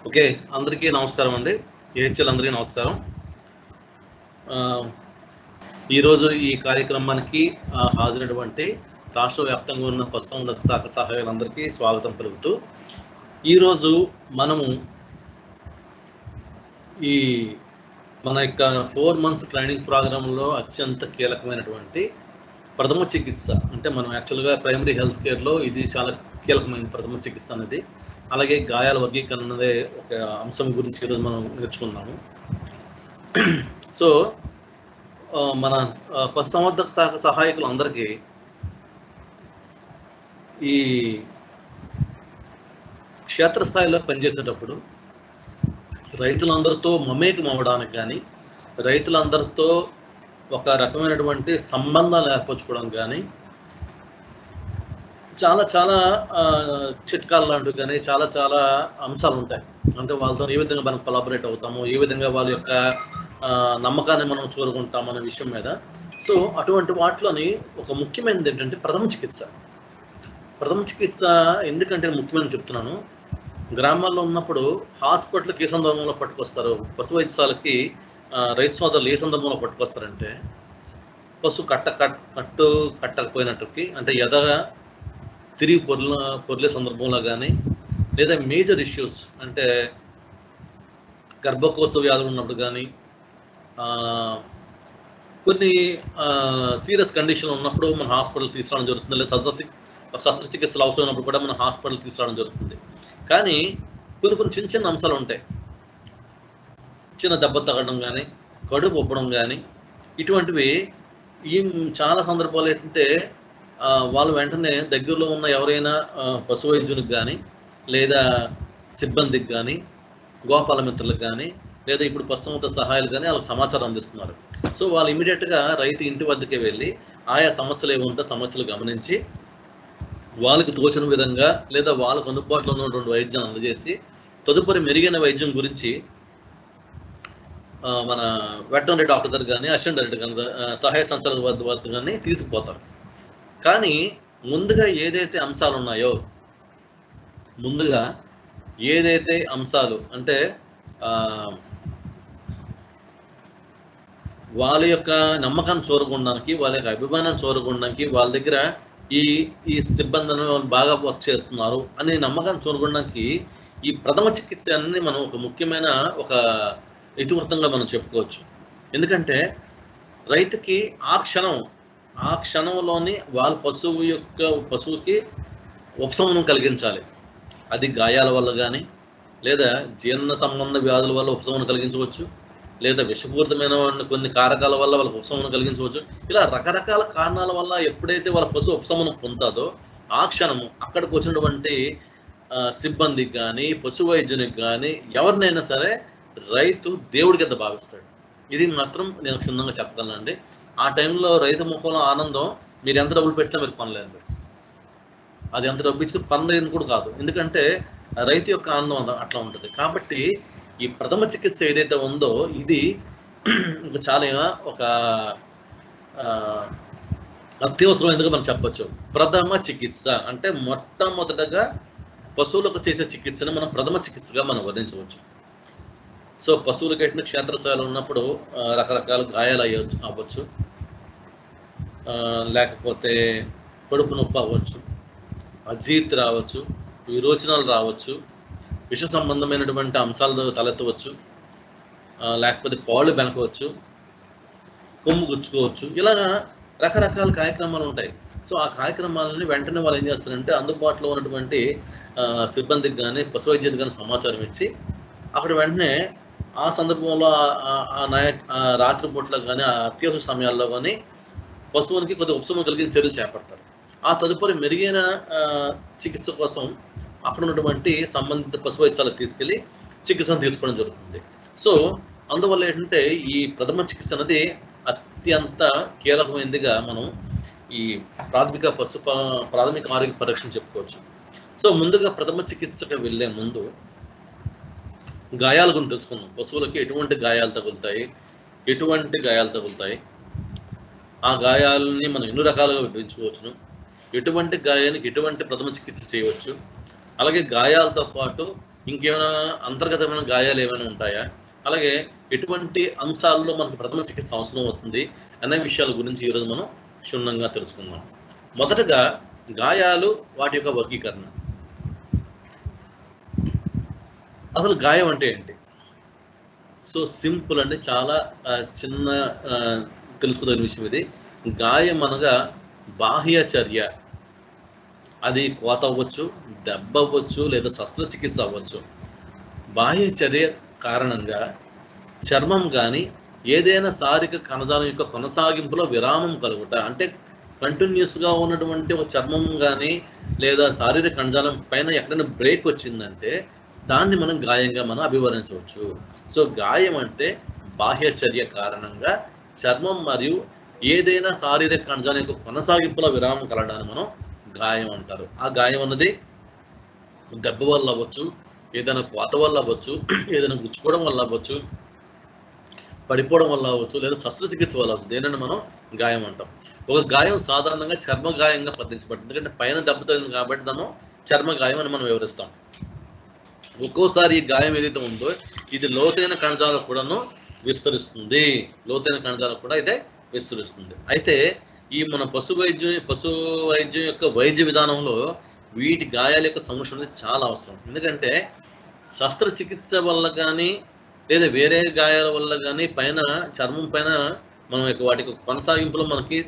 Okay. అందరికీ నమస్కారం అండి. ఏహెచ్ఎల్ అందరికీ నమస్కారం. ఈరోజు ఈ కార్యక్రమానికి హాజరైనటువంటి రాష్ట్ర వ్యాప్తంగా ఉన్న పశుసంవర్ధక శాఖ సహాయకులందరికీ స్వాగతం పలుకుతూ, ఈరోజు మనము ఈ మన యొక్క 4 మంత్స్ ట్రైనింగ్ ప్రోగ్రాంలో అత్యంత కీలకమైనటువంటి ప్రథమ చికిత్స అంటే మనం యాక్చువల్‌గా ప్రైమరీ హెల్త్ కేర్‌లో ఇది చాలా కీలకమైన ప్రథమ చికిత్స అనేది. అలాగే గాయాల వర్గీకరణ అనే ఒక అంశం గురించి ఈరోజు మనం నేర్చుకుందాము. సో, మన పశుసంవర్ధక శాఖ సహాయకులందరికీ ఈ క్షేత్రస్థాయిలో పనిచేసేటప్పుడు రైతులందరితో మమేకం అవ్వడానికి కానీ, రైతులందరితో ఒక రకమైనటువంటి సంబంధాలు ఏర్పరచుకోవడం కానీ, చాలా చాలా చిట్కాలు లాంటివి కానీ చాలా అంశాలు ఉంటాయి. అంటే వాళ్ళతో ఏ విధంగా మనం కొలాబరేట్ అవుతాము, ఏ విధంగా వాళ్ళ యొక్క నమ్మకాన్ని మనం చూరగొంటాం అనే విషయం మీద. సో అటువంటి వాటిలోని ఒక ముఖ్యమైనది ఏంటంటే ప్రథమ చికిత్స. ప్రథమ చికిత్స ఎందుకంటే ముఖ్యమైనది చెప్తున్నాను. గ్రామాల్లో ఉన్నప్పుడు హాస్పిటల్కి ఏ సందర్భంలో పట్టుకొస్తారు, పశు వైద్యశాలకి రైతు సోదరులు ఏ సందర్భంలో పట్టుకొస్తారంటే, పశు కట్టకపోయినట్టుకి అంటే ఎదగా తిరిగి పొర్లే సందర్భంలో కానీ, లేదా మేజర్ ఇష్యూస్ అంటే గర్భకోశ వ్యాధులు ఉన్నప్పుడు కానీ, కొన్ని సీరియస్ కండిషన్ ఉన్నప్పుడు మన హాస్పిటల్ తీసుకురావడం జరుగుతుంది. లేదా శస్త్రచికిత్సలు అవసరం ఉన్నప్పుడు కూడా మన హాస్పిటల్ తీసుకురావడం జరుగుతుంది. కానీ కొన్ని చిన్న అంశాలు ఉంటాయి. చిన్న దెబ్బ తగలడం కానీ, కడుపు ఉబ్బడం కానీ, ఇటువంటివి చాలా సందర్భాలు ఏంటంటే వాళ్ళు వెంటనే దగ్గరలో ఉన్న ఎవరైనా పశు వైద్యునికి కానీ, లేదా సిబ్బందికి కానీ, గోపాల మిత్రులకు కానీ, లేదా ఇప్పుడు పశుసంవర్ధక సహాయాలు కానీ వాళ్ళకి సమాచారం అందిస్తున్నారు. సో వాళ్ళు ఇమీడియట్గా రైతు ఇంటి వద్దకే వెళ్ళి ఆయా సమస్యలు ఏముంటే సమస్యలు గమనించి వాళ్ళకి తోచిన విధంగా లేదా వాళ్ళకు అందుబాటులో ఉన్నటువంటి వైద్యాన్ని అందజేసి తదుపరి మెరుగైన వైద్యం గురించి మన వెటర్నరీ డాక్టర్ దగ్గర కానీ, అసిస్టెంట్ డైరెక్టర్ కానీ, సహాయ సంస్థల వద్ద కానీ తీసుకుపోతారు. కానీ ముందుగా ఏదైతే అంశాలు ఉన్నాయో, అంటే వాళ్ళ యొక్క నమ్మకాన్ని చూరగొనడానికి, వాళ్ళ యొక్క అభిమానాన్ని చూరగొనడానికి, వాళ్ళ దగ్గర ఈ సిబ్బందిని బాగా వర్క్ చేస్తున్నారు అనే నమ్మకాన్ని చూరగొనడానికి ఈ ప్రథమ చికిత్స అనేది మనం ఒక ముఖ్యమైన ఒక ఇతివృత్తంగా మనం చెప్పుకోవచ్చు. ఎందుకంటే రైతుకి ఆ క్షణంలోని వాళ్ళ పశువుకి ఉపశమనం కలిగించాలి. అది గాయాల వల్ల కానీ, లేదా జీర్ణ సంబంధ వ్యాధుల వల్ల ఉపశమనం కలిగించవచ్చు, లేదా విషపూరితమైన కొన్ని కారకాల వల్ల వాళ్ళకి ఉపశమనం కలిగించవచ్చు. ఇలా రకరకాల కారణాల వల్ల ఎప్పుడైతే వాళ్ళ పశువు ఉపశమనం పొందుతుందో ఆ క్షణము అక్కడికి వచ్చినటువంటి సిబ్బందికి కానీ, పశు వైద్యునికి కానీ, ఎవరినైనా సరే రైతు దేవుడి కింద భావిస్తాడు. ఇది మాత్రం నేను క్షుణ్ణంగా చెప్పగలనండి. ఆ టైంలో రైతు ముఖంలో ఆనందం మీరు ఎంత డబ్బులు పెట్టినా మీరు పనిలేదు. అది ఎంత డబ్బు ఇచ్చి పనిలేదు కూడా కాదు. ఎందుకంటే రైతు యొక్క ఆనందం అట్లా ఉంటుంది. కాబట్టి ఈ ప్రథమ చికిత్స ఏదైతే ఉందో ఇది చాలా ఒక అత్యవసరమైనదిగా మనం చెప్పొచ్చు. ప్రథమ చికిత్స అంటే మొట్టమొదటగా పశువులకు చేసే చికిత్సను మనం ప్రథమ చికిత్సగా మనం వర్ణించవచ్చు. సో పశువులకు ఎట్టిన క్షేత్రస్థాయిలో ఉన్నప్పుడు రకరకాల గాయాలు అవ్వచ్చు, లేకపోతే కడుపు నొప్పి అవ్వచ్చు, అజీర్తి రావచ్చు, విరోచనాలు రావచ్చు, విష సంబంధమైనటువంటి అంశాలు తలెత్తవచ్చు, లేకపోతే కాళ్ళు బెనకవచ్చు, కొమ్ము గుచ్చుకోవచ్చు. ఇలాగా రకరకాల కార్యక్రమాలు ఉంటాయి. సో ఆ కార్యక్రమాలని వెంటనే వాళ్ళు ఏం చేస్తారంటే అందుబాటులో ఉన్నటువంటి సిబ్బందికి కానీ, పశు వైద్యునికి కానీ సమాచారం ఇచ్చి అక్కడ వెంటనే ఆ సందర్భంలో రాత్రిపూట్లో కానీ, ఆ అత్యవసర సమయాల్లో కానీ పశువునికి కొద్దిగా ఉపశమనం కలిగిన చర్యలు చేపడతారు. ఆ తదుపరి మెరుగైన చికిత్స కోసం అక్కడ ఉన్నటువంటి సంబంధిత పశు వైద్యశాలకు తీసుకెళ్ళి చికిత్సను తీసుకోవడం జరుగుతుంది. సో అందువల్ల ఏంటంటే ఈ ప్రథమ చికిత్స అనేది అత్యంత కీలకమైనదిగా మనం ఈ ప్రాథమిక ఆరోగ్య పరీక్షను చెప్పుకోవచ్చు. సో ముందుగా ప్రథమ చికిత్సకు వెళ్ళే ముందు గాయాల గురించి తెలుసుకుందాం. పశువులకి ఎటువంటి గాయాలు తగులుతాయి, ఆ గాయాలని మనం ఎన్ని రకాలుగా విభజించవచ్చును, ఎటువంటి గాయానికి ఎటువంటి ప్రథమ చికిత్స చేయవచ్చు, అలాగే గాయాలతో పాటు ఇంకేమైనా అంతర్గతమైన గాయాలు ఏమైనా ఉంటాయా, అలాగే ఎటువంటి అంశాల్లో మనకు ప్రథమ చికిత్స అవసరం అవుతుంది అనే విషయాల గురించి ఈరోజు మనం క్షుణ్ణంగా తెలుసుకుందాం. మొదటగా గాయాలు, వాటి యొక్క వర్గీకరణ. అసలు గాయం అంటే ఏంటి? సో సింపుల్ అండి, చాలా చిన్న తెలుసుకోదగిన విషయం ఇది. గాయం అనగా బాహ్య చర్య. అది కోత అవ్వచ్చు, దెబ్బ అవ్వచ్చు, లేదా శస్త్రచికిత్స అవ్వచ్చు. బాహ్య చర్య కారణంగా చర్మం కానీ ఏదైనా శారీరక కణజాలం యొక్క కొనసాగింపులో విరామం కలుగుట, అంటే కంటిన్యూస్గా ఉన్నటువంటి ఒక చర్మం కానీ లేదా శారీరక కణజాలం పైన ఎక్కడైనా బ్రేక్ వచ్చిందంటే దాన్ని మనం గాయంగా మనం అభివర్ణించవచ్చు. సో గాయం అంటే బాహ్య చర్య కారణంగా చర్మం మరియు ఏదైనా శారీరక కణజాలం యొక్క కొనసాగింపులో విరామం కలగడాన్ని మనం గాయం అంటారు. ఆ గాయం అన్నది దెబ్బ వల్ల అవ్వచ్చు, ఏదైనా కోత వల్ల అవ్వచ్చు, ఏదైనా గుచ్చుకోవడం వల్ల అవ్వచ్చు, పడిపోవడం వల్ల అవ్వచ్చు, లేదా శస్త్రచికిత్స వల్ల అవ్వచ్చు. దేనిని మనం గాయం అంటాం. ఒక గాయం సాధారణంగా చర్మ గాయంగా పరిగణించబడుతుంది. ఎందుకంటే పైన దెబ్బ తగిలింది కాబట్టి దాన్ని చర్మ గాయం అని మనం వివరిస్తాం. ఒక్కోసారి ఈ గాయం ఏదైతే ఉందో ఇది లోతైన కణజాలకు కూడాను విస్తరిస్తుంది. లోతైన కణజాలకు కూడా ఇదే విస్తరిస్తుంది. అయితే ఈ మన పశు వైద్యం యొక్క వైద్య విధానంలో వీటి గాయాల యొక్క సంరక్షణ అనేది చాలా అవసరం. ఎందుకంటే శస్త్రచికిత్స వల్ల కానీ లేదా వేరే గాయాల వల్ల కానీ పైన చర్మం పైన మనం వాటికి కొనసాగింపులో మనకి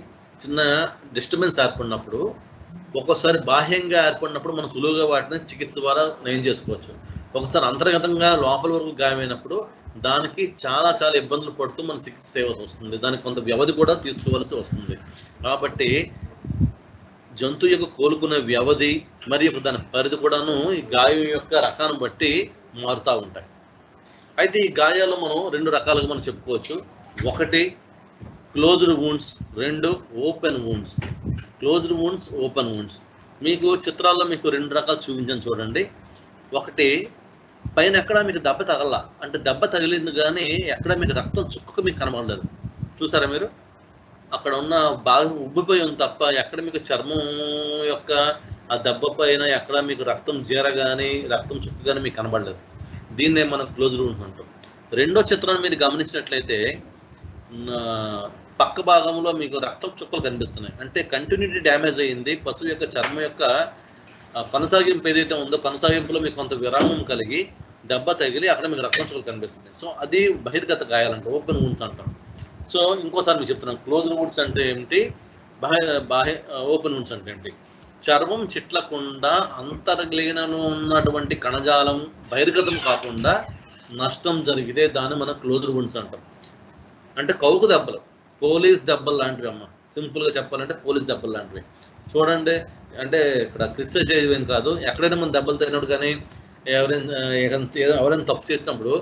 చిన్న డిస్టర్బెన్స్ ఏర్పడినప్పుడు, ఒక్కోసారి బాహ్యంగా ఏర్పడినప్పుడు మనం సులువుగా వాటిని చికిత్స ద్వారా నయం చేసుకోవచ్చు. ఒకసారి అంతర్గతంగా లోపల వరకు గాయమైనప్పుడు దానికి చాలా ఇబ్బందులు పడుతూ మనం చికిత్స చేయవలసి వస్తుంది. దానికి కొంత వ్యవధి కూడా తీసుకోవాల్సి వస్తుంది. కాబట్టి జంతువు యొక్క కోలుకునే వ్యవధి మరియు దాని పరిధి కూడాను ఈ గాయం యొక్క రకాన్ని బట్టి మారుతూ ఉంటాయి. అయితే ఈ గాయాలు మనం 2 రకాలుగా మనం చెప్పుకోవచ్చు. ఒకటి closed wounds, 2 open wounds. Closed wounds, open wounds. మీకు చిత్రాల్లో మీకు 2 రకాలు చూపించాను చూడండి. ఒకటి పైన ఎక్కడ మీకు దెబ్బ తగల, అంటే దెబ్బ తగిలింది కానీ ఎక్కడ మీకు రక్తం చుక్క మీకు కనబడలేదు. చూసారా మీరు? అక్కడ ఉన్న బాగా ఉబ్బిపోయి ఉంది తప్ప ఎక్కడ మీకు చర్మం యొక్క ఆ దెబ్బ పైన ఎక్కడ మీకు రక్తం జీర కానీ రక్తం చుక్క కానీ మీకు కనబడలేదు. దీన్నే మనం క్లోజ్డ్ వూండ్స్ అంటాం. రెండో చిత్రాన్ని మీరు గమనించినట్లయితే పక్క భాగంలో మీకు రక్తం చుక్కలు కనిపిస్తున్నాయి. అంటే కంటిన్యూటీ డ్యామేజ్ అయ్యింది. పశువు యొక్క చర్మం యొక్క కొనసాగింపు ఏదైతే ఉందో కొనసాగింపులో మీకు కొంత విరామం కలిగి దెబ్బ తగిలి అక్కడ మీకు రక్తం చుక్కలు కనిపిస్తుంది. సో అది బహిర్గత గాయాలంట, ఓపెన్ వూండ్స్ అంటాం. సో ఇంకోసారి మీకు చెప్తున్నాను, క్లోజ్డ్ వూండ్స్ అంటే ఏంటి, ఓపెన్ వూండ్స్ అంటే ఏంటి. చర్మం చిట్లకుండా అంతర్లీనంలో ఉన్నటువంటి కణజాలం బహిర్గతం కాకుండా నష్టం జరిగితే దాన్ని మనం క్లోజ్డ్ వూండ్స్ అంటాం. అంటే కౌకు దెబ్బలు, పోలీస్ దెబ్బలు లాంటివి అమ్మ. సింపుల్గా చెప్పాలంటే పోలీస్ దెబ్బలు లాంటివి. చూడండి, అంటే ఇక్కడ క్రిటిసైజ్ చేయడం కాదు, ఎక్కడైనా మనం దెబ్బలు తగినప్పుడు కానీ ఎవరైనా తప్పు చేసినప్పుడు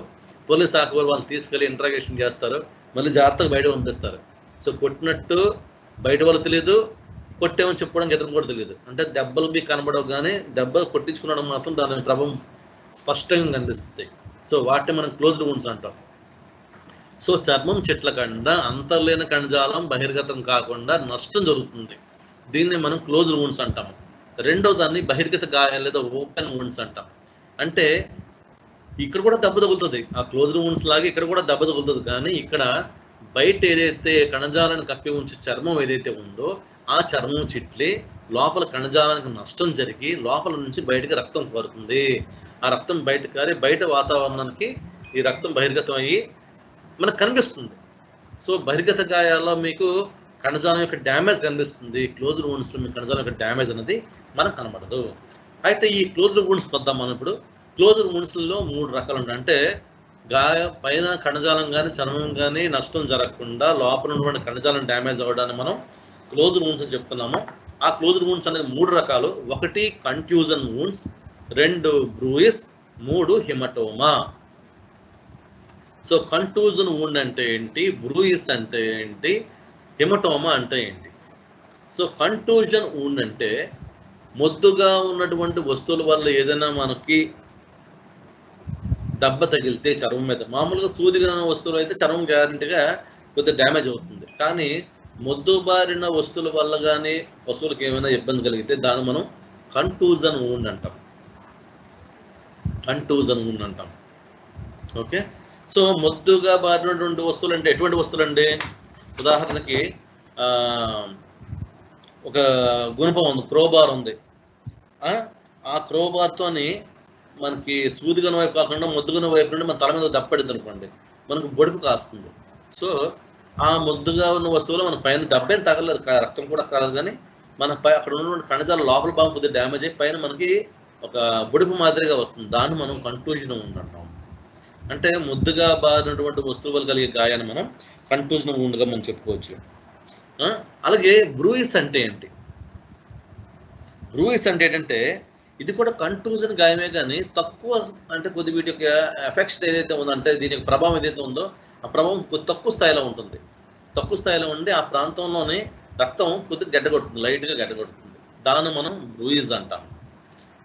పోలీస్ శాఖ వాళ్ళు తీసుకెళ్ళి ఇంట్రాగేషన్ చేస్తారు, మళ్ళీ జాగ్రత్తగా బయట పంపిస్తారు. సో కొట్టినట్టు బయట వాళ్ళు తెలియదు, కొట్టేమని చెప్పడానికి ఎదురు కూడా తెలియదు. అంటే దెబ్బలు మీకు కనబడవు కానీ దెబ్బలు కొట్టించుకునడం మాత్రం దాని ప్రభావం స్పష్టంగా కనిపిస్తుంది. సో వాటిని మనం క్లోజ్డ్ వూండ్స్ అంటాం. సో చర్మం చిట్లకుండా అంతర్లీన కణజాలం బహిర్గతం కాకుండా నష్టం జరుగుతుంది. దీన్ని మనం క్లోజ్డ్ వూండ్స్ అంటాము. రెండో దాన్ని బహిర్గత గాయాలు లేదా ఓపెన్ వూండ్స్ అంటాం. అంటే ఇక్కడ కూడా దెబ్బ తగులుతుంది, ఆ క్లోజ్డ్ వూండ్స్ లాగా ఇక్కడ కూడా దెబ్బ తగులుతుంది. కానీ ఇక్కడ బయట ఏదైతే కణజాలాన్ని కప్పి ఉంచి చర్మం ఏదైతే ఉందో ఆ చర్మం చిట్లి లోపల కణజాలానికి నష్టం జరిగి లోపల నుంచి బయటకి రక్తం కారుతుంది. ఆ రక్తం బయట కారి బయట వాతావరణానికి ఈ రక్తం బహిర్గతం అయ్యి మనకు కనిపిస్తుంది. సో బహిర్గత గాయాల్లో మీకు కణజాలం యొక్క డ్యామేజ్ కనిపిస్తుంది. క్లోజ్డ్ వూండ్స్లో మీకు కణజాలం యొక్క డ్యామేజ్ అనేది మనకు కనబడదు. అయితే ఈ క్లోజ్డ్ వూండ్స్ వద్దాం మనం ఇప్పుడు. క్లోజ్డ్ వూండ్స్లో 3 రకాలు ఉంటాయి. అంటే పైన కణజాలం కానీ చర్మం కానీ నష్టం జరగకుండా లోపల ఉన్నటువంటి కణజాలం డ్యామేజ్ అవ్వడాన్ని మనం క్లోజ్డ్ వూండ్స్ అని చెప్తున్నాము. ఆ క్లోజ్డ్ వూండ్స్ అనేది 3 రకాలు. ఒకటి కంట్యూజన్ wounds, 2 bruise, 3 haematoma. So కంట్యూజన్ wound అంటే ఏంటి, బ్రూయిస్ అంటే ఏంటి, హిమటోమా అంటే ఏంటి? సో కంట్యూజన్ వూండ్ అంటే మొద్దుగా ఉన్నటువంటి వస్తువుల వల్ల ఏదైనా మనకి దెబ్బ తగిలితే చర్మం మీద, మామూలుగా సూదిగా వస్తువులు అయితే చర్మం గ్యారెంటీగా కొద్దిగా డ్యామేజ్ అవుతుంది. కానీ మొద్దు బారిన వస్తువుల వల్ల కానీ పశువులకు ఏమైనా ఇబ్బంది కలిగితే దాన్ని మనం కంట్యూజన్ వూండ్ అంటాం. కంటూజన్ wound అంటాం. ఓకే, సో మొద్దుగా బారినటువంటి వస్తువులు అంటే ఎటువంటి వస్తువులు అండి? ఉదాహరణకి ఒక గుణపం ఉంది, క్రోబార్ ఉంది. ఆ క్రోబార్తోని మనకి సూదిగన వైపు కాకుండా మొద్దుగన వైపు నుండి మన తల మీద దప్పడింది అనుకోండి, మనకు బొడుపు కాస్తుంది. సో ఆ మొద్దుగా ఉన్న వస్తువులో మన పైన దెబ్బేం తగలేదు, రక్తం కూడా కాలేదు, కానీ మన అక్కడ ఉన్నటువంటి కణజాల లోపల భాగం కొద్దిగా డ్యామేజ్ అయ్యి పైన మనకి ఒక బొడుపు మాదిరిగా వస్తుంది. దాన్ని మనం కంటూజన్ wound అంటాం. అంటే ముద్దుగా బారినటువంటి వస్తువులు కలిగే గాయాన్ని మనం కంటూజన్ wound గా మనం చెప్పుకోవచ్చు. అలాగే బ్రూయిస్ అంటే ఏంటి? బ్రూయిస్ అంటే ఏంటంటే ఇది కూడా కంటూజన్ గాయమే, కానీ తక్కువ, అంటే కొద్ది వీటి యొక్క ఎఫెక్షన్ ఏదైతే ఉందో, అంటే దీని యొక్క ప్రభావం ఏదైతే ఉందో ఆ ప్రభావం తక్కువ స్థాయిలో ఉంటుంది. తక్కువ స్థాయిలో ఉండి ఆ ప్రాంతంలోనే రక్తం కొద్దిగా గడ్డగొడుతుంది, లైట్గా గడ్డగొడుతుంది. దాన్ని మనం బ్రూయిస్ అంటాం.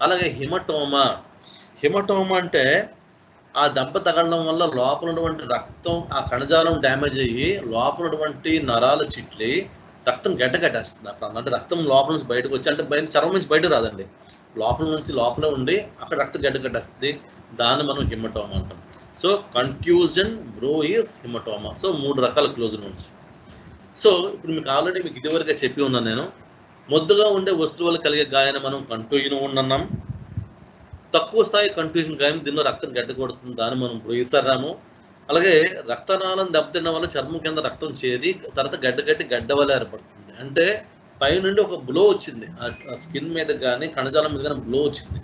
అలాగే హిమటోమా. హిమటోమా అంటే ఆ దెబ్బ తగలడం వల్ల లోపల ఉన్నటువంటి రక్తం, ఆ కణజాలం డ్యామేజ్ అయ్యి లోపల ఉన్నటువంటి నరాలు చిట్లి రక్తం గడ్డగట్టేస్తుంది. అక్కడ అంటే రక్తం లోపల నుంచి బయటకు వచ్చి, అంటే బయట చర్మం నుంచి బయట రాదండి, లోపల నుంచి లోపలే ఉండి అక్కడ రక్తం గడ్డగట్టేస్తుంది. దాన్ని మనం హిమటోమా అంటాం. So contusion, bruise, haematoma. So 3 రకాల క్లోజ్ wounds. సో ఇప్పుడు మీకు ఆల్రెడీ మీకు ఇదివరకే చెప్పి ఉన్నాను నేను, మొద్దుగా ఉండే వస్తువులు కలిగే గాయాన్ని మనం కంటూజన్ wound అన్నాం. తక్కువ స్థాయి కంటూజన్ గాయం, దీనిలో రక్తం గడ్డగొడుతుంది, దాన్ని మనం బ్రూయిస్ అన్నాము. అలాగే రక్తనాళం దెబ్బతిన్న వల్ల చర్మం కింద రక్తం చేరి తర్వాత గడ్డ వల్ల ఏర్పడుతుంది. అంటే పైనుండి ఒక బ్లో వచ్చింది, ఆ స్కిన్ మీద కానీ కణజాలం మీద కానీ బ్లో వచ్చింది.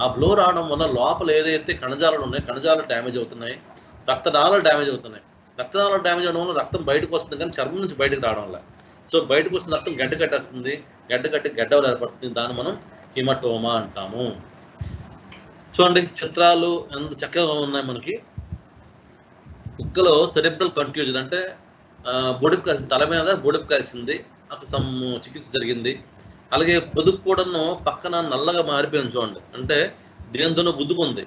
ఆ బ్లో రావడం వల్ల లోపల ఏదైతే కణజాలాలు ఉన్నాయో కణజాలు డ్యామేజ్ అవుతున్నాయి, రక్తనాళాలు డ్యామేజ్ అవుతున్నాయి. రక్తనాళాలు డ్యామేజ్ అవడం వల్ల రక్తం బయటకు వస్తుంది, కానీ చర్మం నుంచి బయటకు రావడం వల్ల. సో బయటకు వస్తున్న రక్తం గడ్డకట్టేస్తుంది, గడ్డ వల్ల ఏర్పడుతుంది. దాన్ని మనం హిమటోమా అంటాము. చూడండి చిత్రాలు ఎంత చక్కగా ఉన్నాయి మనకి. కుక్కలో సెరెబ్రల్ కంట్యూజన్ అంటే బొడుపు కాసింది, తల మీద బొడుపు కాసింది, అక్కడ సమ్ చికిత్స జరిగింది. అలాగే పొదుపు కూడాను పక్కన నల్లగా మారిపోయింది చూడండి, అంటే దేనితోనో గుద్దుకుంది,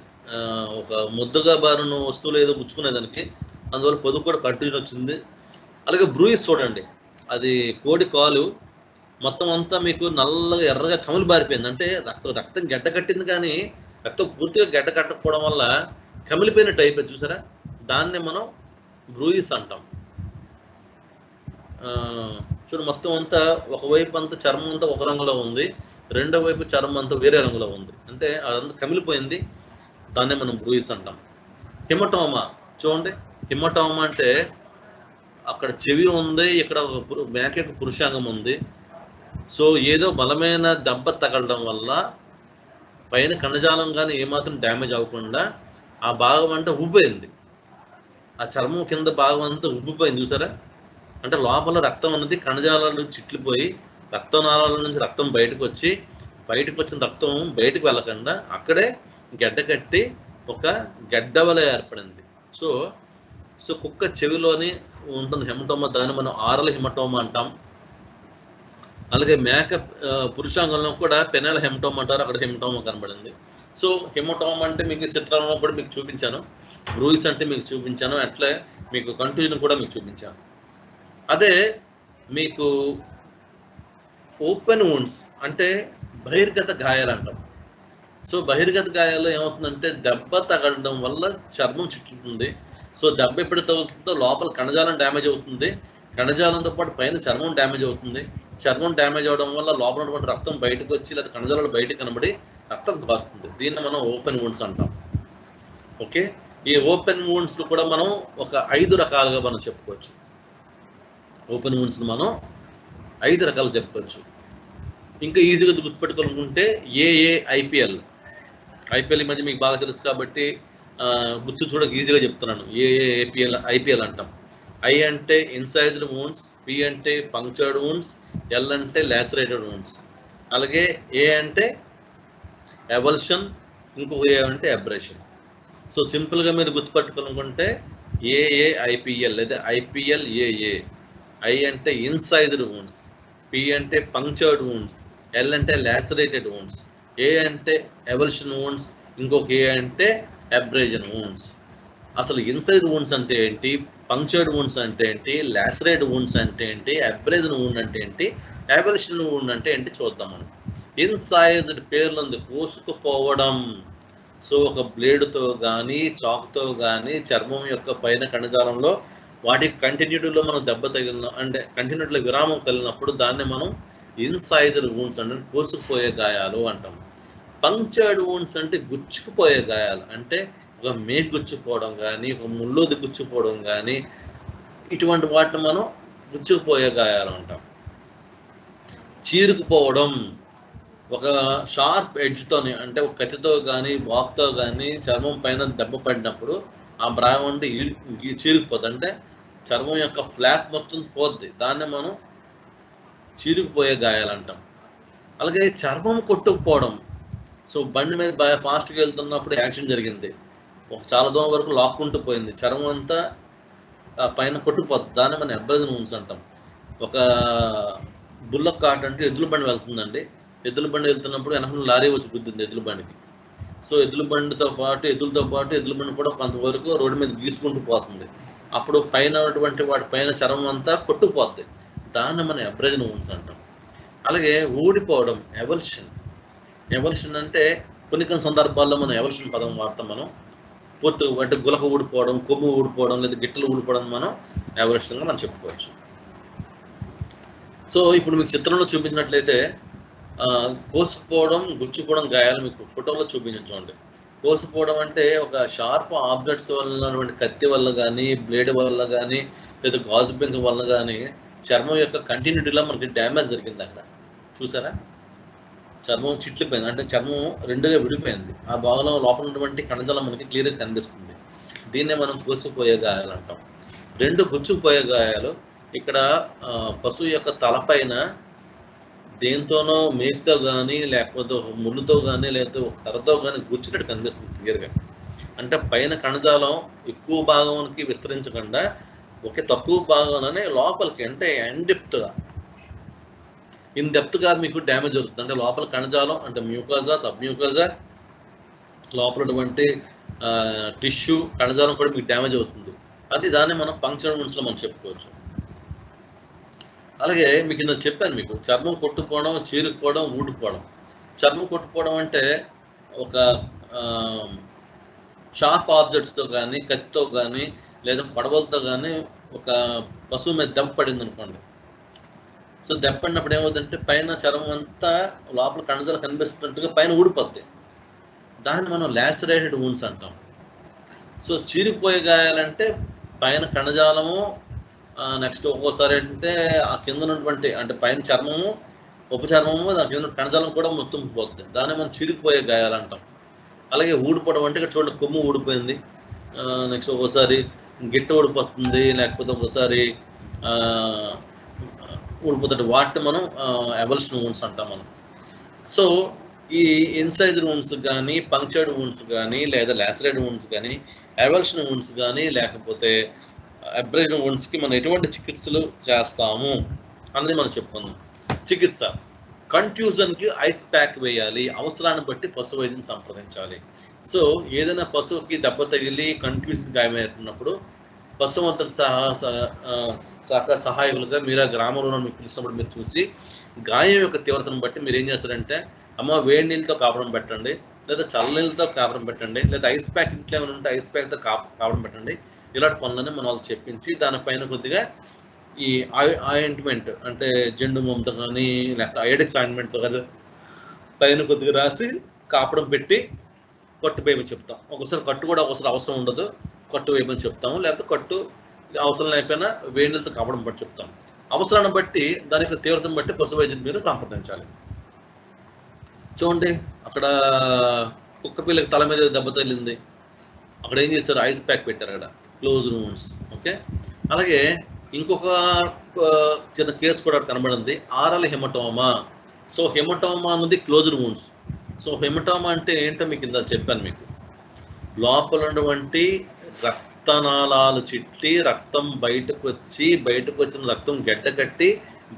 ఒక ముద్దగా బారిన వస్తువులు ఏదో గుచ్చుకునేదానికి, అందువల్ల పొదుపు కూడా కంట్యూజన్ వచ్చింది. అలాగే బ్రూయిస్ చూడండి, అది కోడి కాలు మొత్తం అంతా మీకు నల్లగా ఎర్రగా కమిలి బారిపోయింది, అంటే రక్తం గడ్డ కట్టింది, కానీ రక్తం పూర్తిగా గడ్డ కట్టకపోవడం వల్ల కమిలిపోయినట్టు అయిపోయింది, చూసారా? దాన్ని మనం బ్రూయిస్ అంటాం. చూడు మొత్తం అంతా ఒకవైపు అంతా చర్మం అంతా ఒక రంగులో ఉంది, రెండో వైపు చర్మం అంతా వేరే రంగులో ఉంది, అంటే అదంతా కమిలిపోయింది, దాన్నే మనం బ్రూయిస్ అంటాం. హిమటోమా చూడండి, హిమటోమా అంటే అక్కడ చెవి ఉంది, ఇక్కడ మేక యొక్క పురుషాంగం ఉంది. సో ఏదో బలమైన దెబ్బ తగలడం వల్ల పైన కణజాలం కానీ ఏమాత్రం డ్యామేజ్ అవ్వకుండా ఆ భాగం అంటే ఉబ్బిపోయింది, ఆ చర్మం కింద భాగం అంతా ఉబ్బిపోయింది, చూసారా? అంటే లోపల రక్తం ఉన్నది కణజాలాలు చిట్లిపోయి రక్తనాళాల నుంచి రక్తం బయటకు వచ్చిన రక్తం బయటకు వెళ్ళకుండా అక్కడే గడ్డ కట్టి ఒక గడ్డ వలె ఏర్పడింది. సో కుక్క చెవిలోని ఉంటుంది హిమటోమా, దాన్ని మనం ఆరల్ హిమటోమా అంటాం. అలాగే మేక పురుషాంగంలో కూడా పెనాల హిమటోమా అంటారు, అక్కడ హిమటోమా కనబడింది. సో హిమటోమా అంటే మీకు చిత్రంలో కూడా మీకు చూపించాను, బ్రూయిస్ అంటే మీకు చూపించాను, అట్లే మీకు కంట్యూజన్ కూడా మీకు చూపించాను. అదే మీకు ఓపెన్ wounds అంటే బహిర్గత గాయాలు అంటాం. సో బహిర్గత గాయాల్లో ఏమవుతుందంటే దెబ్బ తగలడం వల్ల చర్మం చుట్టుతుంది. సో దెబ్బ ఎప్పుడైతే అవుతుందో లోపల కణజాలం డ్యామేజ్ అవుతుంది, కణజాలంతో పాటు పైన చర్మం డ్యామేజ్ అవుతుంది. చర్మం డ్యామేజ్ అవడం వల్ల లోపల ఉన్నటువంటి రక్తం బయటకు వచ్చి లేదా కణజాలాలు బయటకు కనబడి రక్తం కారుతుంది. దీన్ని మనం ఓపెన్ wounds అంటాం. ఓకే, ఈ ఓపెన్ wounds కూడా మనం ఒక 5 రకాలుగా మనం చెప్పుకోవచ్చు. ఓపెన్ wounds మనం 5 రకాలు చెప్పుకోవచ్చు. ఇంకా ఈజీగా గుర్తుపెట్టుకోవాలనుకుంటే ఐపీఎల్ ఈ మధ్య మీకు బాగా తెలుసు కాబట్టి గుర్తు చూడక ఈజీగా చెప్తున్నాను. ఐపీఎల్ అంటాం. ఐ అంటే ఇన్సైజ్డ్ wounds, పి అంటే పంక్చర్డ్ wounds, ఎల్ అంటే లాసరేటెడ్ wounds, అలాగే ఏ అంటే ఎవల్షన్, ఇంకొక ఏ అంటే అబ్రేషన్. సో సింపుల్గా మీరు గుర్తుపెట్టుకోవాలనుకుంటే ఐపీఎల్ లేదా ఐపీఎల్ ఐ అంటే ఇన్సైజ్డ్ wounds, పి అంటే పంక్చర్డ్ wounds, ఎల్ అంటే లాసరేటెడ్ wounds, ఏ అంటే ఎవల్షన్ wounds, ఇంకొక ఏ అంటే అబ్రేషన్ wounds. అసలు ఇన్సైడ్ wounds అంటే ఏంటి, పంక్చర్డ్ wounds అంటే ఏంటి, లాసరేటెడ్ wounds అంటే ఏంటి, అబ్రేషన్ wound అంటే ఏంటి, ఎవల్షన్ wound అంటే ఏంటి చూద్దాం మనం. ఇన్సైజ్డ్ పేర్లందు కోసుకుపోవడం, సో ఒక బ్లేడ్తో కానీ చాక్తో కానీ చర్మం యొక్క పైన కణజాలంలో వాటికి కంటిన్యూటీలో మనం దెబ్బ తగిలిన అంటే కంటిన్యూటీలో విరామం కలిగినప్పుడు దాన్ని మనం ఇన్సైజర్ వూండ్స్ అంటే కోసుకుపోయే గాయాలు అంటాం. పంక్చర్డ్ వూండ్స్ అంటే గుచ్చుకుపోయే గాయాలు, అంటే ఒక మేకు గుచ్చుకోవడం కానీ ఒక ముళ్ళోది గుచ్చుకోవడం కానీ ఇటువంటి వాటిని మనం గుచ్చుకుపోయే గాయాలు అంటాం. చీరుకుపోవడం ఒక షార్ప్ ఎడ్జ్తోని అంటే ఒక కత్తితో కానీ వాక్తో కానీ చర్మం పైన దెబ్బ పడినప్పుడు ఆ భాగం అంటే చీరుకుపోద్ది, అంటే చర్మం యొక్క ఫ్లాప్ మొత్తం పోద్ది, దాన్ని మనం చీరుకుపోయే గాయాలు అంటాం. అలాగే చర్మం కొట్టుకుపోవడం, సో బండి మీద బాగా ఫాస్ట్గా వెళ్తున్నప్పుడు యాక్సిడెంట్ జరిగింది, ఒక చాలా దూరం వరకు లాక్కుంటూ పోయింది, చర్మం అంతా పైన కొట్టుకుపోద్ది, దాన్ని మనం అబ్రేజన్ వూండ్స్ అంటాం. ఒక బుల్లక్ కార్ట్ అంటే ఎద్దుల బండి వెళ్తుందండి, ఎద్దుల బండి వెళ్తున్నప్పుడు వెనక లారీ వచ్చి గుద్దింది ఎద్దుల బండికి. సో ఎద్దుల బండితో పాటు ఎద్దుల బండి కూడా కొంతవరకు రోడ్డు మీద గీసుకుంటూ పోతుంది, అప్పుడు పైన ఉన్నటువంటి వాటి పైన చర్మం అంతా కొట్టుకుపోద్ది, దాన్ని మనం అబ్రేజన్ వూండ్స్ అంటాం. అలాగే ఊడిపోవడం ఎవల్షన్ అంటే కొన్ని సందర్భాల్లో మనం ఎవల్షన్ పదం వాడతాం. మనం పూర్తి అంటే గులక ఊడిపోవడం, కొమ్ము ఊడిపోవడం లేదా గిట్టలు ఊడిపోవడం మనం ఎవల్షన్గా మనం చెప్పుకోవచ్చు. సో ఇప్పుడు మీకు చిత్రంలో చూపించినట్లయితే కోసుకుపోవడం, గుచ్చుకోవడం గాయాలు మీకు ఫోటోలో చూపించండి. కోసుకుపోవడం అంటే ఒక షార్ప్ ఆబ్జెక్ట్స్ వల్ల, కత్తి వల్ల కానీ బ్లేడ్ వల్ల కానీ లేదా గాజు పెంకు వల్ల కానీ చర్మం యొక్క కంటిన్యూటీలో మనకి డ్యామేజ్ జరిగింది. అక్కడ చూసారా, చర్మం చిట్లిపోయింది, అంటే చర్మం రెండుగా విడిపోయింది, ఆ భాగంలో లోపల ఉన్నటువంటి కణజాలం మనకి క్లియర్గా కనిపిస్తుంది, దీన్నే మనం కోసుకుపోయే గాయాలు అంటాం. రెండు గుచ్చుకుపోయే గాయాలు, ఇక్కడ పశువు యొక్క తలపైన దేంతోనో మేకుతో కానీ లేకపోతే ముళ్ళుతో కానీ లేకపోతే ఒక కర్రతో కానీ గుచ్చినట్టు కనిపిస్తుంది క్లియర్గా, అంటే పైన కణజాలం ఎక్కువ భాగానికి విస్తరించకుండా ఒకే తక్కువ భాగంలోనే లోపలికి అంటే ఇన్ డెప్త్గా మీకు డ్యామేజ్ అవుతుంది, అంటే లోపల కణజాలం అంటే మ్యూకోజా, సబ్ మ్యూకోజా, లోపలటువంటి టిష్యూ కణజాలం కూడా మీకు డ్యామేజ్ అవుతుంది, అది దాన్ని మనం పంక్చర్డ్ వూండ్స్లో మనం చెప్పుకోవచ్చు. అలాగే మీకు ఇంత చెప్పాను, మీకు చర్మం కొట్టుకోవడం, చీరుకుపోవడం, ఊడిపోవడం. చర్మం కొట్టుకోవడం అంటే ఒక షార్ప్ ఆబ్జెక్ట్స్తో కానీ కత్తితో కానీ లేదా కొడవలతో కానీ ఒక పశువు మీద దెబ్బ పడింది అనుకోండి. సో దెబ్బ పడినప్పుడు ఏమవుతుందంటే పైన చర్మం అంతా లోపల కణజాలు కనిపిస్తున్నట్టుగా పైన ఊడిపోద్ది, దాన్ని మనం లాసరేటెడ్ వూండ్స్ అంటాం. సో చీరిపోయే గాయాలంటే పైన కణజాలము, నెక్స్ట్ ఒక్కోసారి ఏంటంటే ఆ కింద ఉన్నటువంటి అంటే పైన చర్మము, ఉపచర్మము, దాని కింద కణజాలం కూడా మొత్తం పోతుంది, దాన్ని మనం చీరిపోయే గాయాలు అంటాం. అలాగే ఊడిపోవడం అంటే ఇక్కడ చూడండి కొమ్ము ఊడిపోయింది, నెక్స్ట్ ఒక్కోసారి గిట్ట ఊడిపోతుంది, లేకపోతే ఒక్కోసారి ఊడిపోతుంది, వాటిని మనం ఎవల్షన్ వూండ్స్ అంటాం మనం. సో ఈ ఇన్సైజర్ వూండ్స్ కానీ పంక్చర్డ్ వూండ్స్ కానీ లేదా లాసరేటెడ్ వూండ్స్ కానీ ఎవల్షన్ వూండ్స్ కానీ లేకపోతే అబ్రేజన్ వూండ్స్కి మనం ఎటువంటి చికిత్సలు చేస్తాము అన్నది మనం చెప్పుకుందాం. చికిత్స కంట్యూజన్కి ఐస్ ప్యాక్ వేయాలి, అవసరాన్ని బట్టి పశు వైద్యం సంప్రదించాలి. సో ఏదైనా పశువుకి దెబ్బ తగిలి కంట్యూజన్ గాయమవుతున్నప్పుడు పశువంతకు సహాయకులుగా మీరు ఆ గ్రామంలో మీకు పిలిచినప్పుడు మీరు చూసి గాయం యొక్క తీవ్రతను బట్టి మీరు ఏం చేస్తారంటే వేడి నీళ్ళతో కాపడం పెట్టండి, లేదా చల్ల నీళ్ళతో కాపడం పెట్టండి, లేదా ఐస్ ప్యాక్ ఇంట్లో ఏమైనా ఉంటే ఐస్ ప్యాక్తో కాపడం పెట్టండి. ఇలాంటి పనులని మనం వాళ్ళు చెప్పించి దానిపైన కొద్దిగా ఈ ఆయింట్మెంట్ అంటే జెండు మొమ్మతో కానీ లేకపోతే అయోడిక్స్ ఆయింట్మెంట్తో కానీ పైన కొద్దిగా రాసి కాపడం పెట్టి కట్టు వేయమని చెప్తాం. ఒకసారి కట్టు కూడా ఒకసారి అవసరం ఉండదు, కట్టు వేయమని చెప్తాము, లేకపోతే కట్టు అవసరం లేకపోయినా వేడి నీళ్ళతో కాపడం బట్టి చెప్తాం. అవసరాన్ని బట్టి దాని యొక్క తీవ్రతను బట్టి పశు వైద్యం మీరు సంప్రదించాలి. చూడండి, అక్కడ కుక్క పిల్లకి తల మీద దెబ్బ తగిలింది, అక్కడ ఏం చేస్తారు, ఐస్ ప్యాక్ పెట్టారు, అక్కడ క్లోజ్డ్ వూండ్స్. ఓకే, అలాగే ఇంకొక చిన్న కేసు కూడా కనబడింది, ఆరల్ హెమటోమా. సో హెమటోమా అన్నది క్లోజ్డ్ వూండ్స్. సో హెమటోమా అంటే ఏంటో మీకు ఇందా చెప్పాను, మీకు లోపల ఉన్నటువంటి రక్తనాళాలు చిట్లి రక్తం బయటకు వచ్చిన రక్తం గడ్డ కట్టి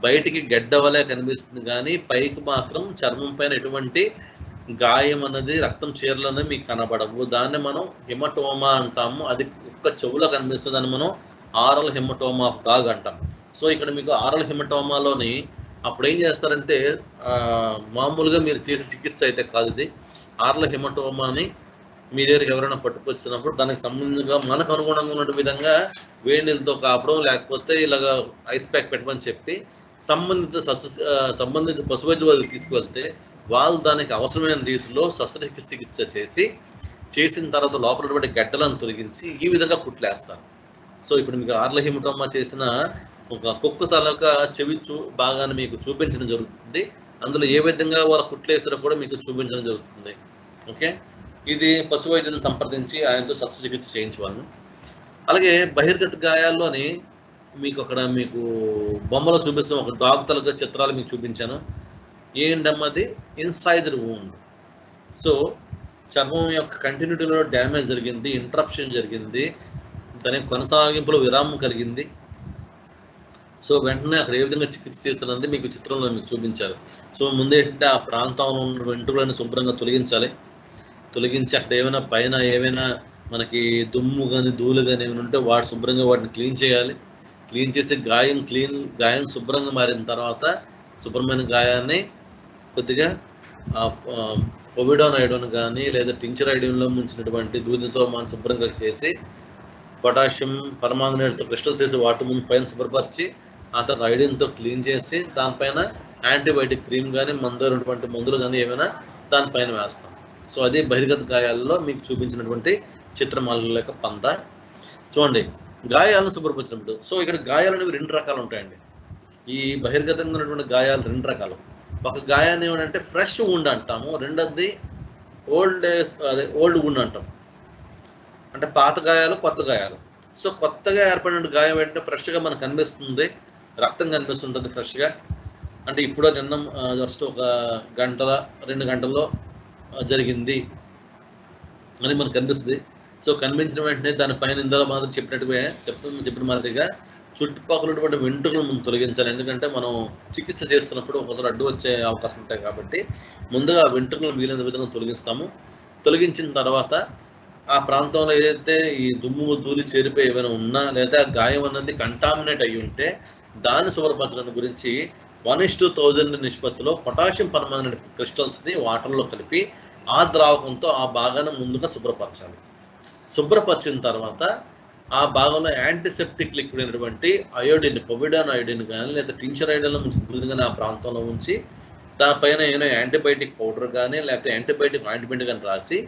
బయటికి గడ్డ వలె కనిపిస్తుంది, కానీ పైకి మాత్రం చర్మం పైన ఎటువంటి గాయం అన్నది రక్తం చీరలోనే మీకు కనబడవు, దాన్ని మనం హెమటోమా అంటాము. అది ఒక్క చెవులో కనిపిస్తుంది, దాన్ని మనం ఆరల్ హెమటోమా ఆఫ్ డాగ్ అంటాం. సో ఇక్కడ మీకు ఆరల్ హెమటోమాలోని అప్పుడు ఏం చేస్తారంటే మామూలుగా మీరు చేసే చికిత్స అయితే కాదు, ఇది ఆరల్ హెమటోమాని మీ దగ్గరికి ఎవరైనా పట్టుకొచ్చినప్పుడు దానికి సంబంధంగా మనకు అనుగుణంగా ఉన్న విధంగా వేడి నీళ్ళతో కాపడం, లేకపోతే ఇలాగ ఐస్ ప్యాక్ పెట్టమని చెప్పి సంబంధిత పశు వైద్యుల దగ్గరికి తీసుకువెళ్తే వాళ్ళు దానికి అవసరమైన రీతిలో శస్త్రచికిత్స చేసిన తర్వాత లోపల ఉన్నటువంటి గడ్డలను తొలగించి ఈ విధంగా కుట్లేస్తారు. సో ఇప్పుడు మీకు ఆర్ల హిమటోమా చేసిన ఒక కుక్క తాలూకా చెవి భాగాన్ని మీకు చూపించడం జరుగుతుంది. అందులో ఏ విధంగా వాళ్ళ కుట్లేసారో కూడా మీకు చూపించడం జరుగుతుంది. ఓకే, ఇది పశు వైద్యులను సంప్రదించి ఆయనతో శస్త్రచికిత్స చేయించవాలను. అలాగే బహిర్గత గాయాల్లోని మీకు బొమ్మలో చూపిస్తున్న ఒక డాగ్ తాలూకా చిత్రాలు మీకు చూపించాను. ఏంటమ్మది ఇన్సైజర్ వూండ్. సో చర్మం యొక్క కంటిన్యూటీలో డ్యామేజ్ జరిగింది, ఇంటరప్షన్ జరిగింది, దాని కొనసాగింపులో విరామం కలిగింది. సో వెంటనే అక్కడ ఏ విధంగా చికిత్స చేస్తున్నది మీకు చిత్రంలో మీకు చూపించారు. సో ముందేంటంటే ఆ ప్రాంతంలో ఉన్న వెంట్రుకలను శుభ్రంగా తొలగించి అక్కడ ఏమైనా మనకి దుమ్ము కానీ ధూళి కానీ ఏమైనా ఉంటే శుభ్రంగా వాటిని క్లీన్ చేయాలి. క్లీన్ చేసి గాయం శుభ్రంగా మారిన తర్వాత శుభ్రమైన గాయాన్ని కొద్దిగా పొవిడాన్ ఐడోన్ కానీ లేదా టించర్ ఐడోన్లో ముంచినటువంటి దూదితో మనం శుభ్రంగా చేసి పొటాషియం పర్మాంగనేట్తో క్రిస్టల్స్ చేసి వాటి ముందు పైన శుభ్రపరిచి ఆ తర్వాత ఐడిన్తో క్లీన్ చేసి దానిపైన యాంటీబయాటిక్ క్రీమ్ కానీ ఉన్నటువంటి మందులు కానీ ఏమైనా దానిపైన వేస్తాం. సో అది బహిర్గత గాయాలలో మీకు చూపించినటువంటి చిత్రమాల యొక్క పంత. చూడండి, గాయాలను శుభ్రపరిచినప్పుడు. సో ఇక్కడ గాయాలు అనేవి 2 రకాలు ఉంటాయండి. ఈ బహిర్గతంగా ఉన్నటువంటి గాయాలు 2 రకాలు. ఒక గాయాన్ని ఏమంటే ఫ్రెష్ వూండ్ అంటాము, రెండోది ఓల్డ్ వూండ్ అంటాం. అంటే పాత గాయాలు, కొత్త గాయాలు. సో కొత్తగా ఏర్పడిన గాయం ఏంటంటే ఫ్రెష్గా మనకు కనిపిస్తుంది, రక్తం కనిపిస్తుంటుంది ఫ్రెష్గా. అంటే ఇప్పుడు నిన్న జస్ట్ ఒక 2 గంటల్లో జరిగింది అని మనకు కనిపిస్తుంది. సో కనిపించిన వెంటనే దానిపైన ఇందులో మాత్రం చెప్పిన మాదిరిగా చుట్టుపక్కల ఉన్నటువంటి వెంట్రుకలను మనం తొలగించాలి. ఎందుకంటే మనం చికిత్స చేస్తున్నప్పుడు ఒకసారి అడ్డు వచ్చే అవకాశం ఉంటాయి కాబట్టి ముందుగా వెంట్రుకలను మిగిలిన విధంగా తొలగించిన తర్వాత ఆ ప్రాంతంలో ఏదైతే ఈ దుమ్ము ధూళి చేరిపోయి ఏమైనా ఉన్నా లేదా గాయం అన్నది కంటామినేట్ అయ్యి ఉంటే దాన్ని శుభ్రపరచడం గురించి 1:1000 నిష్పత్తిలో పొటాషియం పర్మాంగనేట్ క్రిస్టల్స్ని వాటర్లో కలిపి ఆ ద్రావకంతో ఆ భాగాన్ని ముందుగా శుభ్రపరచాలి. శుభ్రపరిచిన తర్వాత ఆ భాగంలో యాంటీసెప్టిక్ లిక్విడ్ అయినటువంటి అయోడిన్, పొవిడాన్ అయోడిన్ కానీ లేదా టించర్ ఐడిన్లో ముందుగానే ఆ ప్రాంతంలో ఉంచి దానిపైన ఏమైనా యాంటీబయాటిక్ పౌడర్ కానీ లేకపోతే యాంటీబయాటిక్ ఆయింట్మెంట్ కానీ రాసి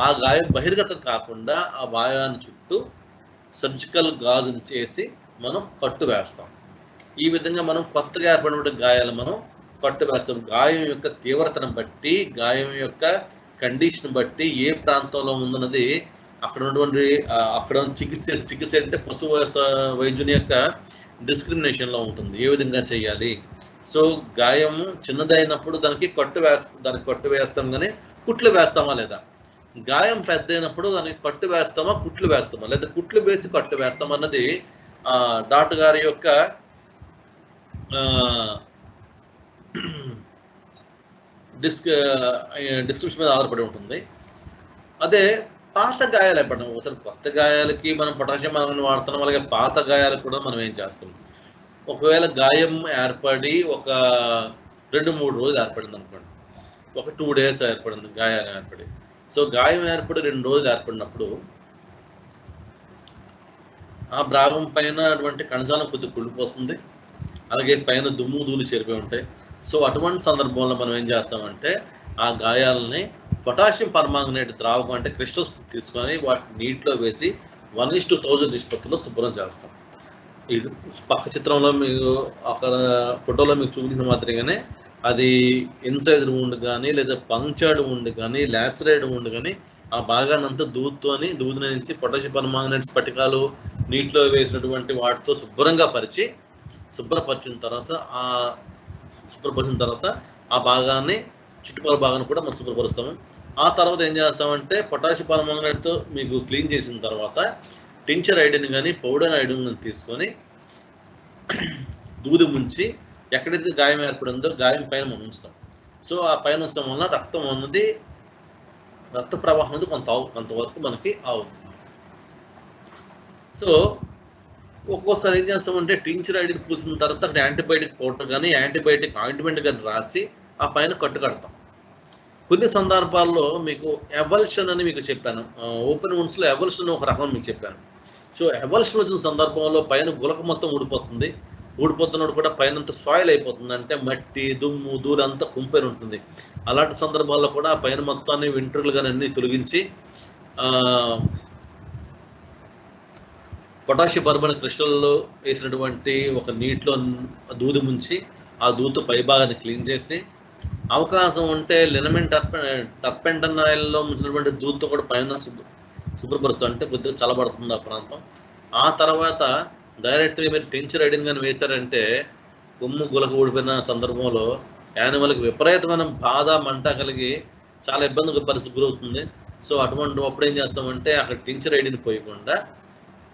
ఆ గాయం బహిర్గతం కాకుండా ఆ గాయాన్ని చుట్టూ సర్జికల్ గాజును చేసి మనం కట్టు వేస్తాం. ఈ విధంగా మనం కొత్తగా ఏర్పడిన గాయాలు మనం కట్టు వేస్తాం. గాయం యొక్క తీవ్రతను బట్టి, గాయం యొక్క కండిషన్ బట్టి ఏ ప్రాంతంలో ఉందన్నది అక్కడ చికిత్స అంటే పశు వైద్యుని యొక్క డిస్క్రిమినేషన్లో ఉంటుంది, ఏ విధంగా చేయాలి. సో గాయం చిన్నదైనప్పుడు దానికి కట్టు వేస్తాం కానీ కుట్లు వేస్తామా లేదా, గాయం పెద్ద అయినప్పుడు దానికి కట్టు వేస్తామా కుట్లు వేస్తామా లేదా కుట్లు వేసి కట్టు వేస్తామా అన్నది డాక్టర్ గారి యొక్క డిస్క్రిప్షన్ మీద ఆధారపడి ఉంటుంది. అదే పాత గాయాలు ఏర్పడడం, ఒకసారి కొత్త గాయాలకి మనం పొటాషియం వాడుతున్నాం, అలాగే పాత గాయాలకు కూడా మనం ఏం చేస్తాం. ఒకవేళ గాయం ఏర్పడి ఒక 2-3 రోజులు ఏర్పడింది అనుకోండి, ఒక 2 days ఏర్పడింది గాయాలు ఏర్పడి. సో గాయం ఏర్పడి 2 రోజులు ఏర్పడినప్పుడు ఆ భాగం పైన అటువంటి కణజాలం కొద్దిగా కుళ్ళిపోతుంది, అలాగే పైన దుమ్ము ధూళి చేరిపోయి ఉంటాయి. సో అటువంటి సందర్భంలో మనం ఏం చేస్తామంటే ఆ గాయాలని పొటాషియం పర్మాంగనేట్ ద్రావకం అంటే క్రిస్టల్స్ తీసుకొని వాటిని నీటిలో వేసి 1:1000 నిష్పత్తిలో శుభ్రం చేస్తాం. ఈ పక్క చిత్రంలో మీకు అక్కడ ఫోటోలో మీకు చూపించిన మాదిరిగానే అది ఇన్సైజర్ వూండ్ కానీ లేదా పంక్చర్డ్ వూండ్ కానీ లాసరేట్ వూండ్ కానీ ఆ భాగాన్ని అంతా దూది నుంచి పొటాషియం పర్మాంగనేట్ స్ఫటికాలు నీటిలో వేసినటువంటి వాటితో శుభ్రపరిచిన తర్వాత ఆ భాగాన్ని చుట్టుపక్కల భాగాన్ని కూడా మనం శుభ్రపరుస్తాము. ఆ తర్వాత ఏం చేస్తామంటే పొటాషియం పర్మాంగనేట్తో మీకు క్లీన్ చేసిన తర్వాత టించర్ ఐడిన్ కానీ పౌడర్ ఐడిన్ కానీ తీసుకొని దూది ముంచి ఎక్కడైతే గాయం ఏర్పడిందో గాయం పైన మనం ఉంచుతాం. సో ఆ పైన ఉంచడం వల్ల రక్త ప్రవాహం అనేది కొంతవరకు మనకి అవుతుంది. సో ఒక్కోసారి ఏం చేస్తామంటే టించర్ ఐడిన్ పూసిన తర్వాత అక్కడ యాంటీబయాటిక్ పౌడర్ కానీ యాంటీబయాటిక్ ఆయింట్మెంట్ కానీ రాసి ఆ పైన కట్టు కడతాం. కొన్ని సందర్భాల్లో మీకు ఎవల్షన్ అని మీకు చెప్పాను. ఓపెన్ వూండ్స్‌లో ఎవల్షన్ ఒక రకం మీకు చెప్పాను. సో, ఎవల్షన్ వచ్చిన సందర్భంలో పైన గులక మొత్తం ఊడిపోతుంది. ఊడిపోతున్నప్పుడు కూడా పైనంతా సాయిల్ అయిపోతుంది. అంటే మట్టి, దుమ్ము, ధూళంతా కుంపేరి ఉంటుంది. అలాంటి సందర్భాల్లో కూడా పైన మొత్తాన్ని వెంట్రుకలు గాని అన్నీ తొలగించి పొటాషియం పర్మాంగనేట్ క్రిస్టల్‌లో వేసినటువంటి ఒక నీటిలో దూది ముంచి, ఆ దూదితో పైభాగాన్ని క్లీన్ చేసి, అవకాశం ఉంటే లినమెన్ టర్పెంటన్ ఆయిల్‌లో ముంచినటువంటి దూదితో కూడా పైన శుభ్రపరుస్తాం. అంటే కొద్దిగా చల్లబడుతుంది ఆ ప్రాంతం. ఆ తర్వాత డైరెక్ట్‌గా మీరు టించర్ ఐడిన్ గాని వేశారంటే కొమ్ము గులక ఊడిపోయిన సందర్భంలో యానిమల్‌కి విపరీతమైన బాధ, మంట కలిగి చాలా ఇబ్బందికి పరిస్థితికి గురవుతుంది. సో, అప్పుడు ఏం చేస్తామంటే అక్కడ టించర్ ఐడిన్ పోయకుండా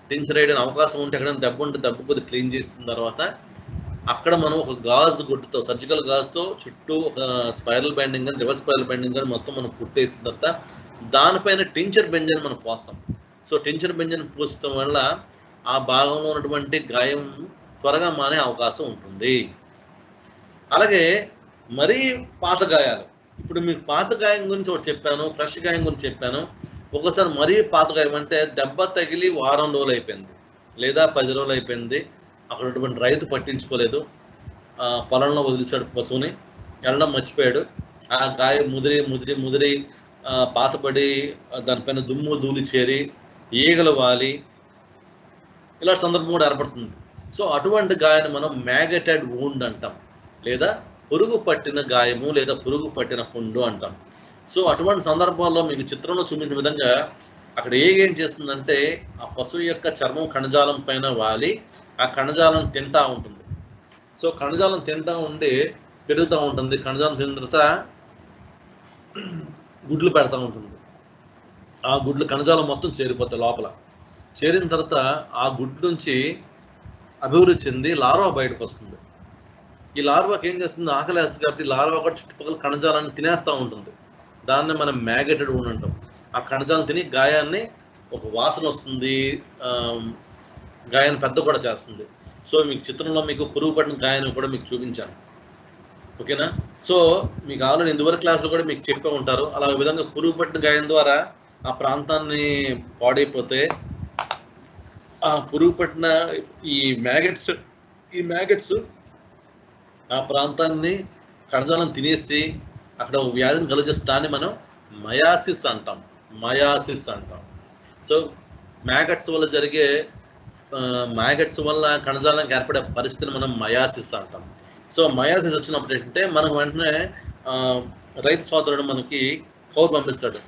టించర్ ఐడిన్ అవకాశం ఉంటే ఎక్కడైనా దెబ్బ ఉంటే దెబ్బ కొద్దిగా క్లీన్ చేసిన తర్వాత అక్కడ మనం ఒక గాజు గుడ్డతో సర్జికల్ గాజుతో చుట్టూ ఒక స్పైరల్ బైండింగ్ గాని, రివర్స్ స్పైరల్ బైండింగ్ గాని మొత్తం మనం కుట్టేసిన తర్వాత దానిపైన టించర్ బెంజన్ మనం పోస్తాం. సో, టించర్ బెంజన్ పూసడం వల్ల ఆ భాగంలో ఉన్నటువంటి గాయం త్వరగా మానే అవకాశం ఉంటుంది. అలాగే మరీ పాత గాయాలు. ఇప్పుడు మీకు పాత గాయం గురించి ఒకటి చెప్పాను. ఫ్రెష్ గాయం గురించి చెప్పాను. ఒక్కోసారి మరీ పాత గాయం అంటే దెబ్బ తగిలి వారం రోజులు అయిపోయింది. లేదా 10 రోజులు అయిపోయింది. అక్కడ ఉన్నటువంటి రైతు పట్టించుకోలేదు. పొలంలో వదిలేసాడు పశువుని. వెళ్ళడం మర్చిపోయాడు. ఆ గాయం ముదిరి పాతపడి దానిపైన దుమ్ము ధూళి చేరి ఈగలు వాలి ఇలాంటి సందర్భం కూడా ఏర్పడుతుంది. సో, అటువంటి గాయాన్ని మనం మ్యాగెటెడ్ వూండ్ అంటాం. లేదా పురుగు పట్టిన గాయము లేదా పురుగు పట్టిన పుండు అంటాం. సో, అటువంటి సందర్భాల్లో మీకు చిత్రంలో చూపించిన విధంగా అక్కడ ఏం చేస్తుందంటే ఆ పశువు యొక్క చర్మం కణజాలం పైన వాలి ఆ కణజాలం తింటా ఉంటుంది. సో, కణజాలం తింటా ఉండి పెరుగుతూ ఉంటుంది. కణజాలం తిన్న తర్వాత గుడ్లు పెడతా ఉంటుంది. ఆ గుడ్లు కణజాలం మొత్తం చేరిపోతాయి లోపల. చేరిన తర్వాత ఆ గుడ్డు నుంచి అభివృద్ధి చెంది లార్వా బయటకు వస్తుంది. ఈ లార్వాకి ఏం చేస్తుంది, ఆకలేస్తుంది కాబట్టి లార్వా కూడా చుట్టుపక్కల కణజాలాన్ని తినేస్తూ ఉంటుంది. దాన్ని మనం మ్యాగెటెడ్ వూండ్ అంటాం. ఆ కణజాలం తిని గాయాన్ని ఒక వాసన వస్తుంది, గాయాన్ని పెద్ద కూడా చేస్తుంది. సో, మీకు చిత్రంలో మీకు పురుగు పట్టిన గాయాన్ని కూడా మీకు చూపించాను. ఓకేనా? సో, మీకు ఆల్రెడీ ఇందువరకు క్లాసులో కూడా మీకు చెప్పే ఉంటారు. అలా విధంగా పురుగు పట్టిన గాయం ద్వారా ఆ ప్రాంతాన్ని పాడైపోతే ఆ పురుగు పట్టిన ఈ మ్యాగెట్స్ ఆ ప్రాంతాన్ని కణజాలం తినేసి అక్కడ వ్యాధిని కలిగిస్తే దాన్ని మనం మయాసిస్ అంటాం. సో, మ్యాగెట్స్ వల్ల కణజాలానికి ఏర్పడే పరిస్థితిని మనం మయాసిస్ అంటాం. సో, మయాసిస్ వచ్చినప్పుడు ఏంటంటే మనకు వెంటనే రైతు సోదరుడు మనకి కౌరు పంపిస్తాడు.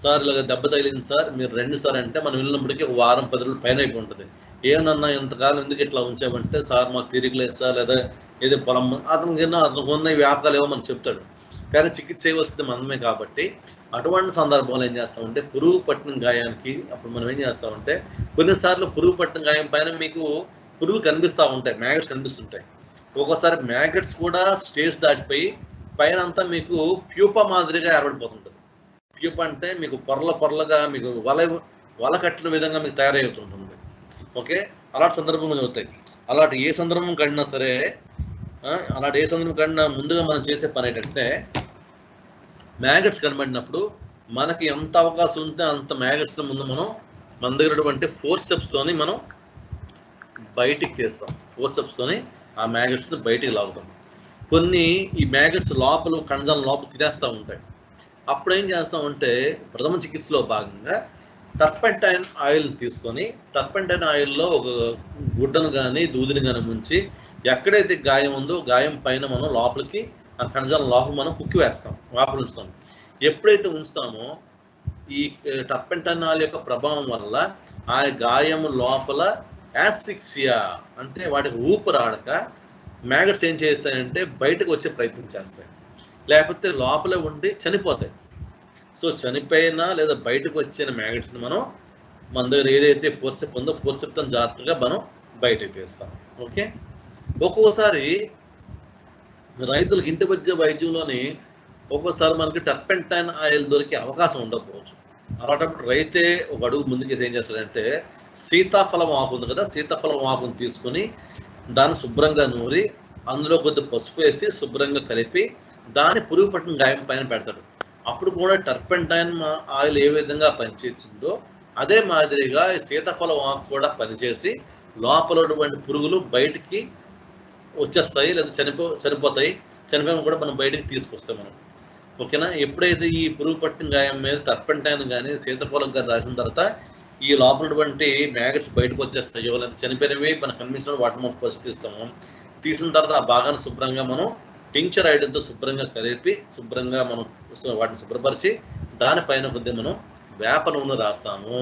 సార్ ఇలాగ దెబ్బ తగిలింది సార్, మీరు రండి సార్ అంటే మనం వెళ్ళినప్పటికీ ఒక వారం 10 రోజులు పైన అయిపోయి ఉంటుంది. ఏమన్నా ఇంతకాలం ఎందుకు ఇట్లా ఉంచామంటే సార్ మాకు తిరిగి లేదు సార్, లేదా ఏదో పొలం అతనికి ఉన్న వ్యాపకాలు ఏవో మనకు చెప్తాడు. కానీ చికిత్స వస్తే మనమే కాబట్టి అటువంటి సందర్భంలో ఏం చేస్తామంటే పురుగు పట్టిన గాయానికి అప్పుడు మనం ఏం చేస్తామంటే కొన్నిసార్లు పురుగు పట్టిన గాయం పైన మీకు పురుగులు కనిపిస్తూ ఉంటాయి, మ్యాగెట్స్ కనిపిస్తుంటాయి. ఒక్కోసారి మ్యాగెట్స్ కూడా స్టేజ్ దాటిపోయి పైన అంతా మీకు ప్యూపా మాదిరిగా ఏర్పడిపోతుంటుంది. ప్యూపా అంటే మీకు పొరలుగా మీకు వల కట్టిన విధంగా మీకు తయారవుతుంటుంది. ఓకే, అలాంటి సందర్భంలో అవుతాయి. అలాంటి ఏ సందర్భం కడినా సరే ముందుగా మనం చేసే పని ఏంటంటే మ్యాగెట్స్ కనబడినప్పుడు మనకి ఎంత అవకాశం ఉంటే అంత మ్యాగెట్స్ ముందు మనం మన దగ్గర ఫోర్సెప్స్తోని మనం బయటికి తీస్తాం. ఫోర్సెప్స్తోని ఆ మ్యాగెట్స్ని బయటికి లాగుతాం. కొన్ని ఈ మ్యాగెట్స్ లోపల కణజాలం లోపల తినేస్తూ ఉంటాయి. అప్పుడు ఏం చేస్తామంటే ప్రథమ చికిత్సలో భాగంగా టర్పెంటైన్ ఆయిల్ తీసుకొని టర్పెంటైన్ ఆయిల్లో ఒక గుడ్డను కానీ దూదిని కానీ ముంచి ఎక్కడైతే గాయం ఉందో గాయం పైన మనం లోపలికి ఆ కణజాలం లోపల మనం కుక్కి వేస్తాం, లోపల ఉంచుతాం. ఎప్పుడైతే ఉంచుతామో ఈ టర్పెంటైన్ ఆయిల్ యొక్క ప్రభావం వల్ల ఆ గాయం లోపల యాస్ఫిక్సియా అంటే వాటికి ఊపిరాడక మ్యాగెట్స్ ఏం చేస్తాయంటే బయటకు వచ్చే ప్రయత్నం చేస్తాయి, లేకపోతే లోపలే ఉండి చనిపోతాయి. సో, చనిపోయినా లేదా బయటకు వచ్చిన మ్యాగెట్స్ని మనం మన దగ్గర ఏదైతే ఫోర్సెప్ ఉందో ఫోర్సెప్తో జాగ్రత్తగా మనం బయటకు తీస్తాం. ఓకే, ఒక్కోసారి రైతులకు ఇంటి మధ్య వైద్యంలోని ఒక్కోసారి మనకి టర్పెంటైన్ ఆయిల్ దొరికే అవకాశం ఉండకపోవచ్చు. అలాంటప్పుడు రైతే ఒక అడుగు ముందుకేసి ఏం చేస్తారంటే సీతాఫలం ఆకు ఉంది కదా, సీతాఫలం ఆకును తీసుకొని దాన్ని శుభ్రంగా నూరి అందులో కొద్దిగా పసుపు వేసి శుభ్రంగా కలిపి దాన్ని పురుగు పట్టిన గాయం పైన పెడతాడు. అప్పుడు కూడా టర్పెంటైన్ ఆయిల్ ఏ విధంగా పనిచేసిందో అదే మాదిరిగా ఈ సీతాఫలం ఆకు కూడా పనిచేసి లోపల ఉన్నటువంటి పురుగులు బయటికి వచ్చేస్తాయి, లేదా చనిపోతాయి. చనిపోయిన కూడా మనం బయటికి తీసుకొస్తాం మనం. ఓకేనా? ఎప్పుడైతే ఈ పురుగు పట్టిన గాయం మీద టర్పెంటైన్ కానీ సీతాఫలం కానీ రాసిన తర్వాత ఈ లోపల ఉన్నటువంటి మ్యాగట్స్ బయటకు వచ్చేస్తాయో, లేదా చనిపోయినవి మనకు కనిపించిన వాటిని మనం ఫస్ట్ తీస్తాము. తీసిన తర్వాత ఆ భాగాన్ని శుభ్రంగా మనం టింక్చర్ ఐడెంతో శుభ్రంగా కలిపి శుభ్రంగా మనం వాటిని శుభ్రపరిచి దానిపైన కొద్దిగా మనం వేప నూనె రాస్తాము.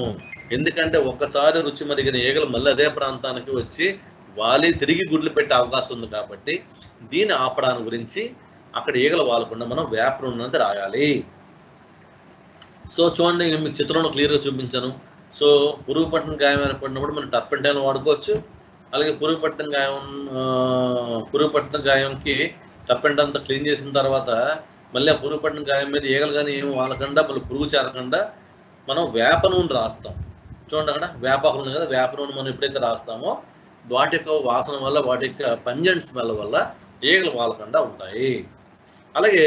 ఎందుకంటే ఒక్కసారి రుచి మరిగిన ఈగలు మళ్ళీ అదే ప్రాంతానికి వచ్చి వాలి తిరిగి గుడ్లు పెట్టే అవకాశం ఉంది కాబట్టి దీన్ని ఆపడానికి గురించి అక్కడ ఈగలు వాలకుండా మనం వేప నూనె అనేది రాయాలి. సో చూడండి, మీకు చిత్రంలో క్లియర్గా చూపించాను. సో పురుగు పట్టిన గాయం ఏర్పడినప్పుడు మనం టర్పెంటైన్ వాడుకోవచ్చు. అలాగే పురుగు పట్టిన గాయంకి టర్పెంటైన్ అంతా క్లీన్ చేసిన తర్వాత మళ్ళీ ఆ పురుగు పట్టిన గాయం మీద ఈగలు కానీ ఏమి వాలకుండా మళ్ళీ పురుగు చేరకుండా మనం వేప నూనె రాస్తాం. చూడండి, అక్కడ వేపాకులు ఉంది కదా, వేప నూనె మనం ఎప్పుడైతే రాస్తామో వాటి యొక్క వాసన వల్ల, వాటి యొక్క పంజెంట్ స్మెల్ వల్ల ఈగలు వాలకుండా ఉంటాయి. అలాగే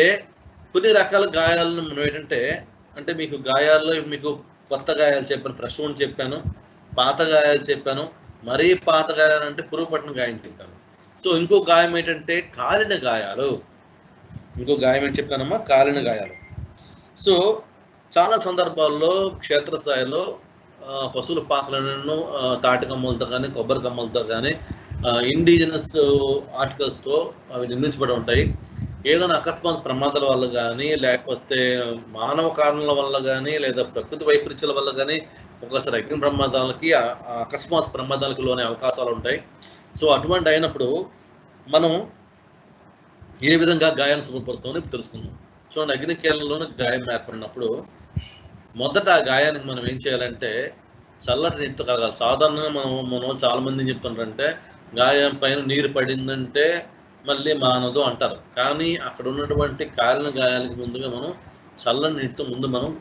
కొన్ని రకాల గాయాలను మనం ఏంటంటే, అంటే మీకు గాయాల్లో మీకు కొత్త గాయాలు చెప్పాను, ఫ్రెష్ వన్ చెప్పాను, పాత గాయాలు చెప్పాను, మరీ పాత గాయాలు అంటే పురుగు పట్టిన గాయం చెప్పాను. సో ఇంకో గాయం ఏంటంటే కాలిన గాయాలు. ఇంకో గాయం ఏంటి చెప్పానమ్మా? కాలిన గాయాలు. సో చాలా సందర్భాల్లో క్షేత్రస్థాయిలో పశువుల పాకలను తాటి కమ్మలతో కానీ కొబ్బరి కమ్మలతో కానీ ఇండిజినస్ ఆర్టికల్స్తో అవి నిర్మించబడి ఉంటాయి. ఏదైనా అకస్మాత్ ప్రమాదాల వల్ల కానీ, లేకపోతే మానవ కారణాల వల్ల కానీ, లేదా ప్రకృతి వైపరీత్యాల వల్ల కానీ ఒక్కోసారి అగ్ని ప్రమాదాలకి, అకస్మాత్ ప్రమాదాలకు లోనే అవకాశాలు ఉంటాయి. సో అటువంటి అయినప్పుడు మనం ఏ విధంగా గాయాన్ని శుభ్రపరుస్తామని తెలుసుకుందాం. చూడండి, అగ్నికేలంలోనే గాయం ఏర్పడినప్పుడు మొదట ఆ గాయానికి మనం ఏం చేయాలంటే చల్లటి నీటితో కడగాలి. సాధారణంగా మనం చాలా మంది చెప్తున్నారంటే గాయం పైన నీరు పడిందంటే మళ్ళీ మానదు అంటారు. కానీ అక్కడ ఉన్నటువంటి కాలిన గాయాలకు ముందుగా మనం చల్లని నీటితో ముందు మనం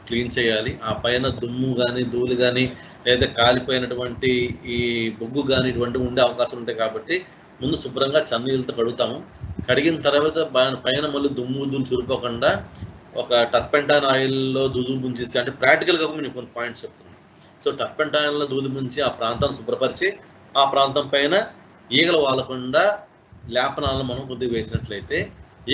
క్లీన్ చేయాలి. ఆ పైన దుమ్ము కానీ, ధూళి కానీ, లేదా కాలిపోయినటువంటి ఈ బొగ్గు కానీ ఇటువంటివి ఉండే అవకాశం ఉంటాయి. కాబట్టి ముందు శుభ్రంగా చన్నీళ్ళతో కడుగుతాము. కడిగిన తర్వాత పైన మళ్ళీ దుమ్ము చురుకోకుండా ఒక టర్పెంటైన్ ఆయిల్లో దూదు ముంచేసి, అంటే ప్రాక్టికల్గా నేను కొన్ని పాయింట్స్ చెప్తున్నాను. సో టర్పెంటైన్లో దూదు ముంచి ఆ ప్రాంతాన్ని శుభ్రపరిచి ఆ ప్రాంతం పైన ఈగలు వాలకుండా లేపనాలను మనం కొద్దిగా వేసినట్లయితే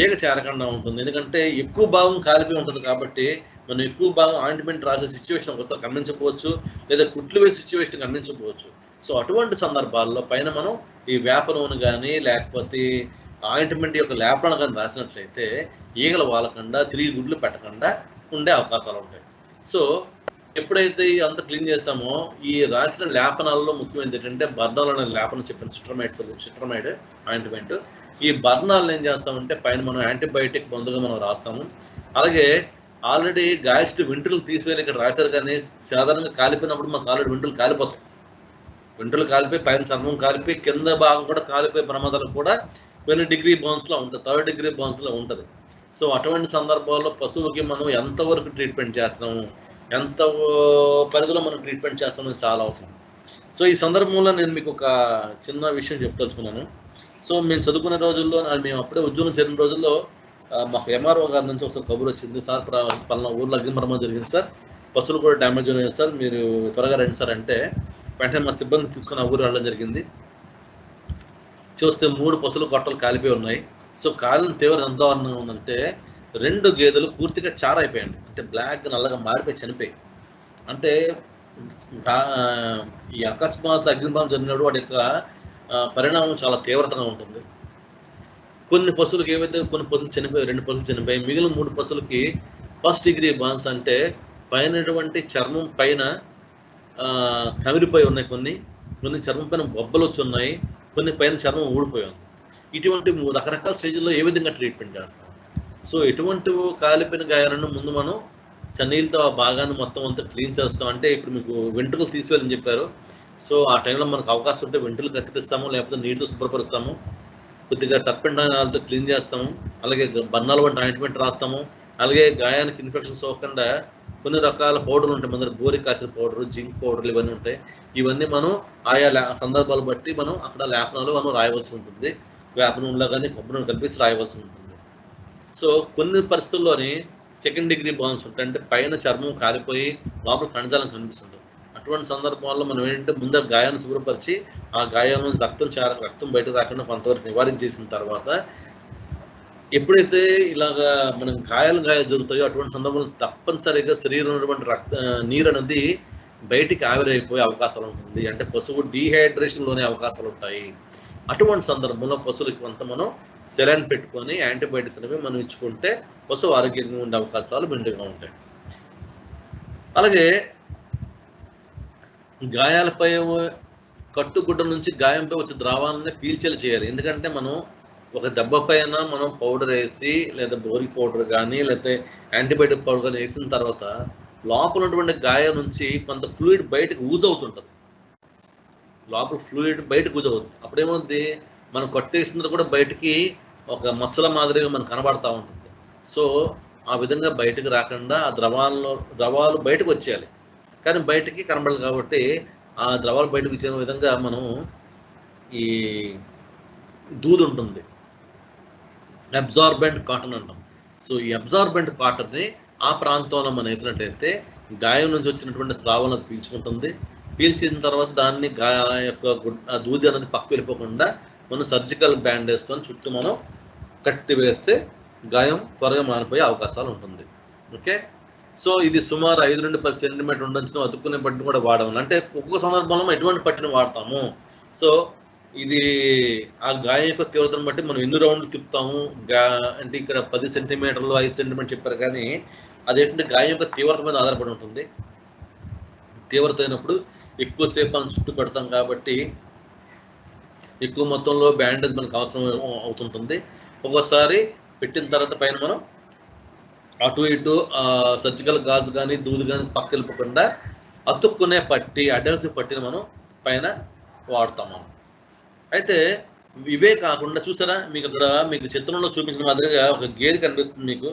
ఈగ చేరకుండా ఉంటుంది. ఎందుకంటే ఎక్కువ భాగం కాలిపోయి ఉంటుంది కాబట్టి మనం ఎక్కువ భాగం ఆయింట్మెంట్ రాసే సిచ్యువేషన్ ఒకసారి గమనించకపోవచ్చు, లేదా కుట్లు వేసే సిచ్యువేషన్ గమనించకపోవచ్చు. సో అటువంటి సందర్భాల్లో పైన మనం ఈ వేప నూనె కానీ, లేకపోతే ఆయింట్మెంట్ యొక్క లేపనాలు కానీ రాసినట్లయితే ఈగలు వాలకుండా తిరిగి గుడ్లు పెట్టకుండా ఉండే అవకాశాలు ఉంటాయి. సో ఎప్పుడైతే అంతా క్లీన్ చేస్తామో ఈ రాసిన లేపనాలలో ముఖ్యమైనది ఏంటంటే బర్నాల్ అనే లేపనం చెప్పిన సిట్రమైడ్ ఆయింట్మెంట్. ఈ బర్నాలను ఏం చేస్తామంటే పైన మనం యాంటీబయాటిక్ మందుగా మనం రాస్తాము. అలాగే ఆల్రెడీ గాయచుడు వెంట్రులు తీసివేయాలి ఇక్కడ రాశారు, కానీ సాధారణంగా కాలిపోయినప్పుడు మనకు ఆల్రెడీ వెంట్రులు కాలిపోతాయి. వెంట్రులు కాలిపోయి పైన చర్మం కాలిపోయి కింద భాగం కూడా కాలిపోయే ప్రమాదాలు కూడా 20 డిగ్రీ బౌన్స్లో ఉంటుంది, 3rd డిగ్రీ బౌన్స్లో ఉంటుంది. సో అటువంటి సందర్భాల్లో పశువుకి మనం ఎంతవరకు ట్రీట్మెంట్ చేస్తున్నాము, ఎంత పరిధిలో మనం ట్రీట్మెంట్ చేస్తామని చాలా అవసరం. సో ఈ సందర్భంలో నేను మీకు ఒక చిన్న విషయం చెప్పదలుచుకున్నాను. సో మేము చదువుకునే రోజుల్లో, మేము అప్పుడే ఉద్యోగం చేరిన రోజుల్లో మాకు ఎంఆర్ఓ గారి నుంచి ఒకసారి కబురు వచ్చింది, సార్ పలానా ఊర్లో అగ్ని ప్రమాదం జరిగింది సార్, పశువులు కూడా డ్యామేజ్ ఉన్నాయి సార్, మీరు త్వరగా రండి సార్ అంటే వెంటనే మా సిబ్బంది తీసుకుని ఆ ఊరు వెళ్ళడం జరిగింది. చూస్తే 3 పశువులు గొట్టలు కాలిపోయి ఉన్నాయి. సో కాలిన తీవ్ర ఎంత దారుణంగా ఉందంటే 2 గేదెలు పూర్తిగా చారైపోయాయండి, అంటే బ్లాక్ నల్లగా మారిపోయి చనిపోయి. అంటే ఈ అకస్మాత్ అగ్నిప్రమాదం జరిగినప్పుడు వాటి యొక్క పరిణామం చాలా తీవ్రతగా ఉంటుంది. కొన్ని పశువులకి ఏవైతే కొన్ని పశువులు చనిపోయి, 2 పశువులు చనిపోయి, మిగిలిన 3 పశువులకి 1st డిగ్రీ బర్న్స్, అంటే పైనటువంటి చర్మం పైన కమిలిపోయి ఉన్నాయి, కొన్ని చర్మం పైన బొబ్బలు వచ్చి ఉన్నాయి, కొన్ని పైన చర్మం ఊడిపోయి ఉంది. ఇటువంటి రకరకాల స్టేజ్లో ఏ విధంగా ట్రీట్మెంట్ చేస్తాం. సో ఎటువంటి కాలిపోయిన గాయాలను ముందు మనం చన్నీళ్ళతో ఆ భాగాన్ని మొత్తం అంతా క్లీన్ చేస్తాం. అంటే ఇప్పుడు మీకు వెంట్రుకలు తీసివేయాలని చెప్పారు. సో ఆ టైంలో మనకు అవకాశం ఉంటే వెంట్రుకలు కత్తిరిస్తాము, లేకపోతే నీటితో శుభ్రపరుస్తాము, కొద్దిగా టర్పెంటైన్తో క్లీన్ చేస్తాము, అలాగే బర్నాల్ వంటి ఆయింట్మెంట్ రాస్తాము. అలాగే గాయానికి ఇన్ఫెక్షన్ సోకకుండా కొన్ని రకాల పౌడర్లు ఉంటాయి, మన దగ్గర బోరిక్ యాసిడ్ పౌడర్, జింక్ పౌడర్లు ఇవన్నీ ఉంటాయి. ఇవన్నీ మనం ఆయా సందర్భాలు బట్టి మనం అక్కడ లేపనాలు మనం రాయవలసి ఉంటుంది. వేప నూనెలో కానీ కొబ్బరి నూనె కలిపేసి రాయవలసి ఉంటుంది. సో కొన్ని పరిస్థితుల్లోని సెకండ్ డిగ్రీ బర్న్స్ ఉంటాయి, అంటే పైన చర్మం కాలిపోయి లోపల కణజాలం కనిపిస్తుంటుంది. అటువంటి సందర్భాల్లో మనం ఏంటంటే ముందర గాయాన్ని శుభ్రపరిచి ఆ గాయం నుంచి రక్తం బయటకు రాకుండా కొంతవరకు నివారించేసిన తర్వాత, ఎప్పుడైతే ఇలాగా మనం గాయాలు జరుగుతాయో అటువంటి సందర్భంలో తప్పనిసరిగా శరీరంలో ఉన్నటువంటి నీరు అనేది బయటికి ఆవిరైపోయే అవకాశాలు ఉంటుంది. అంటే పశువు డీహైడ్రేషన్ లోనే అవకాశాలు ఉంటాయి. అటువంటి సందర్భంలో పశువులకి కొంత మనం సెలైన్ పెట్టుకొని యాంటీబయాటిక్స్ అనేవి మనం ఇచ్చుకుంటే పశువు ఆరోగ్యంగా ఉండే అవకాశాలు మెండుగా ఉంటాయి. అలాగే గాయాలపై కట్టుగుడ్డ నుంచి గాయంపై వచ్చే ద్రావాన్ని పీల్చేలా చేయాలి. ఎందుకంటే మనం ఒక దెబ్బ పైన మనం పౌడర్ వేసి లేదా బోరిక్ పౌడర్ కానీ లేకపోతే యాంటీబయాటిక్ పౌడర్ కానీ వేసిన తర్వాత లోపల ఉన్నటువంటి గాయం నుంచి కొంత ఫ్లూయిడ్ బయటకు యూజ్ అవుతుంటుంది. లోపల ఫ్లూయిడ్ బయటకు యూజ్ అవుతుంది. అప్పుడేమవుతుంది, మనం కట్టేసినది కూడా బయటికి ఒక మచ్చల మాదిరిగా మనకు కనబడతా ఉంటుంది. సో ఆ విధంగా బయటకు రాకుండా ఆ ద్రవాలు బయటకు వచ్చేయాలి. కానీ బయటికి కనబడదు కాబట్టి ఆ ద్రవాలు బయటకు వచ్చే విధంగా మనం ఈ దూది ఉంటుంది, అబ్జార్బెంట్ కాటన్ అంటాం. సో ఈ అబ్జార్బెంట్ కాటన్ని ఆ ప్రాంతంలో మనం వేసినట్టయితే గాయం నుంచి వచ్చినటువంటి స్రావాలను పీల్చుకుంటుంది. పీల్చిన తర్వాత దాన్ని దూది అనేది పక్కకు వెళ్ళిపోకుండా మనం సర్జికల్ బ్యాండ్ వేసుకొని చుట్టూ మనం కట్టి వేస్తే గాయం త్వరగా మారిపోయే అవకాశాలు ఉంటుంది. ఓకే, సో ఇది సుమారు 5 నుండి 10 సెంటీమీటర్ ఉండొచ్చు. అతుక్కునే పట్టిని కూడా వాడవాలి. అంటే ఒక్కొక్క సందర్భంలో ఎటువంటి పట్టిని వాడతాము. సో ఇది ఆ గాయం యొక్క తీవ్రతను బట్టి మనం ఎన్ని రౌండ్లు తిప్పుతాము. అంటే ఇక్కడ 10 సెంటీమీటర్లు 5 సెంటీమీటర్ చెప్పారు, కానీ అదేంటంటే గాయం యొక్క తీవ్రత మీద ఆధారపడి ఉంటుంది. తీవ్రత అయినప్పుడు ఎక్కువసేపు మనం చుట్టూ పెడతాం కాబట్టి ఎక్కువ మొత్తంలో బ్యాండేజ్ మనకు అవసరం అవుతుంటుంది. ఒక్కోసారి పెట్టిన తర్వాత పైన మనం అటు ఇటు సర్జికల్ గాజు కానీ దూది కానీ పక్క వెళ్ళిపోకుండా అతుక్కునే పట్టి, అడ్హెసివ్ పట్టిని మనం పైన వాడతాము. అయితే ఇవే కాకుండా చూసారా, మీకు అక్కడ మీకు చిత్రంలో చూపించిన మాదిరిగా ఒక గేదె కనిపిస్తుంది. మీకు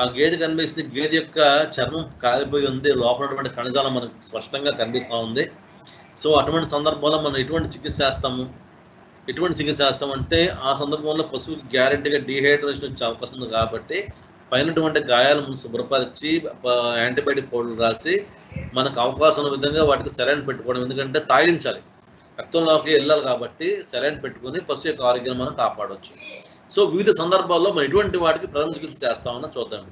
ఆ గేదె కనిపిస్తుంది. గేదె యొక్క చర్మం కాలిపోయి ఉంది, లోపల ఉన్నటువంటి కణజాలం మనకు స్పష్టంగా కనిపిస్తూ ఉంది. సో అటువంటి సందర్భంలో మనం ఎటువంటి చికిత్స చేస్తామంటే ఆ సందర్భంలో పశువుకి గ్యారెంటీగా డీహైడ్రేషన్ వచ్చే అవకాశం ఉంది. కాబట్టి పైనటువంటి గాయాలను శుభ్రపరిచి యాంటీబయాటిక్ పౌడర్ రాసి మనకు అవకాశం ఉన్న విధంగా వాటికి సెలైన్ పెట్టుకోవడం. ఎందుకంటే తాగించాలి, రక్తంలోకి వెళ్ళాలి కాబట్టి సెలైన్ పెట్టుకొని పశువు యొక్క ఆరోగ్యాన్ని మనం కాపాడవచ్చు. సో వివిధ సందర్భాల్లో మనం ఎటువంటి వాటికి ప్రథమ చికిత్స చేస్తామని చూద్దాం.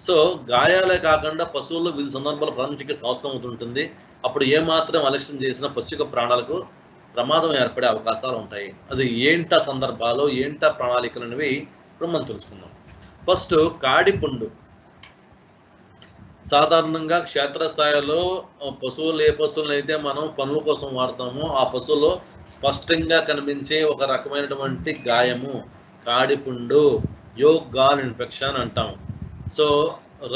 సో గాయాలే కాకుండా పశువుల్లో వివిధ సందర్భాల్లో ప్రథమ చికిత్స అవసరం అవుతుంటుంది. అప్పుడు ఏమాత్రం అలక్ష్యం చేసినా పశు యొక్క ప్రాణాలకు ప్రమాదం ఏర్పడే అవకాశాలు ఉంటాయి. అది ఏంటా సందర్భాలు, ఏంటా ప్రణాళికలు అనేవి ఇప్పుడు మనం తెలుసుకుందాం. ఫస్ట్ కాడిపుండు. సాధారణంగా క్షేత్రస్థాయిలో పశువులు ఏ పశువులను అయితే మనం పనుల కోసం వాడతామో ఆ పశువులో స్పష్టంగా కనిపించే ఒక రకమైనటువంటి గాయము కాడిపుండు, యోగ్ గాల్ ఇన్ఫెక్షన్ అంటాం. సో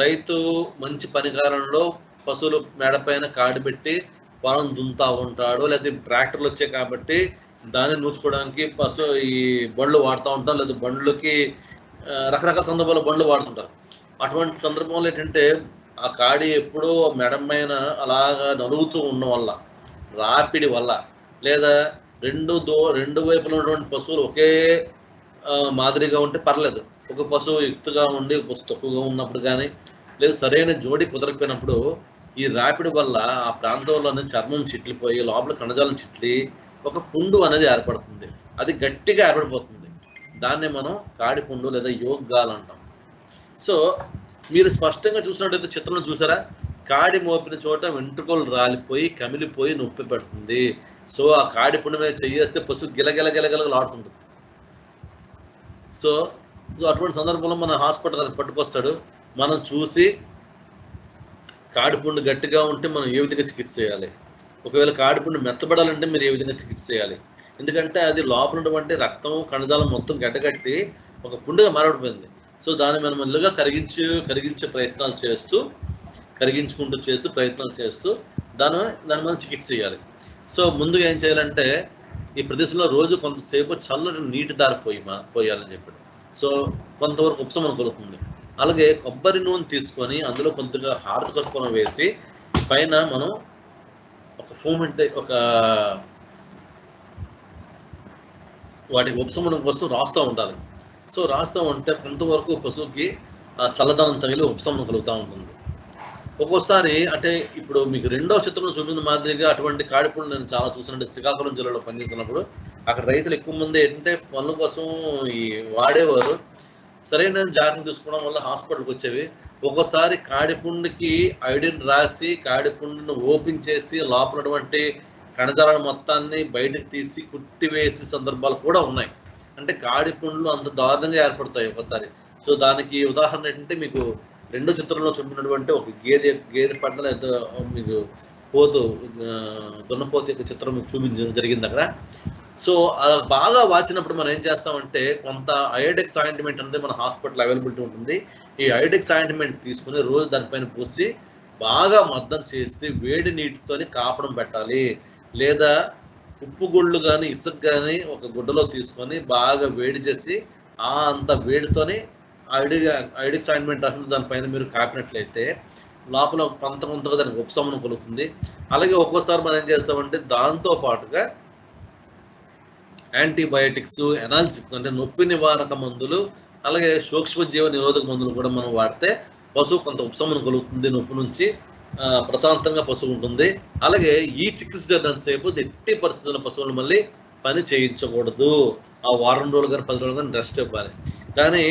రైతు మంచి పనికాలంలో పశువులు మెడపైన కాడి పెట్టి పొలం దున్నుతా ఉంటాడు, లేకపోతే ట్రాక్టర్లు వచ్చాయి కాబట్టి దాన్ని నూచుకోవడానికి ఈ బండ్లు వాడుతూ ఉంటాం, లేదా బండ్లకి రకరకాల సందర్భాల్లో బండ్లు వాడుతుంటారు. అటువంటి సందర్భంలో ఏంటంటే ఆ కాడి ఎప్పుడూ మెడపైన అలాగా నలుగుతూ ఉండడం వల్ల, రాపిడి వల్ల, లేదా రెండు వైపులో ఉన్నటువంటి పశువులు ఒకే మాదిరిగా ఉంటే పర్లేదు. ఒక పశువు ఎత్తుగా ఉండి ఒక పశువు తక్కువగా ఉన్నప్పుడు కానీ, లేదా సరైన జోడి కుదరకపోయినప్పుడు ఈ రాపిడి వల్ల ఆ ప్రాంతంలోనే చర్మం చిట్లిపోయి లోపల కణజాలం చిట్లి ఒక పుండు అనేది ఏర్పడుతుంది. అది గట్టిగా ఏర్పడిపోతుంది. దాన్నే మనం కాడిపుండు లేదా యోగ్ గాల్ అంటాం. సో మీరు స్పష్టంగా చూసినట్టయితే చిత్రంలో చూసారా, కాడి మోపిన చోట వెంట్రుకలు రాలిపోయి కమిలిపోయి నొప్పి పెడుతుంది. సో ఆ కాడిపుండు మీద చేయేస్తే పశువు గిలగిలలాడుతుంటుంది. సో అటువంటి సందర్భంలో మన హాస్పిటల్ అది పట్టుకొస్తాడు. మనం చూసి కాడిపుండు గట్టిగా ఉంటే మనం ఏ విధంగా చికిత్స చేయాలి, ఒకవేళ కాడిపుండు మెత్తబడాలంటే మీరు ఏ విధంగా చికిత్స చేయాలి. ఎందుకంటే అది లోపల ఉన్నటువంటి రక్తం కణజాలం మొత్తం గడ్డగట్టి ఒక పుండుగా మారబడిపోయింది. సో దాన్ని మనం మెల్లగా కరిగించే ప్రయత్నాలు చేస్తూ ప్రయత్నాలు చేస్తూ దాన్ని మనం చికిత్స చేయాలి. సో ముందుగా ఏం చేయాలంటే ఈ ప్రదేశంలో రోజు కొంతసేపు చల్లటి నీటి దారి పోయాలని చెప్పాడు. సో కొంతవరకు ఉపశమనం కలుగుతుంది. అలాగే కొబ్బరి నూనె తీసుకొని అందులో కొద్దిగా హారతకర్పూరం వేసి పైన మనం ఒక వాటి ఉపశమనం కోసం రాస్తూ ఉండాలి. సో రాస్తూ ఉంటే కొంతవరకు పశువుకి చల్లదనం తగిలి ఉపశమనం కలుగుతూ ఉంటుంది. ఒక్కోసారి అంటే ఇప్పుడు మీకు రెండో చిత్రంలో చూపిన మాదిరిగా అటువంటి కాడిపుండు నేను చాలా చూసానండి. శ్రీకాకుళం జిల్లాలో పనిచేస్తున్నప్పుడు అక్కడ రైతులు ఎక్కువ మంది ఏంటంటే పనుల కోసం ఈ వాడేవారు. సరైన జాగ్రత్తలు తీసుకోవడం వల్ల హాస్పిటల్కి వచ్చేవి. ఒక్కోసారి కాడిపుండుకి ఐడిన్ రాసి కాడిపుండును ఓపెన్ చేసి లోపలటువంటి కణజాలాల మొత్తాన్ని బయటకు తీసి కుట్టివేసే సందర్భాలు కూడా ఉన్నాయి. అంటే కాడిపుండ్లు అంత దారుణంగా ఏర్పడతాయి ఒకసారి. సో దానికి ఉదాహరణ ఏంటంటే మీకు రెండో చిత్రంలో చూపినటువంటి ఒక గేదె పట్ల ఏదో మీకు పోతు దున్నపోతు యొక్క చిత్రం మీకు చూపించడం జరిగింది అక్కడ. సో అలా బాగా వాచినప్పుడు మనం ఏం చేస్తామంటే కొంత అయోడెక్స్ ఆయింట్మెంట్ అనేది మన హాస్పిటల్ అవైలబిలిటీ ఉంటుంది. ఈ అయోడెక్స్ ఆయింట్మెంట్ తీసుకుని రోజు దానిపైన పూసి బాగా మద్దం చేసి వేడి నీటితోని కాపడం పెట్టాలి. లేదా ఉప్పు గుళ్ళు కానీ ఇసుక కానీ ఒక గుడ్డలో తీసుకొని బాగా వేడి చేసి అంత వేడితోని ఐడిక్స్ ఆయింట్మెంట్ రాసిన దానిపైన మీరు కాపినట్లయితే లోపల కొంతగా దానికి ఉపశమనం కలుగుతుంది. అలాగే ఒక్కోసారి మనం ఏం చేస్తామంటే దాంతో పాటుగా యాంటీబయాటిక్స్, ఎనాలిసిక్స్ అంటే నొప్పి నివారక మందులు, అలాగే సూక్ష్మజీవ నిరోధక మందులు కూడా మనం వాడితే పశువు కొంత ఉపశమనం కలుగుతుంది. నొప్పి నుంచి ప్రశాంతంగా పశువు ఉంటుంది. అలాగే ఈ చికిత్స జరిగినంతసేపు ఎట్టి పరిస్థితుల్లో పశువులు మళ్ళీ పని చేయించకూడదు. ఆ వారం రోజులు కానీ 10 రోజులు కానీ రెస్ట్ ఇవ్వాలి. కానీ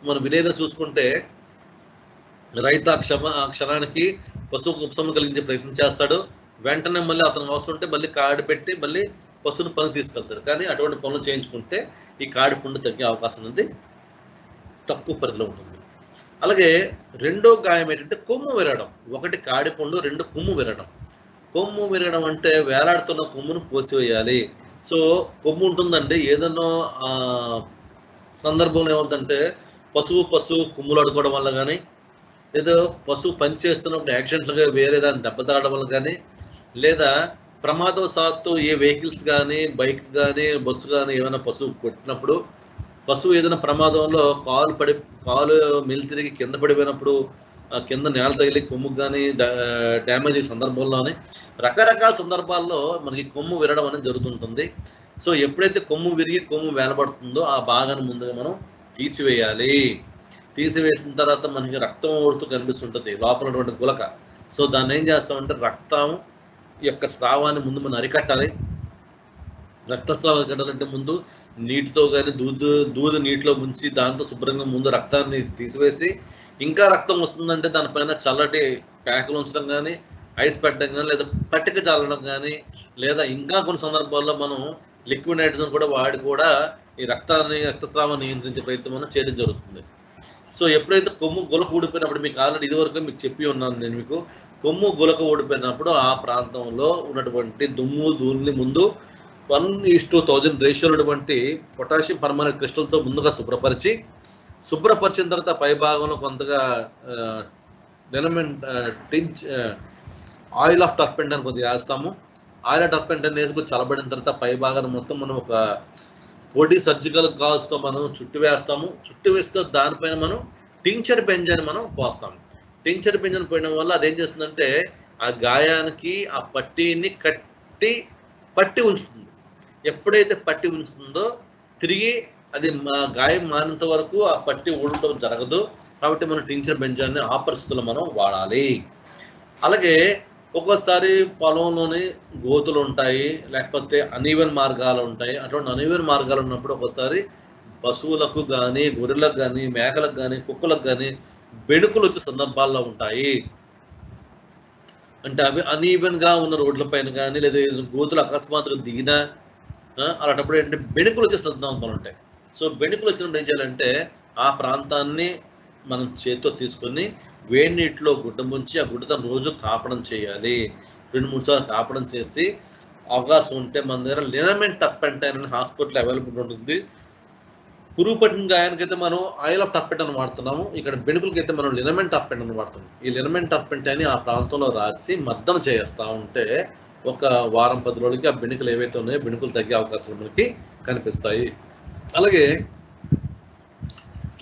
మనం విలేజ్లో చూసుకుంటే రైతు ఆ క్షణానికి పశువుకు ఉపశమనం కలిగించే ప్రయత్నం చేస్తాడు. వెంటనే మళ్ళీ అతనికి అవసరం ఉంటే మళ్ళీ కాడి పెట్టి మళ్ళీ పశువుని పని తీసుకెళ్తాడు. కానీ అటువంటి పనులు చేయించుకుంటే ఈ కాడి పుండు తగ్గే అవకాశం అనేది తక్కువ పరిధిలో ఉంటుంది. అలాగే రెండో గాయం ఏంటంటే కొమ్ము విరగడం. ఒకటి కాడి పుండు, 2 కొమ్ము విరగడం. కొమ్ము విరగడం అంటే వేలాడుతున్న కొమ్మును కోసివేయాలి. సో కొమ్ము ఉంటుందండి. ఏదైనా సందర్భంలో ఏమవుతుందంటే పశువు కొమ్ములు అడుకోవడం వల్ల కానీ, లేదా పశువు పని చేస్తున్నప్పుడు యాక్సిడెంట్లుగా వేరే దాన్ని దెబ్బ తాగడం వల్ల కానీ, లేదా ప్రమాదవశాత్తు ఏ వెహికల్స్ కానీ, బైక్ కానీ, బస్సు కానీ ఏమైనా పశువు కొట్టినప్పుడు, పశువు ఏదైనా ప్రమాదంలో కాలు మెలితిరిగి కింద పడిపోయినప్పుడు, కింద నేల తగిలి కొమ్ముకు కానీ డ్యామేజ్ అయ్యే సందర్భంలోనే రకరకాల సందర్భాల్లో మనకి కొమ్ము విరగడం అనేది జరుగుతుంటుంది. సో ఎప్పుడైతే కొమ్ము విరిగి కొమ్ము వేలబడుతుందో ఆ భాగాన్ని ముందుగా మనం తీసివేయాలి. తీసివేసిన తర్వాత మనకి రక్తం ఓడుతూ కనిపిస్తుంటుంది లోపల ఉన్నటువంటి గులక. సో దాన్ని ఏం చేస్తామంటే రక్తం యొక్క స్రావాన్ని ముందు మనం అరికట్టాలి. రక్తస్రావం అరికట్టాలంటే ముందు నీటితో కానీ దూది నీటిలో ముంచి దాంతో శుభ్రంగా ముందు రక్తాన్ని తీసివేసి, ఇంకా రక్తం వస్తుందంటే దానిపైన చల్లటి ప్యాకులు ఉంచడం కానీ, ఐస్ పెట్టడం కానీ, లేదా పట్టిక చల్లడం కానీ, లేదా ఇంకా కొన్ని సందర్భాల్లో మనం లిక్విడ్ నైట్రోజన్ కూడా వాడి కూడా ఈ రక్తస్రావాన్ని నియంత్రించే ప్రయత్నం మనం చేయడం జరుగుతుంది. సో ఎప్పుడైతే కొమ్ము గులక ఊడిపోయినప్పుడు మీకు ఆల్రెడీ ఇదివరకు మీకు చెప్పి ఉన్నాను నేను మీకు, కొమ్ము గులక ఊడిపోయినప్పుడు ఆ ప్రాంతంలో ఉన్నటువంటి దుమ్ము ధూళిని ముందు 1:1000 రేషియో ఉన్నటువంటి పొటాషియం పర్మానెంట్ క్రిస్టల్తో ముందుగా శుభ్రపరిచిన తర్వాత పై భాగంలో కొంతగా ఆయిల్ ఆఫ్ టర్పెంటైన్ కొద్దిగా వేస్తాము. ఆయిల్ ఆఫ్ టర్పెంటైన్ వేసుకొని చల్లబడిన తర్వాత పై భాగాన్ని మొత్తం మనం ఒక పొడి సర్జికల్ గాజుతో మనం చుట్టు వేస్తే దానిపైన మనం టించర్ బెంజాన్ని మనం పోస్తాము. టించర్ బెంజాన్ని పోయడం వల్ల అదేం చేస్తుందంటే ఆ గాయానికి ఆ పట్టీని పట్టి ఉంచుతుంది. ఎప్పుడైతే పట్టి ఉంచుతుందో తిరిగి అది గాయం మానేంత వరకు ఆ పట్టి ఊడటం జరగదు. కాబట్టి మనం టించర్ బెంజాన్ని ఆ పరిస్థితుల్లో మనం వాడాలి. అలాగే ఒక్కోసారి పొలంలోని గోతులు ఉంటాయి, లేకపోతే అనీవెన్ మార్గాలు ఉంటాయి. అటువంటి అనీవెన్ మార్గాలు ఉన్నప్పుడు ఒక్కోసారి పశువులకు కానీ, గొర్రెలకు కానీ, మేకలకు కానీ, కుక్కలకు కానీ బెణుకులు వచ్చే సందర్భాల్లో ఉంటాయి. అంటే అవి అనీవెన్గా ఉన్న రోడ్ల పైన కానీ, లేదా గోతులు అకస్మాత్తుగా దిగినా అలాంటప్పుడు ఏంటంటే బెణుకులు వచ్చే సందర్భాలు ఉంటాయి. సో బెణుకులు వచ్చినప్పుడు ఏం చేయాలంటే ఆ ప్రాంతాన్ని మనం చేతితో తీసుకొని వేడి నీటిలో గుడ్డ ముంచి ఆ గుడ్డతో రోజు కాపడం చేయాలి. 2-3 సార్లు కాపడం చేసి అవకాశం ఉంటే మన దగ్గర లినమెంట్ టర్పెంటైన్ అని హాస్పిటల్ అవైలబుల్ ఉంటుంది. పురుగు పట్టిన గాయానికైతే మనం ఆయిల్ ఆఫ్ టర్పెంటైన్ వాడుతున్నాము. ఇక్కడ బెణుకులకైతే మనం లినమెంట్ టర్పెంటైన్ వాడుతున్నాం. ఈ లినమెంట్ టర్పెంటైన్ ఆ ప్రాంతంలో రాసి మర్దన చేస్తూ ఉంటే ఒక వారం 10 రోజులకి ఆ బెణుకులు ఏవైతే ఉన్నాయో బెణుకులు తగ్గే అవకాశాలు మనకి కనిపిస్తాయి. అలాగే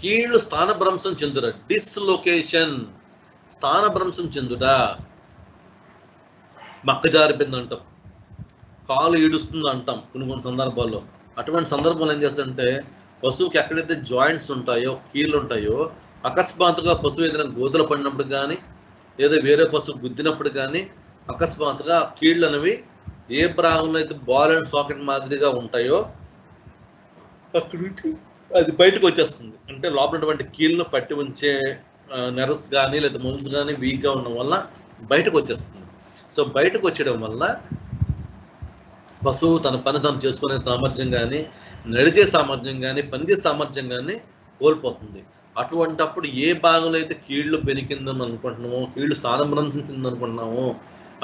కీళ్ళు స్థానభ్రంశం చెందుట, డిస్లొకేషన్, స్థానభ్రంశం చెందుట, మక్క జారిపోయింది అంటాం, కాలు ఈడుస్తుంది అంటాం కొన్ని సందర్భాల్లో. అటువంటి సందర్భంలో ఏం చేస్తుందంటే పశువుకి ఎక్కడైతే జాయింట్స్ ఉంటాయో, కీళ్ళు ఉంటాయో అకస్మాత్తుగా పశువు ఏదైనా గోతులు పడినప్పుడు కానీ లేదా వేరే పశువు గుద్దినప్పుడు కానీ అకస్మాత్తుగా ఆ కీళ్ళు అనేవి ఏ భాగంలో అయితే బాల్ అండ్ సాకెట్ మాదిరిగా ఉంటాయో అక్కడి నుంచి అది బయటకు వచ్చేస్తుంది. అంటే లోపలటువంటి కీళ్ళను పట్టి ఉంచే నెర్వ్స్ కానీ లేదా మజిల్స్ కానీ వీక్గా ఉండడం వల్ల బయటకు వచ్చేస్తుంది. సో బయటకు వచ్చేయడం వల్ల పశువు తన పని తను చేసుకునే సామర్థ్యం కానీ, నడిచే సామర్థ్యం కానీ, పనిచేసే సామర్థ్యం కానీ కోల్పోతుంది. అటువంటప్పుడు ఏ భాగంలో అయితే కీళ్ళు పెరిగిందని అనుకుంటున్నామో, కీళ్ళు స్థానభ్రంశించింది అనుకుంటున్నామో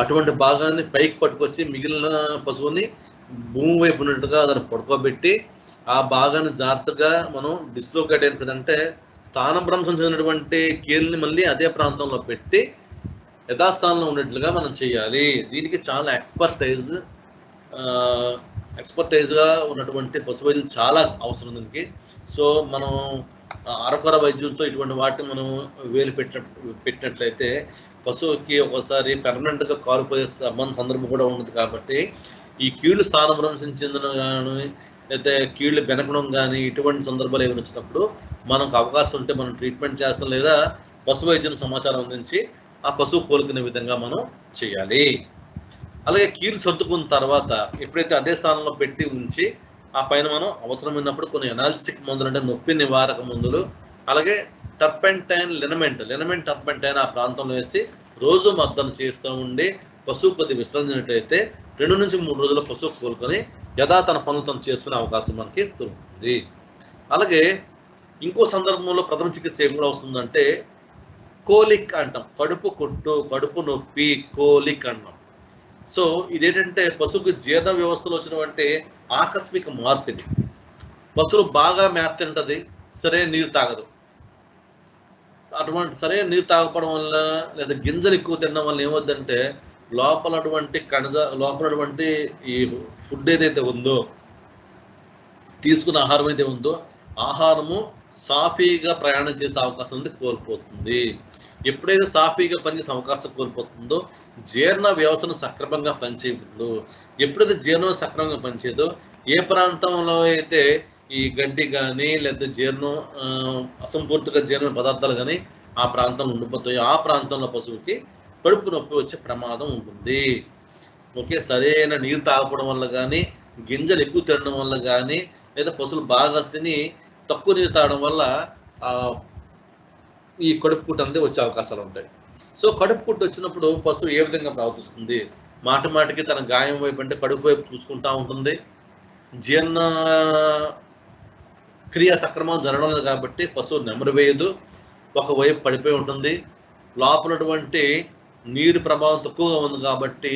అటువంటి భాగాన్ని పైకి పట్టుకొచ్చి మిగిలిన పశువుని భూమి వైపు ఉన్నట్టుగా దాన్ని పడుకోబెట్టి ఆ భాగాన్ని జాగ్రత్తగా మనం డిస్లోకేట్ అయినదంటే స్థానభ్రంశం చెందినటువంటి కీళ్ళని మళ్ళీ అదే ప్రాంతంలో పెట్టి యథాస్థానంలో ఉన్నట్లుగా మనం చేయాలి. దీనికి చాలా ఎక్స్పర్టైజ్గా ఉన్నటువంటి పశు వైద్యులు చాలా అవసరం దీనికి. సో మనం అరకొర వైద్యులతో ఇటువంటి వాటిని మనం వేలు పెట్టినట్లయితే పశువుకి ఒకసారి పెర్మనెంట్గా కాలిపోయే సందర్భం కూడా ఉండదు. కాబట్టి ఈ కీళ్ళు స్థానభ్రంశించిందని కానీ లేకపోతే కీళ్ళు బెనకడం కానీ ఇటువంటి సందర్భాలు ఏమైనా వచ్చినప్పుడు మనకు అవకాశం ఉంటే మనం ట్రీట్మెంట్ చేస్తాం, లేదా పశు వైద్యుల సమాచారం అందించి ఆ పశువు కోలుకునే విధంగా మనం చేయాలి. అలాగే కీళ్ళు సర్దుకున్న తర్వాత ఎప్పుడైతే అదే స్థానంలో పెట్టి ఉంచి ఆ పైన మనం అవసరమైనప్పుడు కొన్ని ఎనాలిసిక్ మందులు అంటే నొప్పి నివారక మందులు, అలాగే టర్పెంటైన్ లినమెంట్ టర్పెంటైన్ ఆ ప్రాంతంలో వేసి రోజు మర్దన చేస్తూ ఉండి పశువు కొద్ది విశ్రమించినట్టయితే 2 నుంచి 3 రోజుల పశువు కోలుకొని యథా తన పనులు తను చేసుకునే అవకాశం మనకి దొరుకుతుంది. అలాగే ఇంకో సందర్భంలో ప్రథమ చికిత్స ఏం కూడా వస్తుందంటే కోలిక్ అంటాం. కడుపు నొప్పి కోలిక్ అంటాం. సో ఇదేంటంటే పశువుకి జీర్ణ వ్యవస్థలో వచ్చినటువంటి ఆకస్మిక మార్పు. ఇది పశువులు బాగా మేత తింటది, సరైన నీరు తాగదు. అటువంటి సరైన నీరు తాగకపోవడం వల్ల లేదా గింజలు ఎక్కువ తినడం వల్ల ఏమవుద్దంటే లోపలటువంటి లోపలటువంటి ఈ ఫుడ్ ఏదైతే ఉందో, తీసుకున్న ఆహారం అయితే ఉందో ఆహారము సాఫీగా ప్రయాణం చేసే అవకాశం ఉంది కోల్పోతుంది. ఎప్పుడైతే సాఫీగా పనిచేసే అవకాశం కోల్పోతుందో జీర్ణ వ్యవస్థను సక్రమంగా పనిచేయదు. ఎప్పుడైతే జీర్ణం సక్రమంగా పనిచేయదో ఏ ప్రాంతంలో అయితే ఈ గడ్డి కానీ లేదా అసంపూర్తిగా జీర్ణ పదార్థాలు కానీ ఆ ప్రాంతంలో ఉండిపోతాయో ఆ ప్రాంతంలో పశువుకి కడుపు నొప్పి వచ్చే ప్రమాదం ఉంటుంది. ఓకే, సరైన నీరు తాగకపోవడం వల్ల కానీ, గింజలు ఎక్కువ తినడం వల్ల కానీ, లేదా పశువులు బాగా తిని తక్కువ నీరు తాగడం వల్ల ఈ కడుపు కుట్టు అనేది వచ్చే అవకాశాలు ఉంటాయి. సో కడుపు కుట్టు వచ్చినప్పుడు పశువు ఏ విధంగా ప్రవర్తిస్తుంది? మాటికి తన గాయం వైపు అంటే కడుపు వైపు చూసుకుంటా ఉంటుంది. జీర్ణ క్రియ సక్రమం జరగడం లేదు కాబట్టి పశువు నెమరు వేయదు, ఒకవైపు పడిపోయి ఉంటుంది. లోపలటువంటి నీరు ప్రభావం తక్కువగా ఉంది కాబట్టి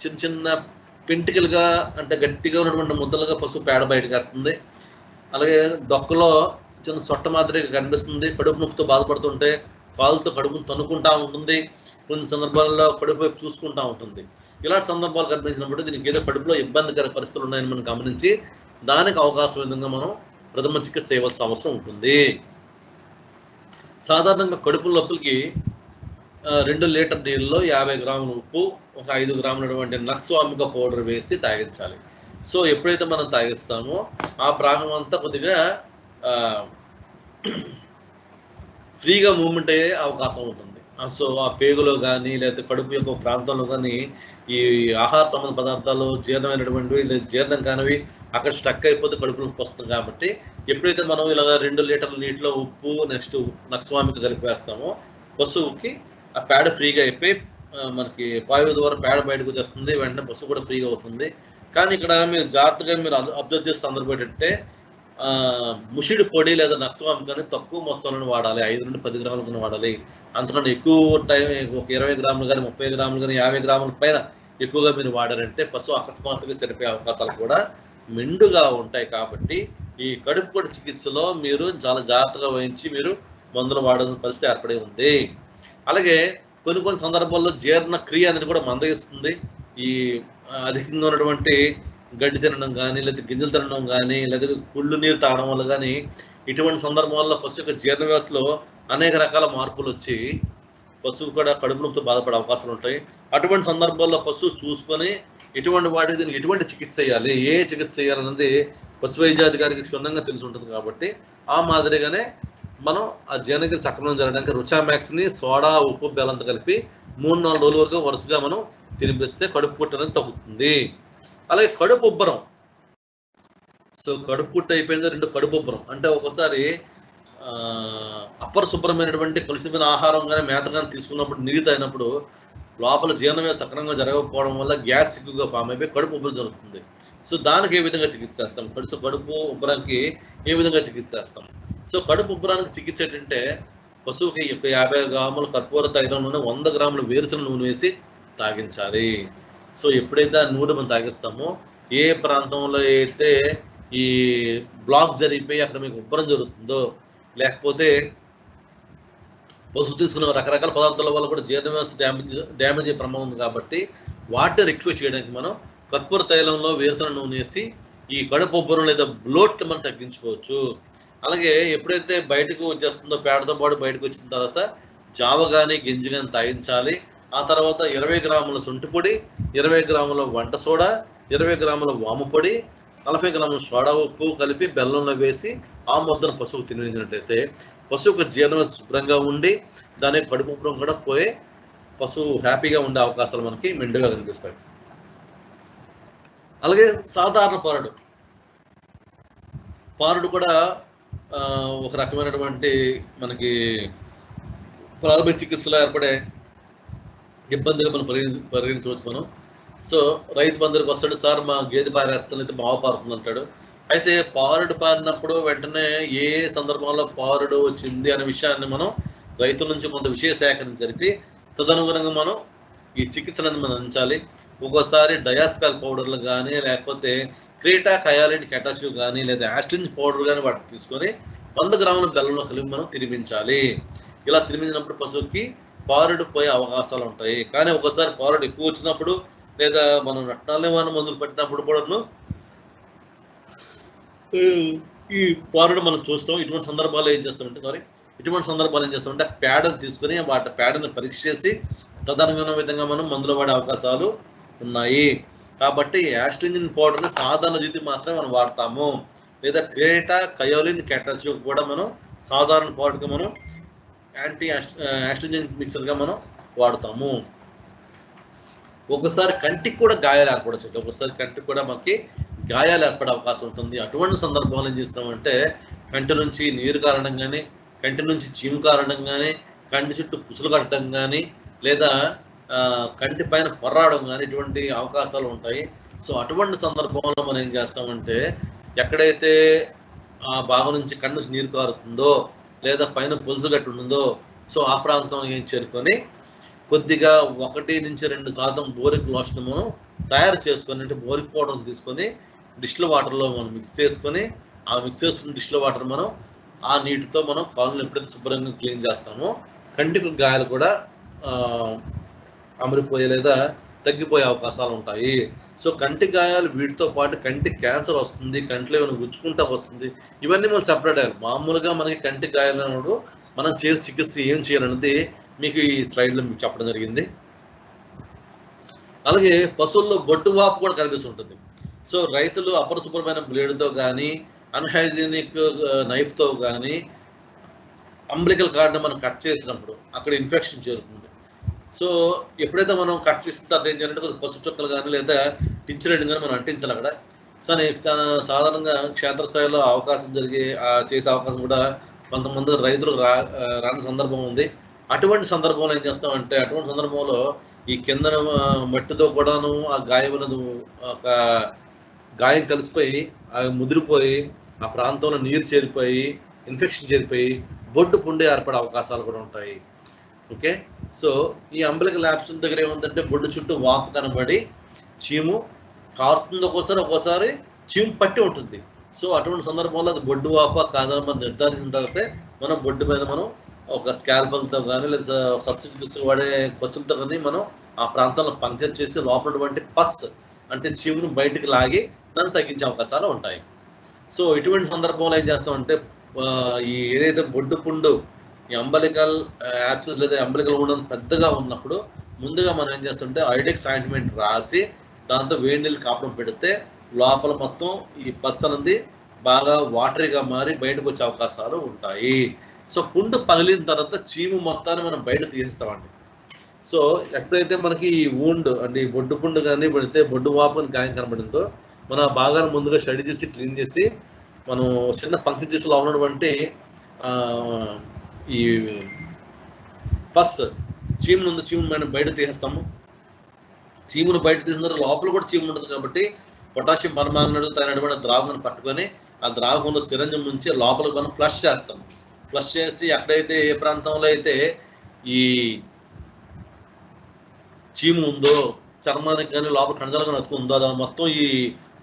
చిన్న చిన్న పెంటికలుగా అంటే గట్టిగా ఉన్నటువంటి ముద్దలుగా పశువు పేడ బయటకు వస్తుంది. అలాగే డొక్కలో చిన్న సొట్ట మాదిరిగా కనిపిస్తుంది. కడుపు నొప్పితో బాధపడుతుంటే కాలుతో కడుపును తన్నుకుంటా ఉంటుంది. కొన్ని సందర్భాల్లో కడుపు వైపు చూసుకుంటా ఉంటుంది. ఇలాంటి సందర్భాలు కనిపించినప్పుడు దీనికి ఏదో కడుపులో ఇబ్బందికర పరిస్థితులు ఉన్నాయని మనం గమనించి దానికి అవకాశం విధంగా మనం ప్రథమ చికిత్స చేయవలసిన అవసరం ఉంటుంది. సాధారణంగా కడుపు నొప్పులకి 2 లీటర్ నీళ్ళలో 50 గ్రాముల ఉప్పు, ఒక 5 గ్రాములటువంటి నక్స్వామిక పౌడర్ వేసి తాగించాలి. సో ఎప్పుడైతే మనం తాగిస్తామో ఆ భాగం అంతా కొద్దిగా ఫ్రీగా మూవ్మెంట్ అయ్యే అవకాశం ఉంటుంది. సో ఆ పేగులో కానీ లేదా కడుపు యొక్క ప్రాంతంలో కానీ ఈ ఆహార సంబంధ పదార్థాలు జీర్ణమైనటువంటివి లేదా జీర్ణం కానివి అక్కడ స్టక్ అయిపోతే కడుపు నొప్పి వస్తుంది. కాబట్టి ఎప్పుడైతే మనం ఇలాగ 2 లీటర్ల నీటిలో ఉప్పు నెక్స్ట్ నక్స్వామిక కలిపి వేస్తామో పశువుకి ఆ పేడ ఫ్రీగా అయిపోయి మనకి పాయువు ద్వారా పేడ బయటకు తెస్తుంది. వెంటనే పశువు కూడా ఫ్రీగా అవుతుంది. కానీ ఇక్కడ మీరు జాగ్రత్తగా మీరు అబ్జర్వ్ చేసే సందర్భం ఏంటంటే ముషిడి పొడి లేదా నక్స్వామికాన్ని తక్కువ మొత్తంలో వాడాలి. 5 నుండి 10 గ్రాములు వాడాలి. అంతకన్నా ఎక్కువ టైం ఒక 20 గ్రాములు కానీ 30 గ్రాములు కానీ 50 గ్రాముల పైన ఎక్కువగా మీరు వాడారంటే పశువు అకస్మాత్తుగా చనిపోయే అవకాశాలు కూడా మెండుగా ఉంటాయి. కాబట్టి ఈ కడుపు పొడి చికిత్సలో మీరు చాలా జాగ్రత్తగా వహించి మీరు మందులు వాడాల్సిన పరిస్థితి ఏర్పడి ఉంది. అలాగే కొన్ని సందర్భాల్లో జీర్ణ క్రియ అనేది కూడా మందగిస్తుంది. ఈ అధికంగా ఉన్నటువంటి గడ్డి తినడం కానీ లేదా గింజలు తినడం కానీ లేదా కుళ్ళు నీరు తాగడం వల్ల కానీ ఇటువంటి సందర్భాల్లో పశువు యొక్క జీర్ణ వ్యవస్థలో అనేక రకాల మార్పులు వచ్చి పశువు కూడా కడుపు నొప్పితో బాధపడే అవకాశాలు ఉంటాయి. అటువంటి సందర్భాల్లో పశువు చూసుకొని ఎటువంటి వాటికి దీనికి ఎటువంటి చికిత్స చేయాలి, ఏ చికిత్స చేయాలన్నది పశు వైద్యాధికారికి క్షుణ్ణంగా తెలిసి ఉంటుంది. కాబట్టి ఆ మాదిరిగానే మనం ఆ జీర్ణక్రియ సక్రమంగా జరగడానికి రుచామాక్స్ని సోడా, ఉప్పు, బెల్లంతో కలిపి 3-4 రోజుల వరకు వరుసగా మనం తినిపిస్తే కడుపు పుట్టు అనేది తగ్గుతుంది. అలాగే కడుపు ఉబ్బరం. సో కడుపు పుట్టు అయిపోయింది, 2 కడుపు ఉబ్బరం. అంటే ఒక్కోసారి అపరిశుభ్రమైనటువంటి కలుషితమైన ఆహారం కానీ మేత కానీ తీసుకున్నప్పుడు నీరు తాగినప్పుడు లోపల జీర్ణమే సక్రమంగా జరగకపోవడం వల్ల గ్యాస్ ఎక్కువగా ఫామ్ అయిపోయి కడుపు ఉబ్బరం జరుగుతుంది. సో దానికి ఏ విధంగా చికిత్స చేస్తాం? కడుపు ఉబ్బరానికి ఏ విధంగా చికిత్స చేస్తాం? సో కడుపు ఉబ్బరానికి చికిత్స ఏంటంటే పశువుకి 50 గ్రాముల కర్పూర తైలం నూనె, 100 గ్రాముల వేరుశనగ నూనె వేసి తాగించాలి. సో ఎప్పుడైతే ఆ నూనె మనం తాగిస్తామో, ఏ ప్రాంతంలో అయితే ఈ బ్లాక్ జరిగిపోయి అక్కడ మీకు ఉబ్బరం జరుగుతుందో, లేకపోతే పశువు తీసుకున్న రకరకాల పదార్థాల వల్ల కూడా జీర్ణ వ్యవస్థ డ్యామేజ్ అయ్యే ప్రమాదం ఉంది. కాబట్టి వాటిని రెక్టిఫై చేయడానికి మనం కర్పూర తైలంలో వేరుశనగ నూనె వేసి ఈ కడుపు ఉబ్బరం లేదా బ్లోట్ మనం తగ్గించుకోవచ్చు. అలాగే ఎప్పుడైతే బయటకు వచ్చేస్తుందో పేడతో పాటు బయటకు వచ్చిన తర్వాత జావ కానీ గింజ కానీ తాగించాలి. ఆ తర్వాత 20 గ్రాముల శొంఠి పొడి, 20 గ్రాముల వంట సోడా, 20 గ్రాముల వాము పొడి, 40 గ్రాముల సోడా ఉప్పు కలిపి బెల్లంలో వేసి ఆ ముద్దను పశువుకు తినిపించినట్లయితే పశువుకు జీర్ణం శుభ్రంగా ఉండి దాని కడుపు ఉబ్బరం కూడా పోయి పశువు హ్యాపీగా ఉండే అవకాశాలు మనకి మెండుగా కనిపిస్తాయి. అలాగే సాధారణ పారుడు కూడా ఒక రకమైనటువంటి మనకి ప్రాథమిక చికిత్సలో ఏర్పడే ఇబ్బందిగా మనం పరిగణించవచ్చు మనం. సో రైతు బంధువులకు వస్తాడు, సార్ మా గేదె పారేస్తుంది అయితే మావ పారుతుంది అంటాడు. అయితే పారుడు పారినప్పుడు వెంటనే ఏ సందర్భంలో పారుడు వచ్చింది అనే విషయాన్ని మనం రైతుల నుంచి కొంత విషయ సేకరణ జరిపి తదనుగుణంగా మనం ఈ చికిత్సలను మనం అందించాలి. ఒక్కోసారి డయాస్పాల్ పౌడర్లు కానీ, లేకపోతే క్రీటా కయాలిన్ కెటాచు కానీ, లేదా యాస్టింజ్ పౌడర్ కానీ వాటిని తీసుకొని 100 గ్రాముల బెల్లంలో కలిపి మనం తినిపించాలి. ఇలా తినిపించినప్పుడు పశువుకి పారుడు పోయే అవకాశాలు ఉంటాయి. కానీ ఒకసారి పారుడు ఎక్కువ వచ్చినప్పుడు లేదా మనం రక్తాల నివారణ మందులు పెట్టినప్పుడు కూడాను ఈ పారుడు మనం చూస్తాం. ఇటువంటి సందర్భాలు ఏం చేస్తామంటే పేడను తీసుకొని వాటి పేడను పరీక్ష చేసి తదనుగుణ విధంగా మనం మందులు వాడే అవకాశాలు ఉన్నాయి. కాబట్టి యాస్ట్రింజిన్ పౌడర్ని సాధారణ జీతి మాత్రమే మనం వాడతాము. లేదా క్రేటా కయోలిన్ కెటాచు కూడా మనం సాధారణ పౌడర్గా మనం యాంటీ యాస్ట్రింజిన్ మిక్సర్గా మనం వాడతాము. ఒకసారి కంటికి కూడా గాయాలు ఏర్పడచ్చు. ఒకసారి కంటికి కూడా మనకి గాయాలు ఏర్పడే అవకాశం ఉంటుంది. అటువంటి సందర్భాలు ఏం చేస్తామంటే కంటి నుంచి నీరు కారడం కానీ, కంటి నుంచి చీము కారడం కానీ, కంటి చుట్టూ పుసులు కట్టడం కానీ, లేదా కంటి పైన పొర్రాడడం కానీ ఇటువంటి అవకాశాలు ఉంటాయి. సో అటువంటి సందర్భంలో మనం ఏం చేస్తామంటే ఎక్కడైతే ఆ భాగం నుంచి కన్ను నుంచి నీరు కారుతుందో లేదా పైన పులుసు గట్టి ఉంటుందో సో ఆ ప్రాంతం ఏం చేరుకొని కొద్దిగా 1-2% బోరిక్ లోషన్ మనం తయారు చేసుకొని, అంటే బోరిక్ పౌడర్ తీసుకొని డిస్టిల్ వాటర్లో మనం మిక్స్ చేసుకొని ఆ మిక్స్ చేసుకున్న డిస్టిల్ వాటర్ మనం ఆ నీటితో మనం కాళ్ళను ఎప్పుడైతే శుభ్రంగా క్లీన్ చేస్తామో కంటికి గాయాలు కూడా అమరిపోయే లేదా తగ్గిపోయే అవకాశాలు ఉంటాయి. సో కంటి గాయాలు వీటితో పాటు కంటి క్యాన్సర్ వస్తుంది, కంటిలో ఏమైనా గుచ్చుకుంటా వస్తుంది, ఇవన్నీ మనం సెపరేట్ అయ్యాలి. మామూలుగా మనకి కంటి గాయాలు అన్నప్పుడు మనం చేసే చికిత్స ఏం చేయాలనేది మీకు ఈ స్లైడ్లో మీకు చెప్పడం జరిగింది. అలాగే పశువుల్లో బొట్టు వాపు కూడా కనిపిస్తుంటుంది. సో రైతులు అపరిశుభ్రమైన బ్లేడ్తో కానీ, అన్హైజీనిక్ నైఫ్తో కానీ అంబ్లికల్ కార్డ్ని మనం కట్ చేసినప్పుడు అక్కడ ఇన్ఫెక్షన్ చేరుతుంది. సో ఎప్పుడైతే మనం కట్ చేసిన తర్వాత ఏం చేయాలంటే పసుపు చుక్కలు కానీ లేదా టించరేయడం కానీ మనం అంటించాలి అక్కడ. సో సాధారణంగా క్షేత్రస్థాయిలో అవకాశం చేసే అవకాశం కూడా కొంతమంది రైతులు రాని సందర్భం ఉంది. అటువంటి సందర్భంలో ఏం చేస్తామంటే అటువంటి సందర్భంలో ఈ కింద మట్టితో కూడాను ఆ గాయం కలిసిపోయి ముదిరిపోయి ఆ ప్రాంతంలో నీరు చేరిపోయి ఇన్ఫెక్షన్ చేరిపోయి బొడ్డు పుండి ఏర్పడే అవకాశాలు కూడా ఉంటాయి. ఓకే, సో ఈ అంబలికల్ ల్యాబ్స్ దగ్గర ఏముందంటే బొడ్డు చుట్టూ వాపు కనబడి చీము కారుతుంది, ఒక్కోసారి చీము పట్టి ఉంటుంది. సో అటువంటి సందర్భంలో అది బొడ్డు వాప కాదని మనం నిర్ధారించిన తర్వాత మనం బొడ్డు మీద మనం ఒక స్కాల్పల్తో కానీ లేదా శస్త్రచికిత్స వాడే కత్తులతో కానీ మనం ఆ ప్రాంతంలో పంక్చర్ చేసి లోపలటువంటి పస్ అంటే చీమును బయటికి లాగి దాన్ని తగ్గించే అవకాశాలు ఉంటాయి. సో ఇటువంటి సందర్భంలో ఏం చేస్తామంటే ఈ ఏదైతే బొడ్డు పుండు ఈ అంబలికల్ యాప్సెస్ లేదా అంబలికల్ ఉండడం పెద్దగా ఉన్నప్పుడు ముందుగా మనం ఏం చేస్తుంటే ఐడెక్స్ ఆయింట్మెంట్ రాసి దాంతో వేడి నీళ్ళు కాపడం పెడితే లోపల మొత్తం ఈ పస్ అనేది బాగా వాటరీగా మారి బయటకు వచ్చే అవకాశాలు ఉంటాయి. సో పుండు పగిలిన తర్వాత చీము మొత్తాన్ని మనం బయట తీస్తామండి. సో ఎప్పుడైతే మనకి ఈ వూండ్ అంటే బొడ్డు పుండు కానీ పడితే బొడ్డు వాపు గాయం కనబడిందో మనం ఆ భాగాన్ని ముందుగా స్టడీ చేసి క్లీన్ చేసి మనం చిన్న పంక్తి చేసి లోపల ఉన్నటువంటి ఈ పస్ చీము ఉంది, చీము మనం బయట తీసేస్తాము. చీమును బయట తీసిన తర్వాత లోపల కూడా చీము ఉంటుంది కాబట్టి పొటాషియం పరమాణుడు తనటువంటి ద్రావకాన్ని పట్టుకొని ఆ ద్రావకంలో సిరంజం నుంచి లోపలికి మనం ఫ్లష్ చేస్తాం. ఫ్లష్ చేసి ఎక్కడైతే ఏ ప్రాంతంలో అయితే ఈ చీము ఉందో చర్మానికి కానీ లోపల కణజాలకు అతుకుందో అది మొత్తం ఈ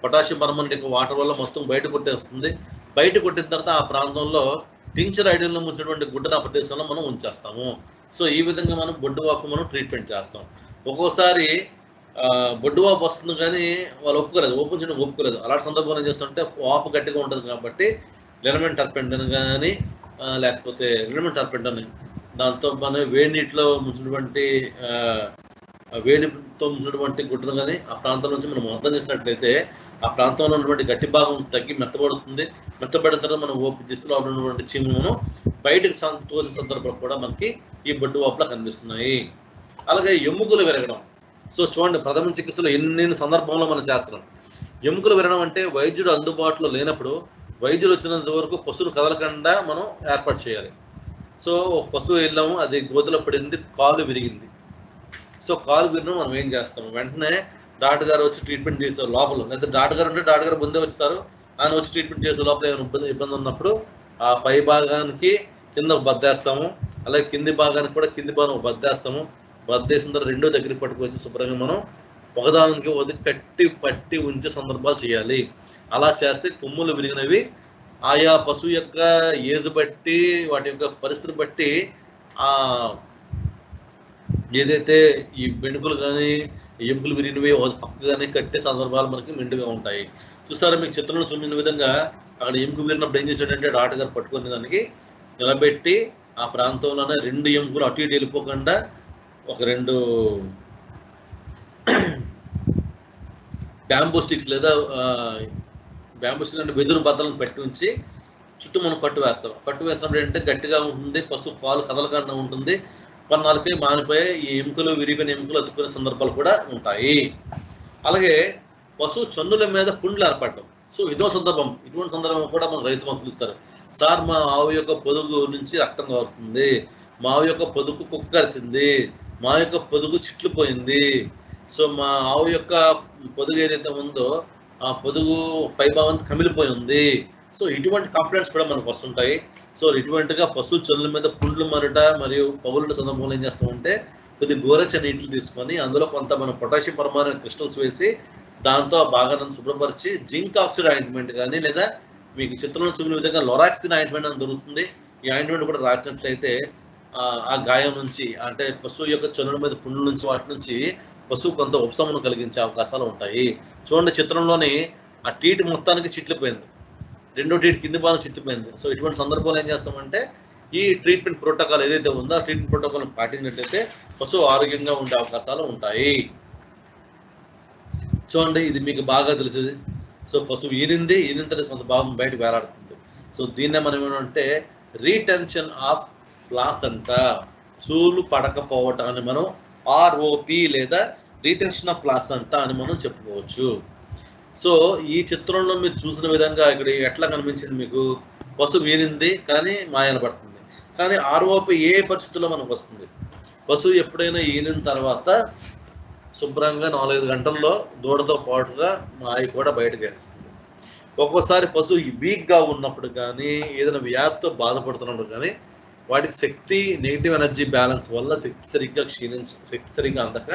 పొటాషియం పరమాణు వాటర్ వల్ల మొత్తం బయట కొట్టేస్తుంది. బయట కొట్టిన తర్వాత ఆ ప్రాంతంలో టించర్ ఐడియల్లో ముంచినటువంటి గుడ్డను ఆ ప్రదేశంలో మనం ఉంచేస్తాము. సో ఈ విధంగా మనం బొడ్డు వాపు మనం ట్రీట్మెంట్ చేస్తాం. ఒక్కోసారి బొడ్డు వాపు వస్తుంది కానీ వాళ్ళు ఒప్పుకోలేదు, ఓపెన్ చేయడం ఒప్పుకోలేదు. అలాంటి సందర్భంలో ఏం చేస్తుంటే వాపు గట్టిగా ఉంటుంది కాబట్టి లినమెంట్ టర్పెంటన్ కానీ లేకపోతే లినమెంట్ టర్పెంటన్ దాంతో మనం వేడి నీటిలో ముంచినటువంటి వేడితో ముంచినటువంటి గుడ్డను కానీ ఆ ప్రాంతం నుంచి మనం మొత్తం చేసినట్లయితే ఆ ప్రాంతంలో ఉన్నటువంటి గట్టి భాగం తగ్గి మెత్తబడుతుంది. మెత్తబడిన తర్వాత మనం ఓపి దిశలో ఉన్నటువంటి చీమును బయటకు తోసే సందర్భాలు కూడా మనకి ఈ బొడ్డు వాపులా కనిపిస్తున్నాయి. అలాగే ఎముకలు విరగడం. సో చూడండి, ప్రథమ చికిత్సలో ఎన్ని సందర్భంలో మనం చేస్తున్నాం. ఎముకలు విరగడం అంటే వైద్యుడు అందుబాటులో లేనప్పుడు వైద్యులు వచ్చినంత వరకు పశువును కదలకుండా మనం ఏర్పాటు చేయాలి. సో పశువు వెళ్ళాము, అది గోతులో పడింది, కాలు విరిగింది. సో కాలు విరిగిన మనం ఏం చేస్తాము, వెంటనే డాక్టర్ గారు వచ్చి ట్రీట్మెంట్ చేసే లోపల, లేదా డాక్టర్ గారు ఉంటే డాక్టర్ గారు ముందే వచ్చేస్తారు, ఆయన వచ్చి ట్రీట్మెంట్ చేసే లోపల ఏమైనా ఇబ్బంది ఉన్నప్పుడు ఆ పై భాగానికి కింద బద్దేస్తాము, అలాగే కింది భాగానికి కూడా కింది భాగం బద్దేస్తాము. బద్దేసిన తర్వాత రెండో దగ్గరికి పట్టుకొచ్చి శుభ్రంగా మనం ఒకదానికి వదిలి పట్టి ఉంచే సందర్భాలు చేయాలి. అలా చేస్తే కొమ్ములు విరిగినవి ఆయా పశువు యొక్క ఏజ్ బట్టి వాటి యొక్క పరిస్థితి బట్టి ఏదైతే ఈ వెనుకలు కానీ ఎముకలు విరిగినవి పక్కగానే కట్టే సందర్భాలు మనకి మెండుగా ఉంటాయి. చూస్తారా, మీకు చిత్రంలో చూపిన విధంగా అక్కడ ఎముక విరిగినప్పుడు ఏం చేశాడంటే డాక్టర్ గారు పట్టుకునే దానికి నిలబెట్టి ఆ ప్రాంతంలోనే రెండు ఎముకలు అటు ఇటు వెళ్ళిపోకుండా ఒక 2 బ్యాంబూ స్టిక్స్ లేదా బ్యాంబూ స్టిక్స్ అంటే వెదురు బద్దలను పెట్టి ఉంచి చుట్టూ మనం కట్టు వేస్తాం. కట్టు వేసినప్పుడు ఏంటంటే గట్టిగా ఉంటుంది, పశువు పాలు కదలకుండా ఉంటుంది. కొన్నాళ్ళకి మానిపోయి ఈ ఎముకలు విరిగిన ఎముకలు అతుక్కునే సందర్భాలు కూడా ఉంటాయి. అలాగే పశువు చన్నుల మీద పుండ్లు ఏర్పడటం. సో ఇదో సందర్భం, ఇటువంటి సందర్భం కూడా మన రైతు మాకు పిలుస్తారు. సార్, మా ఆవు యొక్క పొదుగు నుంచి రక్తం కారుతుంది, మా ఆవు యొక్క పొదుగు కుక్క కరిచింది, మా యొక్క పొదుగు చిట్లు పోయింది, సో మా ఆవు యొక్క పొదుగు ఏదైతే ఉందో ఆ పొదుగు పైభాగం కమిలిపోయి ఉంది. సో ఇటువంటి కంప్లైంట్స్ కూడా మనకు వస్తుంటాయి. సో ఇటువంటిగా పశువు చొల్లుల మీద పుండ్లు మరట మరియు పగులుల సందర్భంలో ఏం చేస్తామంటే కొద్ది గోరెచ్చని నీటిని తీసుకొని అందులో కొంత మనం పొటాషియం పరమాణు క్రిస్టల్స్ వేసి దాంతో ఆ భాగాన్ని శుభ్రపరిచి జింక్ ఆక్సైడ్ ఆయింట్మెంట్ కానీ లేదా మీకు చిత్రంలో చూపిన విధంగా లొరాక్సిన్ ఆయింట్మెంట్ అని దొరుకుతుంది. ఈ ఆయింట్మెంట్ కూడా రాసినట్లయితే ఆ గాయం నుంచి అంటే పశువు యొక్క చొల్లుల మీద పుండ్ల నుంచి వాటి నుంచి పశువు కొంత ఉపశమనం కలిగించే అవకాశాలు ఉంటాయి. చూడండి, చిత్రంలోని ఆ టీటి మొత్తానికి చిట్లిపోయింది, రెండో టీటి కింది భాగం చిట్లిపోయింది. సో ఇటువంటి సందర్భంలో ఏం చేస్తామంటే ఈ ట్రీట్మెంట్ ప్రోటోకాల్ ఏదైతే ఉందో ఆ ట్రీట్మెంట్ ప్రోటోకాల్ పాటించినట్లయితే పశువు ఆరోగ్యంగా ఉండే అవకాశాలు ఉంటాయి. చూడండి, ఇది మీకు బాగా తెలిసింది. సో పశువు ఈనిన తర్వాత కొంత భాగం బయటకు వేలాడుతుంది. సో దీన్నే మనం ఏమంటే రీటెన్షన్ ఆఫ్ ప్లాసెంటా, చూలు పడకపోవటం అని మనం ఆర్ఓపి లేదా రీటెన్షన్ ఆఫ్ ప్లాసెంటా అని మనం చెప్పుకోవచ్చు. సో ఈ చిత్రంలో మీరు చూసిన విధంగా ఇక్కడ ఎట్లా కనిపించింది మీకు, పశువు ఈనింది కానీ మాయన పడుతుంది. కానీ ఆర్ఓపి ఏ పరిస్థితుల్లో మనకు వస్తుంది, పశువు ఎప్పుడైనా ఈనిన తర్వాత శుభ్రంగా 4-5 గంటల్లో దూడతో పాటుగా మాయ కూడా బయటకు వేస్తుంది. ఒక్కోసారి పశువు వీక్గా ఉన్నప్పుడు కానీ ఏదైనా వ్యాధితో బాధపడుతున్నప్పుడు కానీ వాటికి శక్తి నెగిటివ్ ఎనర్జీ బ్యాలెన్స్ వల్ల శక్తి సరిగ్గా అందక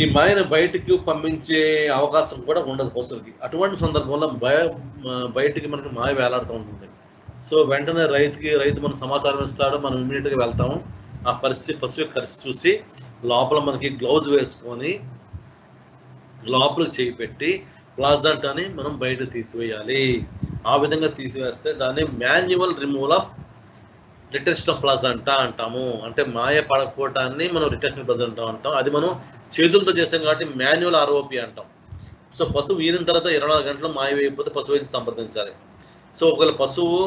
ఈ మాయను బయటికి పంపించే అవకాశం కూడా ఉండదు పశువుకి. అటువంటి సందర్భంలో బయటికి మనకి మాయ వేలాడుతూ ఉంటుంది. సో వెంటనే రైతు మన సమాచారం ఇస్తాడు, మనం ఇమీడియట్గా వెళ్తాము. ఆ పరిస్థితి పశువు పరిస్థితి చూసి లోపల మనకి గ్లౌజ్ వేసుకొని లోపలికి చేయి పెట్టి ప్లాజెంటాని మనం బయట తీసివేయాలి. ఆ విధంగా తీసివేస్తే దాన్ని manual removal of retention of placenta అంటాము. అంటే మాయ పడకపోవటాన్ని మనం రిటెన్షన్ ప్లాజెంటా అంటాం. అది మనం చేతులతో చేసాం కాబట్టి మాన్యువల్ ఆర్ఓపి అంటాం. సో పశువు ఈనిన తర్వాత 24 గంటలు మాయ వేయకపోతే పశువు అయితే సంప్రదించాలి. సో ఒకవేళ పశువు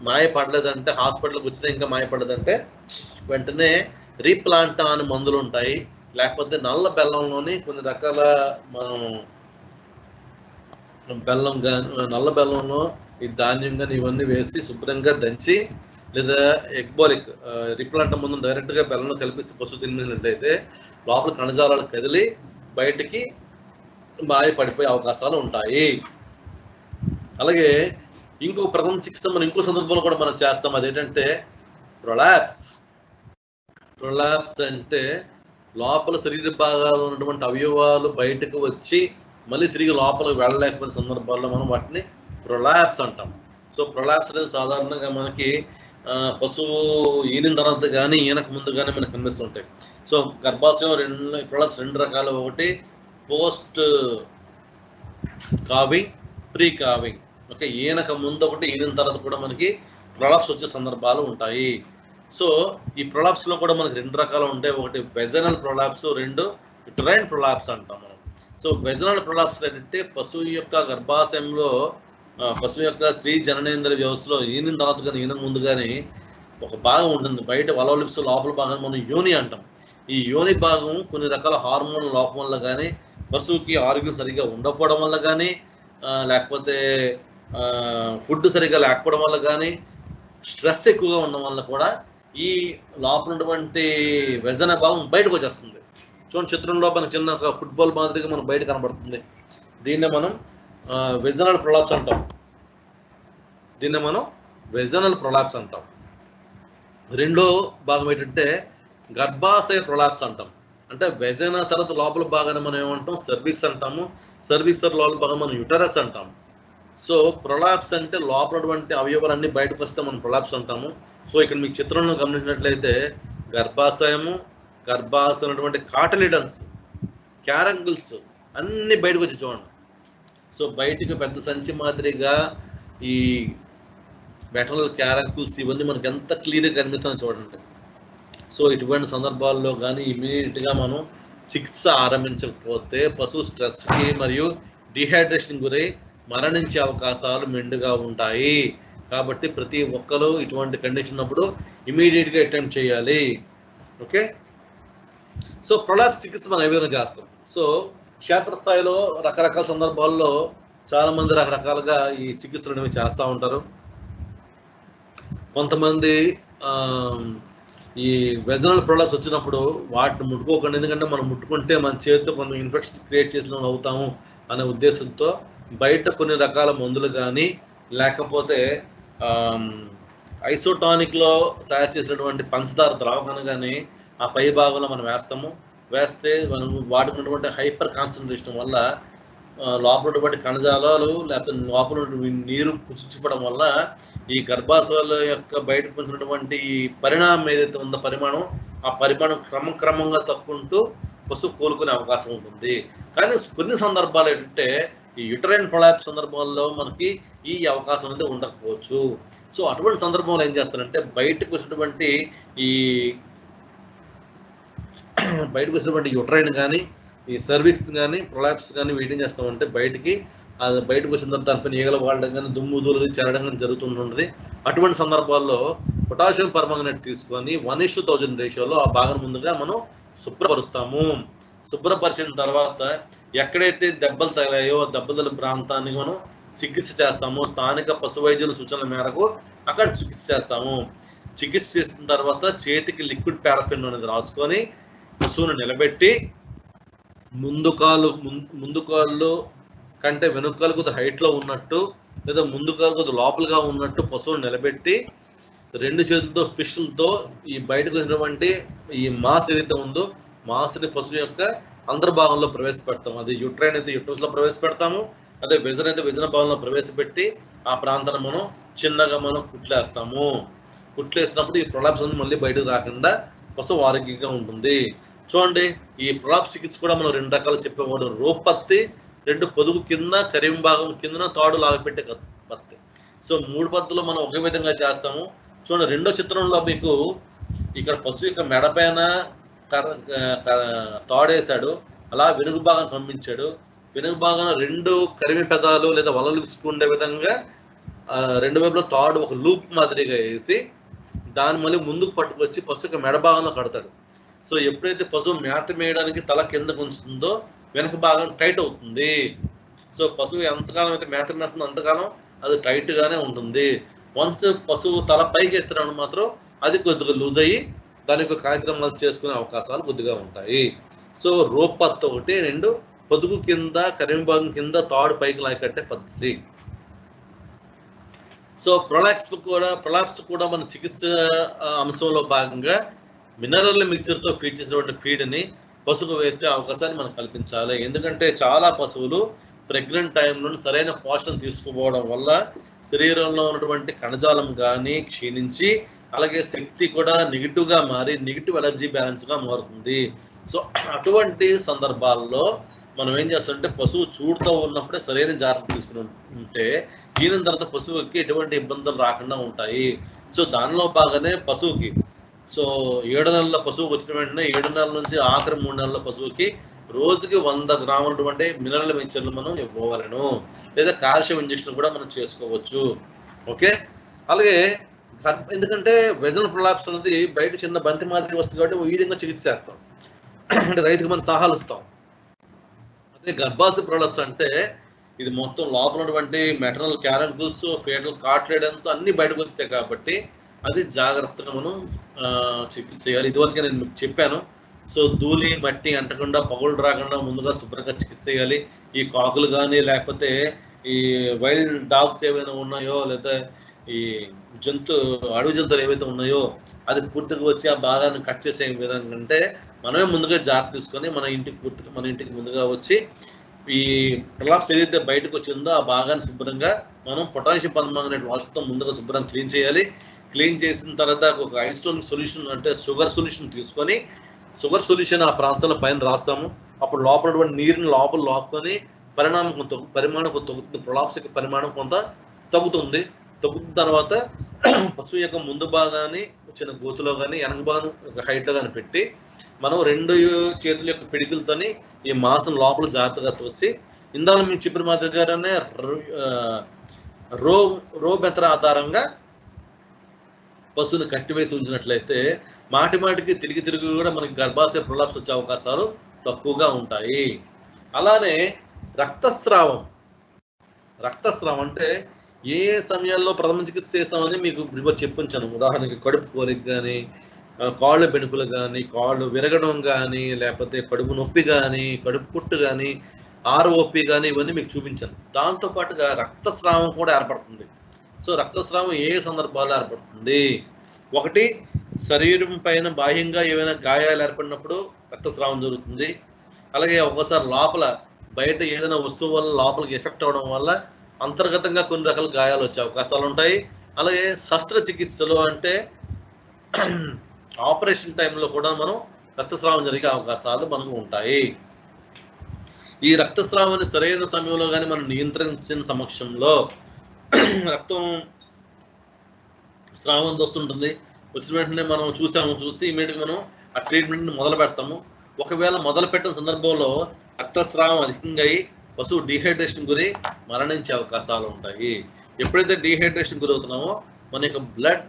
మాయపడలేదంటే, హాస్పిటల్కి వచ్చినా ఇంకా మాయపడలేదంటే వెంటనే రీప్లాంటా అని మందులు ఉంటాయి. లేకపోతే నల్ల బెల్లంలోని కొన్ని రకాల మనం బెల్లం కానీ, నల్ల బెల్లంలో ఈ ధాన్యం కానీ ఇవన్నీ వేసి శుభ్రంగా దంచి, లేదా ఎగ్బాలిక్ రీప్లాంటా మందును డైరెక్ట్గా బెల్లంలో కలిపేసి పశువు తిన్నట్లయితే లోపల కణజాలాలు కదిలి బయటికి మాయపడిపోయే అవకాశాలు ఉంటాయి. అలాగే ఇంకో ప్రథమ చికిత్స మనం ఇంకో సందర్భంలో కూడా మనం చేస్తాం. అదేంటంటే ప్రొలాప్స్. ప్రొలాప్స్ అంటే లోపల శరీర భాగాల్లో ఉన్నటువంటి అవయవాలు బయటకు వచ్చి మళ్ళీ తిరిగి లోపలికి వెళ్ళలేకపోయిన సందర్భాల్లో మనం వాటిని ప్రొలాప్స్ అంటాం. సో ప్రొలాప్స్ అనేది సాధారణంగా మనకి పశువు ఈనిన తర్వాత కానీ ఈనక ముందు కానీ మనకు కనిపిస్తుంటాయి. సో గర్భాశయం ప్రొలాప్స్ 2 రకాలు. ఒకటి post calving, pre calving. Okay, ఈనక ముందు ఒకటి, ఈనిన తర్వాత కూడా మనకి ప్రొలాప్స్ వచ్చే సందర్భాలు ఉంటాయి. సో ఈ ప్రొలాప్స్ లో కూడా మనకి 2 రకాలు ఉంటాయి. ఒకటి వెజనల్ ప్రొలాప్స్, 2 యుటరైన్ ప్రొలాప్స్ అంటాం మనం. సో వెజనల్ ప్రొలాప్స్ ఏంటంటే పశువు యొక్క గర్భాశయంలో, పశువు యొక్క స్త్రీ జననేంద్రియ వ్యవస్థలో ఈనిన తర్వాత కానీ ఈనక ముందు కానీ ఒక భాగం ఉంటుంది. బయట వలవలిప్స్ లోపల భాగం మనం యోని అంటాం. ఈ యోని భాగం కొన్ని రకాల హార్మోన్ లోపం వల్ల కానీ, పశువుకి ఆరోగ్యం సరిగ్గా ఉండకపోవడం వల్ల కానీ, లేకపోతే ఫుడ్ సరిగ్గా లేకపోవడం వల్ల కానీ, స్ట్రెస్ ఎక్కువగా ఉండడం వల్ల కూడా ఈ లోపల ఉన్నటువంటి వెజన భాగం బయటకు వచ్చేస్తుంది. చూడండి, చిత్రంలో మనకి చిన్న ఒక ఫుట్బాల్ మాదిరిగా మనకు బయట కనబడుతుంది. దీన్నే మనం వెజనల్ ప్రొలాప్స్ అంటాం. రెండో భాగం ఏంటంటే గర్భాశయ ప్రొలాప్స్ అంటాం. అంటే వెజన తర్వాత లోపల భాగాన్ని మనం ఏమంటాం, సర్విక్స్ అంటాము. సర్విక్స్ లోపల భాగం మనం యుటరస్ అంటాము. సో ప్రొలాప్స్ అంటే లోపలటువంటి అవయవాలన్నీ బయటకు వస్తే మనం ప్రొలాప్స్ అంటాము. సో ఇక్కడ మీకు చిత్రంలో గమనించినట్లయితే గర్భాశయము, గర్భాశయం ఉన్నటువంటి కాటలిడన్స్, క్యారంగిల్స్ అన్ని బయటకు వచ్చి చూడండి. సో బయటికి పెద్ద సంచి మాదిరిగా ఈ వెటరల్ క్యారంగిల్స్ ఇవన్నీ మనకి ఎంత క్లియర్గా కనిపిస్తున్నాయి చూడండి. సో ఇటువంటి సందర్భాల్లో కానీ ఇమీడియట్గా మనం చికిత్స ఆరంభించకపోతే పశువు స్ట్రెస్కి మరియు డిహైడ్రేషన్ గురై మరణించే అవకాశాలు మెండుగా ఉంటాయి. కాబట్టి ప్రతి ఒక్కరు ఇటువంటి కండిషన్ ఉన్నప్పుడు ఇమీడియట్గా అటెంప్ట్ చేయాలి. ఓకే, సో ప్రొలాప్స్ చికిత్స మనం ఏ విధంగా చేస్తాం. సో క్షేత్రస్థాయిలో రకరకాల సందర్భాల్లో చాలామంది రకరకాలుగా ఈ చికిత్సలు అనేవి చేస్తూ ఉంటారు. కొంతమంది ఈ వెజనల్ ప్రొలాప్స్ వచ్చినప్పుడు వాటిని ముట్టుకోకండి, ఎందుకంటే మనం ముట్టుకుంటే మన చేతితో కొంత ఇన్ఫెక్షన్ క్రియేట్ చేసిన అవుతాము అనే ఉద్దేశంతో బయట కొన్ని రకాల మందులు కానీ, లేకపోతే ఐసోటానిక్లో తయారు చేసినటువంటి పంచదార ద్రావకాన్ని కానీ ఆ పై భాగంలో మనం వేస్తే మనం వాడుకున్నటువంటి హైపర్ కాన్సన్ట్రేషన్ వల్ల లోపల కణజాలాలు లేకపోతే లోపల నీరు కుచించడం వల్ల ఈ గర్భాశయాల యొక్క బయటకు వచ్చినటువంటి ఈ పరిణామం ఏదైతే ఉందో ఆ పరిమాణం క్రమంగా తగ్గుకుంటూ పశువు కోలుకునే అవకాశం ఉంటుంది. కానీ కొన్ని సందర్భాలు ఏంటంటే ఈ యుటరైన్ ప్రొలాప్స్ సందర్భాల్లో మనకి ఈ అవకాశం అనేది ఉండకపోవచ్చు. సో అటువంటి సందర్భంలో ఏం చేస్తారంటే బయటకు వచ్చినటువంటి యుటరైన్ కానీ, ఈ సర్విక్స్ కానీ, ప్రొలాప్స్ కానీ వీటిని చేస్తామంటే బయటకు వచ్చిన తర్వాత దానిపైన ఈగలు వాడడం కానీ, దుమ్ము దూలు చేరడం కానీ జరుగుతుంటుంది. అటువంటి సందర్భాల్లో పొటాషియం పర్మాంగనేట్ తీసుకొని 1:1000 రేషియోలో ఆ భాగం ముందుగా మనం శుభ్రపరుస్తాము. శుభ్రపరిచిన తర్వాత ఎక్కడైతే దెబ్బలు తగిలాయో దెబ్బతల ప్రాంతాన్ని మనం చికిత్స చేస్తాము. స్థానిక పశు వైద్యుల సూచనల మేరకు అక్కడ చికిత్స చేస్తాము. చికిత్స చేసిన తర్వాత చేతికి లిక్విడ్ పారాఫిన్ అనేది రాసుకొని పశువును నిలబెట్టి ముందు కాళ్ళు కంటే వెనుకాలు కొద్ది హైట్లో ఉన్నట్టు, లేదా ముందు కాలు కొద్ది లోపలగా ఉన్నట్టు పశువును నిలబెట్టి 2 చేతులతో ఫిష్లతో ఈ బయటకు వచ్చినటువంటి ఈ మాస్ ఏదైతే ఉందో మాస్ని పశువు యొక్క అంతర్భాగంలో ప్రవేశపెడతాము. అది యుట్రైన్ అయితే యుట్రస్లో ప్రవేశపెడతాము, అదే వెజన్ అయితే వెజన భాగంలో ప్రవేశపెట్టి ఆ ప్రాంతాన్ని మనం చిన్నగా మనం కుట్లేసినప్పుడు ఈ ప్రొలాప్స్ మళ్ళీ బయటకు రాకుండా పశువు ఆరోగ్యంగా ఉంటుంది. చూడండి, ఈ ప్రొలాప్స్ చికిత్స కూడా మనం 2 రకాలు చెప్పేవాడు. రోపత్తి, 2 పొదుగు కింద కరీం భాగం కింద తాడు లాగపెట్టే పత్తి. సో 3 పద్ధతులు మనం ఒకే విధంగా చేస్తాము. చూడండి, 2వ చిత్రంలో మీకు ఇక్కడ పశువు యొక్క మెడపైన తాడేశాడు, అలా వెనుక భాగం పంపించాడు. వెనుక భాగంలో 2 కరిమి పెదాలు లేదా వలలు ఉండే విధంగా రెండు వైపులో తాడు ఒక లూప్ మాదిరిగా వేసి దాన్ని మళ్ళీ ముందుకు పట్టుకొచ్చి పశువు యొక్క మెడ భాగంలో కడతాడు. సో ఎప్పుడైతే పశువు మేత మేయడానికి తల కిందకు ఉంచుతుందో వెనక భాగం టైట్ అవుతుంది. సో పశువు ఎంతకాలం అయితే మేత మేస్తుందో అంతకాలం అది టైట్ గానే ఉంటుంది. వన్స్ పశువు తల పైకి ఎత్తినప్పుడు మాత్రం అది కొద్దిగా లూజ్ అయ్యి దాని యొక్క కార్యక్రమాలు చేసుకునే అవకాశాలు కొద్దిగా ఉంటాయి. సో రోప్ పత్తి ఒకటి, 2 పొదుగు కింద కరిమి భాగం కింద తాడు పైకి లాగి కట్టే పద్ధతి. సో ప్రొలాప్స్ కూడా మన చికిత్స అంశంలో భాగంగా మినరల్ మిక్చర్తో ఫీడ్ చేసినటువంటి ఫీడ్ని పశువుకు వేసే అవకాశాన్ని మనం కల్పించాలి. ఎందుకంటే చాలా పశువులు ప్రెగ్నెంట్ టైంలో సరైన పోషణ తీసుకోవడం వల్ల శరీరంలో ఉన్నటువంటి కణజాలం కానీ క్షీణించి అలాగే శక్తి కూడా నెగిటివ్గా మారి నెగిటివ్ ఎనర్జీ బ్యాలెన్స్గా మారుతుంది. సో అటువంటి సందర్భాల్లో మనం ఏం చేస్తామంటే పశువు చూడుతూ ఉన్నప్పుడే సరైన జాగ్రత్త తీసుకుని ఉంటే ఈయన తర్వాత పశువుకి ఎటువంటి ఇబ్బందులు రాకుండా ఉంటాయి. సో దానిలో బాగానే పశువుకి సో 7 నెలల పశువు వచ్చిన వెంటనే 7 నెలల నుంచి ఆఖరి 3 నెలల పశువుకి రోజుకి 100 గ్రాముల మినరల్ మిక్చర్లు మనం ఇవ్వవలను, లేదా కాల్షియం ఇంజెక్షన్ కూడా మనం చేసుకోవచ్చు. ఓకే, అలాగే ఎందుకంటే వెజల్ ప్రొలాప్స్ అనేది బయట చిన్న బంతి మాదిరి వస్తుంది కాబట్టి ఈ విధంగా చికిత్స చేస్తాం, అంటే రైతుకి మనం సలహాలు ఇస్తాం. అదే గర్భాశయ ప్రొలాప్స్ అంటే ఇది మొత్తం లోపల ఉన్నటువంటి మెటర్నల్ క్యారంకుల్స్, ఫేటల్ కార్టిలేడన్స్ అన్ని బయటకు వస్తాయి కాబట్టి అది జాగ్రత్తగా మనం చికిత్స చేయాలి. ఇదివరకే నేను మీకు చెప్పాను. సో ధూళి మట్టి అంటకుండా పగులు రాకుండా ముందుగా శుభ్రంగా చికిత్స చేయాలి. ఈ కాకులు కానీ లేకపోతే ఈ వైల్డ్ డాగ్స్ ఏవైనా ఉన్నాయో లేదా ఈ అడవి జంతువులు ఏవైతే ఉన్నాయో అది పూర్తిగా వచ్చి ఆ భాగాన్ని కట్ చేసే విధంగా అంటే మనమే ముందుగా జాగ్రత్త తీసుకొని మన ఇంటికి ముందుగా వచ్చి ఈ ప్రొలాప్స్ ఏదైతే బయటకు వచ్చిందో ఆ భాగాన్ని శుభ్రంగా మనం పొటాషియం పర్మాంగనేట్ వాష్తో ముందుగా శుభ్రంగా క్లీన్ చేయాలి. క్లీన్ చేసిన తర్వాత ఒక ఐస్టోనిక్ సొల్యూషన్ అంటే షుగర్ సొల్యూషన్ తీసుకొని షుగర్ సొల్యూషన్ ఆ ప్రాంతంలో పైన రాస్తాము. అప్పుడు లోపల నీరుని లోపల లాక్కొని పరిమాణం తగ్గుతుంది, ప్రొలాప్స్ యొక్క పరిమాణం కొంత తగ్గుతుంది. తగ్గుతున్న తర్వాత పశువు యొక్క ముందు భాగాన్ని చిన్న గోతులో కానీ వెనక భాగం హైట్లో కానీ పెట్టి మనం 2 చేతుల యొక్క పిడికిలతోని ఈ మాంసం లోపల జాగ్రత్తగా తోసి ఇందాక మేము చెప్పిన మాదిరిగానే రో బెత్తర ఆధారంగా పశువుని కట్టివేసి ఉంచినట్లయితే మాటికి తిరిగి కూడా మనకి గర్భాశయ ప్రొలాప్స్ వచ్చే అవకాశాలు తక్కువగా ఉంటాయి. అలానే రక్తస్రావం అంటే ఏ సమయాల్లో ప్రథమ చికిత్స చేస్తామని మీకు చెప్పించాను. ఉదాహరణకి కడుపు కోరిక కానీ, కాళ్ళు బెణుకులు కానీ, కాళ్ళు విరగడం కానీ, లేకపోతే కడుపు నొప్పి కానీ, కడుపు పుట్టు కానీ, ఆర్ఓపి కానీ ఇవన్నీ మీకు చూపించాను. దాంతోపాటుగా రక్తస్రావం కూడా ఏర్పడుతుంది. సో రక్తస్రావం ఏ సందర్భాల్లో ఏర్పడుతుంది? ఒకటి, శరీరం పైన బాహ్యంగా ఏమైనా గాయాలు ఏర్పడినప్పుడు రక్తస్రావం జరుగుతుంది. అలాగే ఒక్కోసారి లోపల బయట ఏదైనా వస్తువు వల్ల లోపలికి ఎఫెక్ట్ అవ్వడం వల్ల అంతర్గతంగా కొన్ని రకాల గాయాలు వచ్చే అవకాశాలు ఉంటాయి. అలాగే శస్త్రచికిత్సలు అంటే ఆపరేషన్ టైంలో కూడా మనం రక్తస్రావం జరిగే అవకాశాలు మనకు ఉంటాయి. ఈ రక్తస్రావాన్ని సరైన సమయంలో కానీ మనం నియంత్రించిన సమక్షంలో రక్తం స్రావం వస్తుంటుంది. వచ్చిన వెంటనే మనం చూసి ఇమీడియట్గా మనం ఆ ట్రీట్మెంట్ని మొదలు పెడతాము. ఒకవేళ మొదలు పెట్టిన సందర్భంలో రక్తస్రావం అధికంగా అయ్యి పశువు డీహైడ్రేషన్ గురి మరణించే అవకాశాలు ఉంటాయి. ఎప్పుడైతే డీహైడ్రేషన్ గురవుతున్నామో మన యొక్క బ్లడ్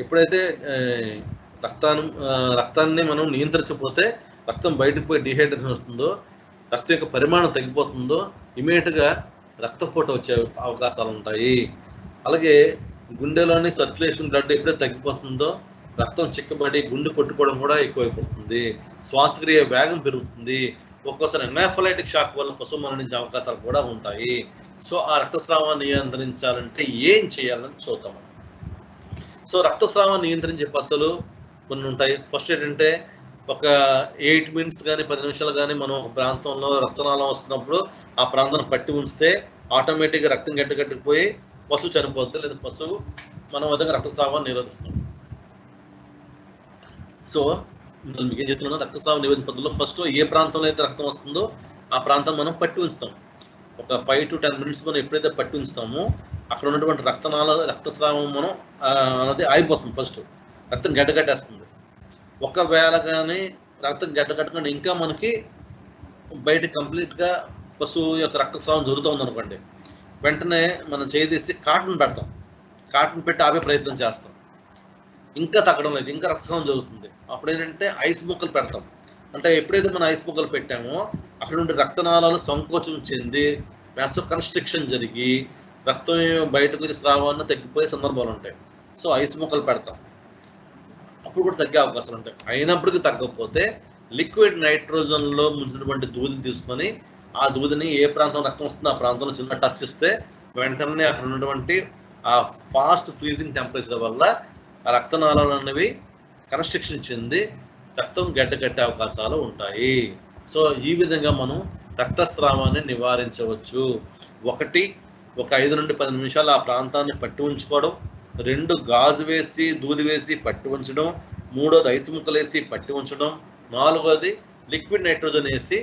ఎప్పుడైతే రక్తాన్ని మనం నియంత్రించకపోతే రక్తం బయటకు పోయి డీహైడ్రేషన్ వస్తుందో, రక్తం యొక్క పరిమాణం తగ్గిపోతుందో ఇమీడియట్గా రక్తపోటు వచ్చే అవకాశాలు ఉంటాయి. అలాగే గుండెలోని సర్క్యులేషన్ బ్లడ్ ఎప్పుడైతే తగ్గిపోతుందో రక్తం చిక్కబడి గుండె కొట్టుకోవడం కూడా ఎక్కువైపోతుంది, శ్వాసక్రియ వేగం పెరుగుతుంది. ఒక్కోసారి ఎనాఫలైటిక్ షాక్ వల్ల పశువు మరణించే అవకాశాలు కూడా ఉంటాయి. సో ఆ రక్తస్రావాన్ని నియంత్రించాలంటే ఏం చేయాలని చూద్దాం. సో రక్తస్రావాన్ని నియంత్రించే పద్ధతులు కొన్ని ఉంటాయి. ఫస్ట్ ఏంటంటే ఒక 8 మినిట్స్ కానీ 10 నిమిషాలు కానీ మనం ఒక ప్రాంతంలో రక్తనాళం వస్తున్నప్పుడు ఆ ప్రాంతాన్ని పట్టి ఉంచితే ఆటోమేటిక్గా రక్తం గడ్డగట్టుకుపోయి పశువు చనిపోతుంది, లేదా పశువు మనం విధంగా రక్తస్రావాన్ని నిరోధిస్తాం. సో మీకు ఏం చెప్తున్నాను, రక్తస్రావం నిరోధన పద్ధతిలో ఫస్ట్ ఏ ప్రాంతంలో అయితే రక్తం వస్తుందో ఆ ప్రాంతం మనం పట్టి ఉంచుతాం. ఒక 5 to 10 మినిట్స్ మనం ఎప్పుడైతే పట్టి ఉంచుతామో అక్కడ ఉన్నటువంటి రక్తస్రావం మనం అనేది ఆగిపోతుంది. ఫస్ట్ రక్తం గడ్డగట్టేస్తుంది. ఒకవేళ కానీ రక్తం గడ్డగట్టకుండా ఇంకా మనకి బయట కంప్లీట్గా పశువు యొక్క రక్తస్రావం జరుగుతుంది అనుకోండి, వెంటనే మనం చేయి తీసి కాటన్ పెడతాం, కాటన్ పెట్టి ఆపే ప్రయత్నం చేస్తాం, ఇంకా తగ్గడం లేదు, ఇంకా రక్తస్రావం జరుగుతుంది. అప్పుడు ఏంటంటే ఐస్ ముక్కలు పెడతాం. అంటే ఎప్పుడైతే మనం ఐస్ ముక్కలు పెట్టామో అక్కడ నుండి రక్తనాళాలు సంకోచం చెంది వ్యాసో కన్స్ట్రిక్షన్ జరిగి రక్తం బయటకు స్రావాన్ని తగ్గిపోయే సందర్భాలు ఉంటాయి. సో ఐస్ ముక్కలు పెడతాం, అప్పుడు కూడా తగ్గే అవకాశాలు ఉంటాయి. అయినప్పటికీ తగ్గకపోతే లిక్విడ్ నైట్రోజన్లో ముంచినటువంటి దూదిని తీసుకొని ఆ దూదిని ఏ ప్రాంతం రక్తం వస్తుందో ఆ ప్రాంతంలో చిన్న టచ్ ఇస్తే వెంటనే అక్కడ ఉన్నటువంటి ఆ ఫాస్ట్ ఫ్రీజింగ్ టెంపరేచర్ వల్ల ఆ రక్తనాళాలు అనేవి కన్స్ట్రిక్షన్ చెంది రక్తం గడ్డకట్టే అవకాశాలు ఉంటాయి. సో ఈ విధంగా మనం రక్తస్రావాన్ని నివారించవచ్చు. ఒకటి, ఒక 5 నుండి 10 నిమిషాలు ఆ ప్రాంతాన్ని పట్టి ఉంచుకోవడం. 2, గాజు వేసి దూది వేసి పట్టి ఉంచడం. 3వది ఐసు ముక్కలు వేసి పట్టి ఉంచడం. 4వది లిక్విడ్ నైట్రోజన్ వేసి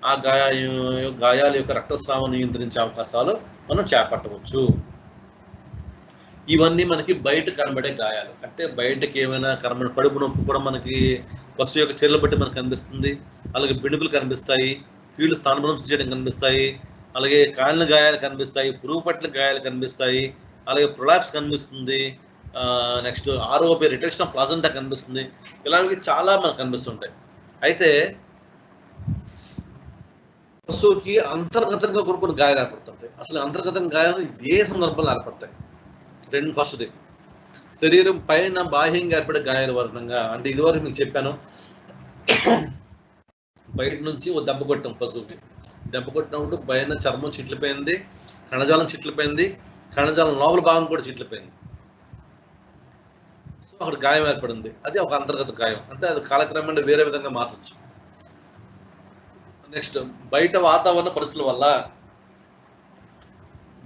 ఆ గాయాల యొక్క రక్తస్రావం నియంత్రించే అవకాశాలు మనం చేపట్టవచ్చు. ఇవన్నీ మనకి బయట కనబడే గాయాలు. అంటే బయటకి ఏమైనా కనబడే కడుపు నొప్పి కూడా మనకి పశువు యొక్క చర్యలు బట్టి మనకు కనిపిస్తుంది. అలాగే బిణుకులు కనిపిస్తాయి, కీళ్ళు స్థానభ్రంశం చేయడం కనిపిస్తాయి, అలాగే కాలిన గాయాలు కనిపిస్తాయి, పురుగు పట్ల గాయాలు కనిపిస్తాయి, అలాగే ప్రొలాప్స్ కనిపిస్తుంది, next ROP retention of placenta కనిపిస్తుంది. ఇలాంటివి చాలా మనకు కనిపిస్తుంటాయి. అయితే పశువుకి అంతర్గతంగా కొన్ని గాయాలు ఏర్పడుతుంటాయి. అసలు అంతర్గతంగా గాయాలు ఏ సందర్భంలో ఏర్పడతాయి? ఫస్ట్ది శరీరం పైన బాహ్యంగా ఏర్పడే గాయాల వరణంగా. అంటే ఇదివరకు మీకు చెప్పాను, బయట నుంచి ఓ దెబ్బ కొట్టాం పశువుకి, దెబ్బ కొట్టినప్పుడు పైన చర్మం చిట్లిపోయింది, కణజాలం చిట్లిపోయింది, కణజాలం లోపల భాగం కూడా చిట్లిపోయింది. సో అక్కడ గాయం ఏర్పడింది, అది ఒక అంతర్గత గాయం. అంటే అది కాలక్రమేణా వేరే విధంగా మార్చచ్చు. నెక్స్ట్ బయట వాతావరణ పరిస్థితుల వల్ల.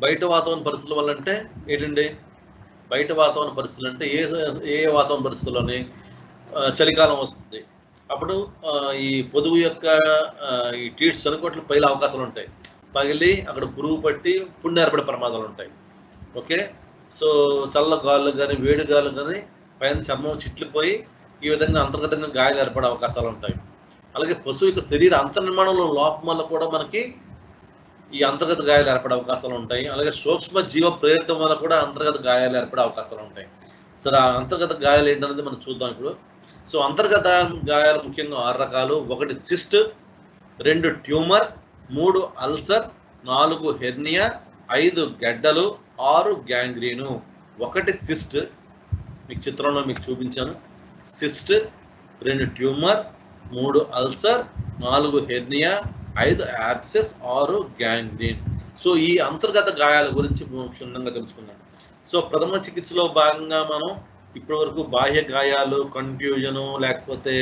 బయట వాతావరణ పరిస్థితుల వల్ల అంటే ఏంటండి? బయట వాతావరణ పరిస్థితులు అంటే ఏ వాతావరణ పరిస్థితుల్లోని చలికాలం వస్తుంది, అప్పుడు ఈ పొదుగు యొక్క ఈ టీట్స్ అనుకోట్లు పైల అవకాశాలు ఉంటాయి, పగిలి అక్కడ పురుగు పట్టి పుండు ఏర్పడే ప్రమాదాలు ఉంటాయి. ఓకే, సో చల్ల గాలు కానీ వేడి గాలు కానీ పైన చర్మం చిట్లిపోయి ఈ విధంగా అంతర్గతంగా గాయాలు ఏర్పడే అవకాశాలు ఉంటాయి. అలాగే పశువు యొక్క శరీర అంతర్నిర్మాణంలో లోపం వల్ల కూడా మనకి ఈ అంతర్గత గాయాలు ఏర్పడే అవకాశాలు ఉంటాయి. అలాగే సూక్ష్మ జీవ ప్రేరితం వల్ల కూడా అంతర్గత గాయాలు ఏర్పడే అవకాశాలు ఉంటాయి. సరే, ఆ అంతర్గత గాయాలు ఏంటనేది మనం చూద్దాం ఇప్పుడు. సో అంతర్గత గాయాలు ముఖ్యంగా 6 రకాలు. 1 సిస్ట్, 2 ట్యూమర్, 3 అల్సర్, 4 హెర్నియా, 5 గడ్డలు, 6 గ్యాంగ్రీను. 1 సిస్ట్ మీకు చిత్రంలో మీకు చూపించాను. Cyst, 2 tumour, 3 ulcer, 4 hernia, 5 abscess, 6 gangrene. So ఈ అంతర్గత గాయాల గురించి క్షుణ్ణంగా తెలుసుకున్నాం. సో ప్రథమ చికిత్సలో భాగంగా మనం ఇప్పటి వరకు బాహ్య గాయాలు, కన్ఫ్యూజను, లేకపోతే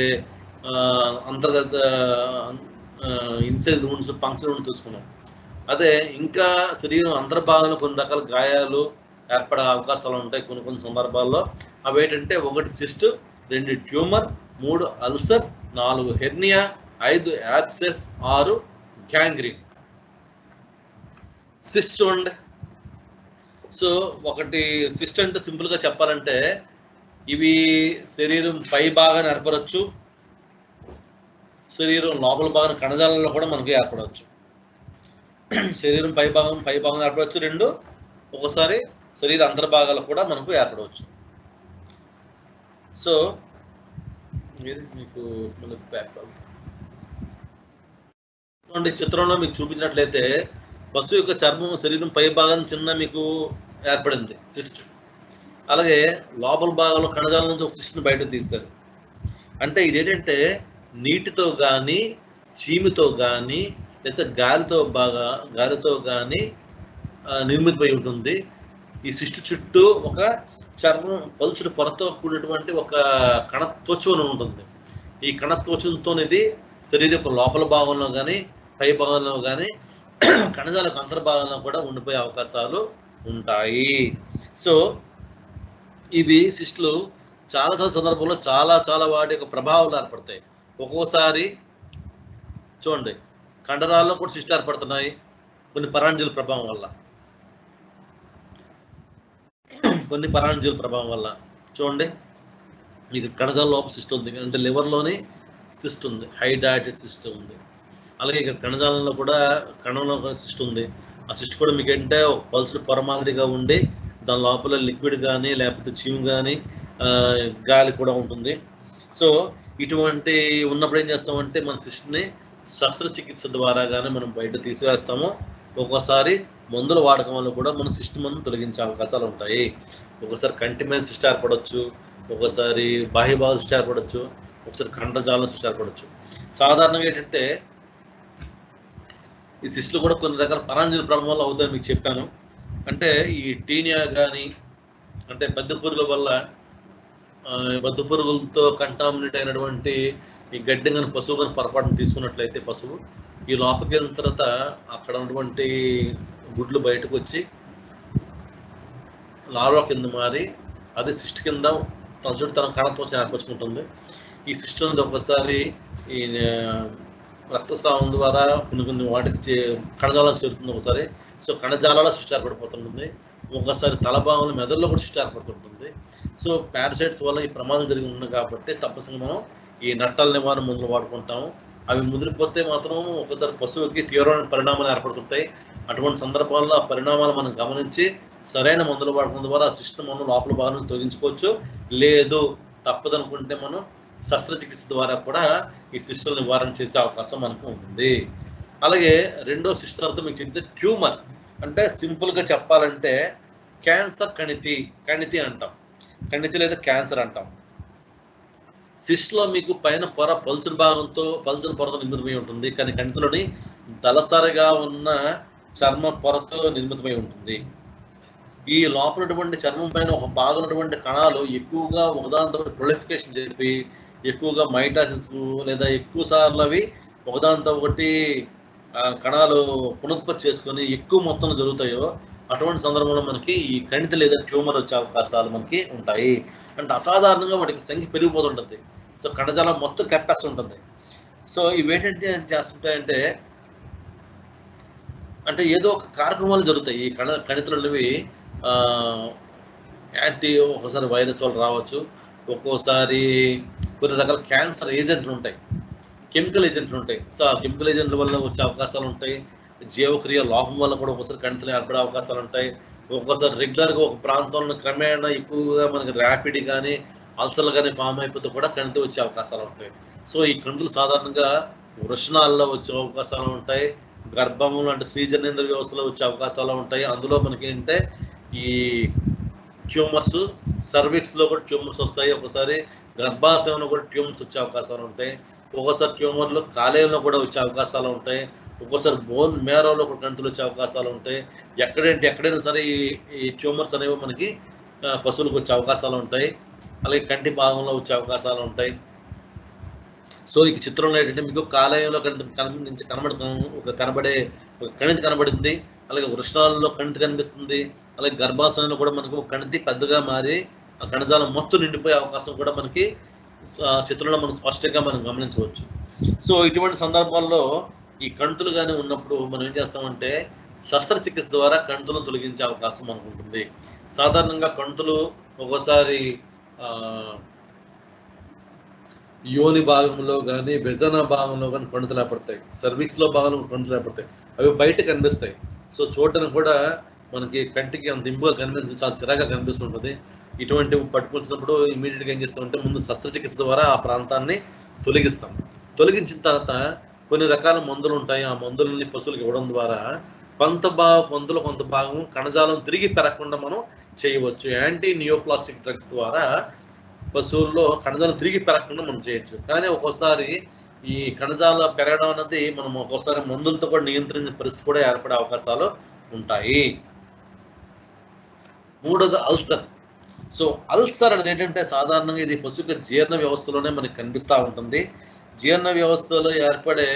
అంతర్గత ఇన్సైడ్ రూన్స్, పంక్చర్ రూన్స్ తెలుసుకున్నాం. అదే ఇంకా శరీరం అంతర్భాగంలో కొన్ని రకాల గాయాలు ఏర్పడే అవకాశాలు ఉంటాయి కొన్ని సందర్భాల్లో. అవి ఏంటంటే 1 cyst, 2 tumour, 3 ulcer, 4 hernia, 5 abscess, 6 gangrene. Cyst చూడండి. సో 1 సిస్ట్ అంటే సింపుల్గా చెప్పాలంటే ఇవి శరీరం పై భాగాన్ని ఏర్పడవచ్చు, శరీరం లోపల భాగం కణజాలంలో కూడా మనకి ఏర్పడవచ్చు. శరీరం పై భాగం ఏర్పడవచ్చు, 2 ఒకసారి శరీర అంతర్భాగాలు కూడా మనకు ఏర్పడవచ్చు. సో మీకు చిత్రంలో మీకు చూపించినట్లయితే పశువు యొక్క చర్మం శరీరం పై భాగం చిన్న మీకు ఏర్పడింది సిస్ట్. అలాగే లోపల భాగంలో కణజాలం నుంచి ఒక సిస్ట్ని బయటకు తీశారు. అంటే ఇదేంటంటే నీటితో కానీ, చీమితో కానీ, లేదా గాలితో కానీ నిర్మితమై ఉంటుంది. ఈ సిస్ట్ చుట్టూ ఒక చర్మం పలుచుడు పొరతో కూడినటువంటి ఒక కణత్వచం ఉంటుంది. ఈ కణత్వచంతో ఇది శరీర యొక్క లోపల భాగంలో కానీ, పై భాగంలో కానీ, కణజాలకు అంతర్భాగంలో కూడా ఉండిపోయే అవకాశాలు ఉంటాయి. సో ఇవి సిస్టులు చాలా సందర్భంలో చాలా వాటి యొక్క ప్రభావాలు ఏర్పడతాయి. ఒక్కోసారి చూడండి, కండరాల్లో కూడా సిస్టులు ఏర్పడుతున్నాయి కొన్ని పరాణజీవుల ప్రభావం వల్ల. చూడండి, మీకు కణజాల లోపల సిస్ట్ ఉంది, అంటే లివర్లోని సిస్ట్ ఉంది, హైడ్రాటెడ్ సిస్ట్ ఉంది. అలాగే ఇక్కడ కణజాలంలో కూడా కణంలో ఒక సిస్ట్ ఉంది. ఆ సిస్ట్ కూడా మీకు ఏంటంటే ఒక పల్స్డ్ పొర మాదిరిగా ఉండి దాని లోపల లిక్విడ్ కానీ లేకపోతే చీము కానీ గాలి కూడా ఉంటుంది. సో ఇటువంటి ఉన్నప్పుడు ఏం చేస్తామంటే మన సిస్ట్ని శస్త్రచికిత్స ద్వారా కానీ మనం బయట తీసివేస్తాము. ఒక్కోసారి మందుల వాడకం వల్ల కూడా మన సిస్ట్ మనం తొలగించే అవకాశాలు ఉంటాయి. ఒక్కోసారి కంటి మీద సిస్ట్ ఏర్పడవచ్చు, ఒక్కోసారి బాహ్యభాగ సిస్ట్ ఏర్పడవచ్చు, ఒకసారి కండజాలం సిస్ట్ ఏర్పడవచ్చు. సాధారణంగా ఏంటంటే ఈ సిస్టులు కూడా కొన్ని రకాల పరాంజలి ప్రభావం వల్ల అవుతాయని మీకు చెప్పాను. అంటే ఈ టీనియా కానీ అంటే బద్దె పురుగుల వల్ల బద్దె పురుగులతో కంటామినేట్ అయినటువంటి ఈ గడ్డి కానీ పశువు కానీ పొరపాటును తీసుకున్నట్లయితే పశువు ఈ లోపలికి వెళ్ళిన తర్వాత అక్కడ ఉన్నటువంటి గుడ్లు బయటకు వచ్చి లార్వా కింద మారి అది సిస్ట్ కింద తన చుట్టూ తన కణతో ఏర్పరచుకుంటుంది. ఈ సిస్ట్ అనేది ఒకసారి ఈ రక్తస్రావం ద్వారా కొన్ని వాటికి కణజాలకు చేరుతుంది ఒకసారి. సో కణజాలాల సిస్ట్ ఏర్పడిపోతుంటుంది. ఒకసారి తలభాగంలో మెదడులో కూడా సిస్ట్ ఏర్పడుతుంటుంది. సో పారాసైట్స్ వల్ల ఈ ప్రమాదం జరిగి ఉంది కాబట్టి తప్పనిసరిగా మనం ఈ నట్టల నివారణ మందులు వాడుకుంటాము. అవి ముదిరిపోతే మాత్రం ఒకసారి పశువుకి తీవ్రమైన పరిణామాలు ఏర్పడుతుంటాయి. అటువంటి సందర్భాల్లో ఆ పరిణామాలు మనం గమనించి సరైన మందులు వాడడం ద్వారా ఆ సిస్టమ్ మనం లోపల భాగాన్ని తొలగించుకోవచ్చు. లేదు తప్పదనుకుంటే మనం శస్త్రచికిత్స ద్వారా కూడా ఈ సిస్టమ్ నివారణ చేసే అవకాశం మనకు ఉంటుంది. అలాగే రెండో సిస్టమ్ తర్వాత మీకు చెప్తే ట్యూమర్. అంటే సింపుల్గా చెప్పాలంటే క్యాన్సర్ కణితి అంటాం. కణితి లేదా క్యాన్సర్ అంటాం. సిస్ట్లో మీకు పైన పొర పల్చని పొరతో నిర్మితమై ఉంటుంది. కానీ కణితిలోని దళసరిగా ఉన్న చర్మ పొరతో నిర్మితమై ఉంటుంది. ఈ లోపలటువంటి చర్మం పైన ఒక భాగం ఉన్నటువంటి కణాలు ఎక్కువగా ఒకదానితో ప్రొలిఫికేషన్ జరిపి ఎక్కువగా మైటాసిస్ లేదా ఎక్కువ సార్లు అవి ఒకదానితో ఒకటి కణాలు పునరుత్పత్తి చేసుకొని ఎక్కువ మొత్తంలో జరుగుతాయో అటువంటి సందర్భంలో మనకి ఈ కణితి లేదా ట్యూమర్ వచ్చే అవకాశాలు మనకి ఉంటాయి. అంటే అసాధారణంగా వాటికి సంఖ్య పెరిగిపోతుంటుంది. సో కణజాలం మొత్తం కప్పేస్తూ ఉంటుంది. సో ఇవేంటంటే చేస్తుంటాయంటే అంటే ఏదో ఒక కార్యక్రమాలు జరుగుతాయి. ఈ కణితులు అనేవి ఒక్కోసారి వైరస్ వల్ల రావచ్చు, ఒక్కోసారి కొన్ని రకాల క్యాన్సర్ ఏజెంట్లు ఉంటాయి, కెమికల్ ఏజెంట్లు ఉంటాయి. సో ఆ కెమికల్ ఏజెంట్ల వల్ల వచ్చే అవకాశాలు ఉంటాయి. జీవక్రియ లోపం వల్ల కూడా ఒక్కోసారి కణితులు ఏర్పడే అవకాశాలు ఉంటాయి. ఒక్కోసారి రెగ్యులర్గా ఒక ప్రాంతంలో క్రమేణా ఎక్కువగా మనకి ర్యాపిడ్ కానీ అల్సర్లు కానీ ఫామ్ అయిపోతే కూడా కణితి వచ్చే అవకాశాలు ఉంటాయి. సో ఈ కణితులు సాధారణంగా వృషణాల్లో వచ్చే అవకాశాలు ఉంటాయి. గర్భంలో అంటే స్త్రీజనేంద్ర వ్యవస్థలో వచ్చే అవకాశాలు ఉంటాయి. అందులో మనకి ఏంటంటే ఈ ట్యూమర్స్ సర్విక్స్లో కూడా ట్యూమర్స్ వస్తాయి. ఒకసారి గర్భాశయంలో కూడా ట్యూమర్స్ వచ్చే అవకాశాలు ఉంటాయి. ఒక్కోసారి ట్యూమర్లు కాలేయంలో కూడా వచ్చే అవకాశాలు ఉంటాయి. ఒక్కోసారి బోన్ మేరోలో కూడా కణితులు వచ్చే అవకాశాలు ఉంటాయి. ఎక్కడైనా సరే ఈ ట్యూమర్స్ అనేవి మనకి పశువులకు వచ్చే అవకాశాలు ఉంటాయి. అలాగే కంటి భాగంలో వచ్చే అవకాశాలు ఉంటాయి. సో ఈ చిత్రంలో ఏంటంటే మీకు కాలేయంలో కనబడే ఒక కణితి కనబడింది. అలాగే వృషణాలలో కణితి కనిపిస్తుంది. అలాగే గర్భాశయంలో కూడా మనకు కణితి పెద్దగా మారి ఆ కణజాలం మొత్తం నిండిపోయే అవకాశం కూడా మనకి చిత్రంలో మనం స్పష్టంగా మనం గమనించవచ్చు. సో ఇటువంటి సందర్భాల్లో ఈ కణుతులు కానీ ఉన్నప్పుడు మనం ఏం చేస్తామంటే శస్త్రచికిత్స ద్వారా కణుతులను తొలగించే అవకాశం మనకు ఉంటుంది. సాధారణంగా కణుతులు ఒక్కోసారి యోని భాగంలో కానీ వెజన భాగంలో కానీ కణుతులు ఏర్పడతాయి. సర్విక్స్లో భాగంలో కణుతులు ఏర్పడతాయి. అవి బయట కనిపిస్తాయి. సో చూడడానికి కూడా మనకి కంటికి అంత ఇంపుగా కనిపిస్తుంది, చాలా చిరాగా కనిపిస్తుంటుంది. ఇటువంటివి పట్టుకొచ్చినప్పుడు ఇమీడియట్గా ఏం చేస్తామంటే ముందు శస్త్రచికిత్స ద్వారా ఆ ప్రాంతాన్ని తొలగిస్తాం. తొలగించిన తర్వాత కొన్ని రకాల మందులు ఉంటాయి. ఆ మందులని పశువులకు ఇవ్వడం ద్వారా కొంత భాగం కణజాలం తిరిగి పెరగకుండా మనం చేయవచ్చు. యాంటీ నియోప్లాస్టిక్ డ్రగ్స్ ద్వారా పశువుల్లో కణజాలం తిరిగి పెరగకుండా మనం చేయొచ్చు. కానీ ఒక్కోసారి ఈ కణజాల పెరగడం అనేది మనం ఒక్కోసారి మందులతో కూడా నియంత్రించే పరిస్థితి కూడా ఏర్పడే అవకాశాలు ఉంటాయి. మూడోది అల్సర్. సో అల్సర్ అనేది ఏంటంటే సాధారణంగా ఇది పశువుల జీర్ణ వ్యవస్థలోనే మనకి కనిపిస్తూ ఉంటుంది. జీర్ణ వ్యవస్థలో ఏర్పడే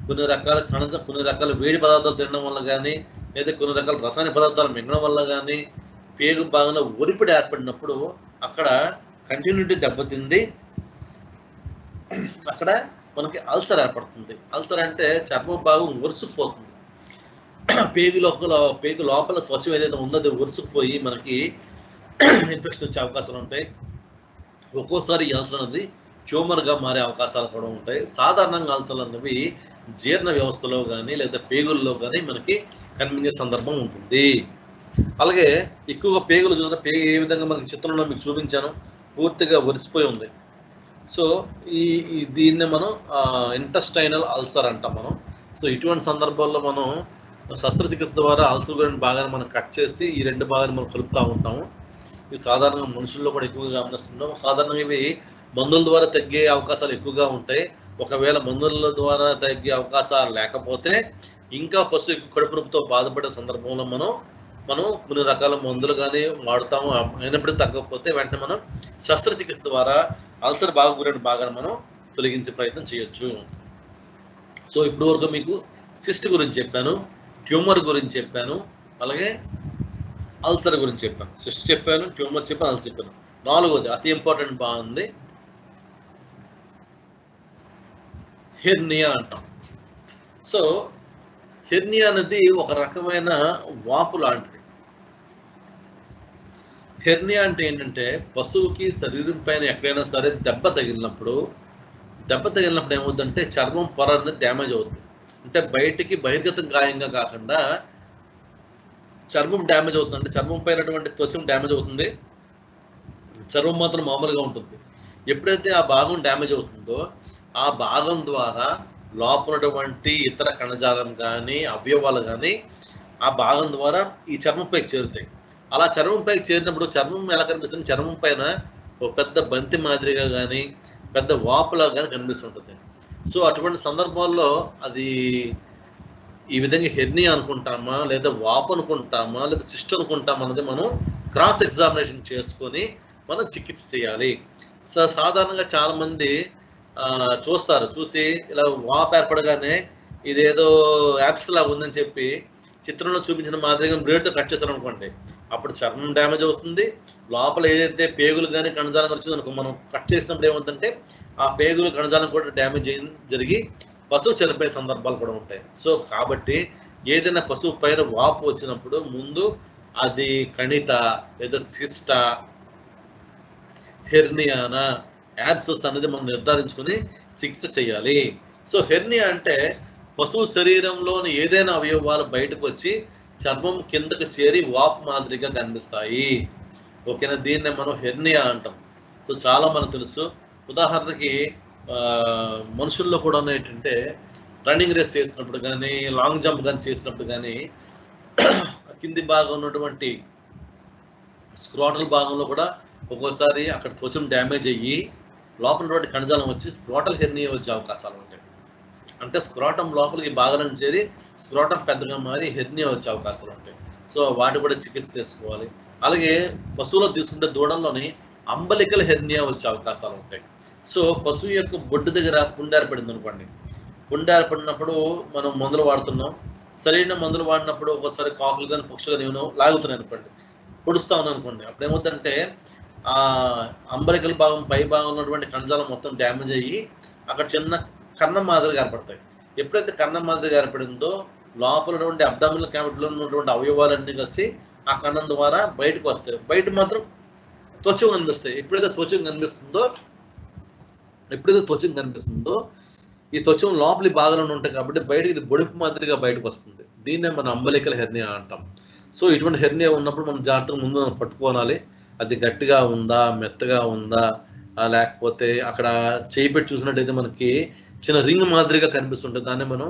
కొన్ని రకాల వేడి పదార్థాలు తినడం వల్ల కానీ లేదా కొన్ని రకాల రసాయన పదార్థాలు మింగడం వల్ల కానీ పేగు భాగంలో ఒరిపిడి ఏర్పడినప్పుడు అక్కడ కంటిన్యూటీ దెబ్బతింది, అక్కడ మనకి అల్సర్ ఏర్పడుతుంది. అల్సర్ అంటే చర్మ భాగం ఒరుసుకుపోతుంది. పేగు లోపల త్వచం ఏదైతే ఉందో అది ఒరుసుకుపోయి మనకి ఇన్ఫెక్షన్ వచ్చే అవకాశాలు ఉంటాయి. ఒక్కోసారి ఈ అల్సర్ అనేది ట్యూమర్గా మారే అవకాశాలు కూడా ఉంటాయి. సాధారణంగా అల్సర్లు అనేవి జీర్ణ వ్యవస్థలో కానీ లేదా పేగుల్లో కానీ మనకి కనిపించే సందర్భం ఉంటుంది. అలాగే ఎక్కువగా పేగులు చూసిన పేగు ఏ విధంగా మనకి చిత్రంలో మీకు చూపించాను, పూర్తిగా ఒరిసిపోయి ఉంది. సో దీన్ని మనం ఇంటెస్టైనల్ అల్సర్ అంటాం మనం. సో ఇటువంటి సందర్భాల్లో మనం శస్త్రచికిత్స ద్వారా అల్సర్ గురించి బాగా మనం కట్ చేసి ఈ రెండు భాగాన్ని మనం కలుపుతూ ఉంటాము. ఇవి సాధారణంగా మనుషుల్లో కూడా ఎక్కువగా గమనిస్తున్నాం. సాధారణంగా ఇవి మందుల ద్వారా తగ్గే అవకాశాలు ఎక్కువగా ఉంటాయి. ఒకవేళ మందుల ద్వారా తగ్గే అవకాశాలు లేకపోతే ఇంకా పశువు ఎక్కువ కడుపు నొప్పితో బాధపడే సందర్భంలో మనం కొన్ని రకాల మందులు కానీ వాడుతాము. అయినప్పటికీ తగ్గకపోతే వెంటనే మనం శస్త్రచికిత్స ద్వారా అల్సర్ బాగా గురైన భాగాన్ని మనం తొలగించే ప్రయత్నం చేయొచ్చు. సో ఇప్పటి వరకు మీకు సిస్ట్ గురించి చెప్పాను, ట్యూమర్ గురించి చెప్పాను, అలాగే అల్సర్ గురించి చెప్పాను. సిస్ట్ చెప్పాను, ట్యూమర్ చెప్పాను, అల్సర్ చెప్పాను. నాలుగోది అతి ఇంపార్టెంట్ బాగుంది, హెర్నియా అంటాం. సో హెర్నియా అనేది ఒక రకమైన వాపు లాంటిది. హెర్నియా అంటే ఏంటంటే పశువుకి శరీరం పైన ఎక్కడైనా సరే దెబ్బ తగిలినప్పుడు ఏమవుతుందంటే చర్మం పొర అనేది డ్యామేజ్ అవుతుంది. అంటే బయటికి బహిర్గతం గాయంగా కాకుండా చర్మం డ్యామేజ్ అవుతుంది. అంటే చర్మం పైనటువంటి త్వచం డ్యామేజ్ అవుతుంది, చర్మం మాత్రం మామూలుగా ఉంటుంది. ఎప్పుడైతే ఆ భాగం డ్యామేజ్ అవుతుందో ఆ భాగం ద్వారా లోపలటువంటి ఇతర కణజాలం కానీ అవయవాలు కానీ ఆ భాగం ద్వారా ఈ చర్మం పైకి చేరుతాయి. అలా చర్మం పైకి చేరినప్పుడు చర్మం ఎలా కనిపిస్తుంది, చర్మం పైన ఒక పెద్ద బంతి మాదిరిగా కానీ పెద్ద వాపులా కానీ కనిపిస్తుంటుంది. సో అటువంటి సందర్భాల్లో అది ఈ విధంగా హెర్నియా అనుకుంటామా లేదా వాపు అనుకుంటామా లేదా సిస్ట్ అనుకుంటామా అన్నది మనం క్రాస్ ఎగ్జామినేషన్ చేసుకొని మనం చికిత్స చేయాలి. సో సాధారణంగా చాలా మంది చూసి ఇలా వాపు ఏర్పడగానే ఇదేదో యాప్స్ లాగా ఉందని చెప్పి చిత్రంలో చూపించిన మాదిరిగా బ్లేడ్తో కట్ చేస్తారు అనుకోండి, అప్పుడు చర్మం డ్యామేజ్ అవుతుంది. లోపల ఏదైతే పేగులు కానీ కణజాలం వచ్చిందనుకో మనం కట్ చేసినప్పుడు ఏమవుతుందంటే ఆ పేగులు కణజాలం కూడా డ్యామేజ్ జరిగి పశువు చనిపోయే సందర్భాలు కూడా ఉంటాయి. సో కాబట్టి ఏదైనా పశువు పైన వాపు వచ్చినప్పుడు ముందు అది కణిత లేదా సిస్ట, హెర్నియానా, యాబ్సెస్ అనేది మనం నిర్ధారించుకుని చికిత్స చేయాలి. సో హెర్నియా అంటే పశువు శరీరంలోని ఏదైనా అవయవాలు బయటకు వచ్చి చర్మం కిందకు చేరి వాపు మాదిరిగా కనిపిస్తాయి. ఓకేనా, దీన్నే మనం హెర్నియా అంటాం. సో చాలా మనకు తెలుసు. ఉదాహరణకి మనుషుల్లో కూడా ఏంటంటే రన్నింగ్ రేస్ చేసినప్పుడు కానీ లాంగ్ జంప్ కానీ చేసినప్పుడు కానీ కింది భాగం ఉన్నటువంటి స్క్రోటల్ భాగంలో కూడా ఒక్కోసారి అక్కడ త్వచం డ్యామేజ్ అయ్యి లోపల కణజాలం వచ్చి స్క్రోటల్ హెర్నియా వచ్చే అవకాశాలు ఉంటాయి. అంటే స్క్రోటం లోపలికి భాగాలను చేరి స్క్రోటం పెద్దగా మారి హెర్నియా వచ్చే అవకాశాలు ఉంటాయి. సో వాటి కూడా చికిత్స చేసుకోవాలి. అలాగే పశువులో తీసుకుంటే దూడంలోని అంబలికల్ హెర్నియా వచ్చే అవకాశాలు ఉంటాయి. సో పశువు యొక్క బొడ్డు దగ్గర పుండు ఏర్పడింది అనుకోండి, పుండు ఏర్పడినప్పుడు మనం మందులు వాడుతున్నాం, సరైన మందులు వాడినప్పుడు ఒకసారి కాకులు కానీ పక్షులు కానీ ఏమైనా లాగుతున్నాయి అనుకోండి, పొడుస్తా ఉన్నాం అనుకోండి, అప్పుడు ఏమవుతుందంటే ఆ అంబలికల భాగం పై భాగం ఉన్నటువంటి కణజాలం మొత్తం డ్యామేజ్ అయ్యి అక్కడ చిన్న కన్నం మాదిరిగా ఏర్పడతాయి. ఎప్పుడైతే కన్నం మాదిరిగా ఏర్పడిందో లోపల ఉన్నటువంటి అబ్డామినల్ క్యావిటీలో ఉన్నటువంటి అవయవాలన్నీ కలిసి ఆ కన్నం ద్వారా బయటకు వస్తాయి. బయట మాత్రం త్వచం కనిపిస్తాయి. ఎప్పుడైతే త్వచం కనిపిస్తుందో ఈ త్వచం లోపలి భాగాలను ఉంటాయి కాబట్టి బయటకి ఇది బొడుపు మాదిరిగా బయటకు వస్తుంది. దీన్నే మనం అంబలికల్ హెర్నియా అంటాం. సో ఇటువంటి హెర్నియా ఉన్నప్పుడు మనం జాగ్రత్తగా ముందు పట్టుకోవాలి. అది గట్టిగా ఉందా, మెత్తగా ఉందా, లేకపోతే అక్కడ చేయి పెట్టి చూసినట్టయితే మనకి చిన్న రింగ్ మాదిరిగా కనిపిస్తుంటుంది. దాన్ని మనం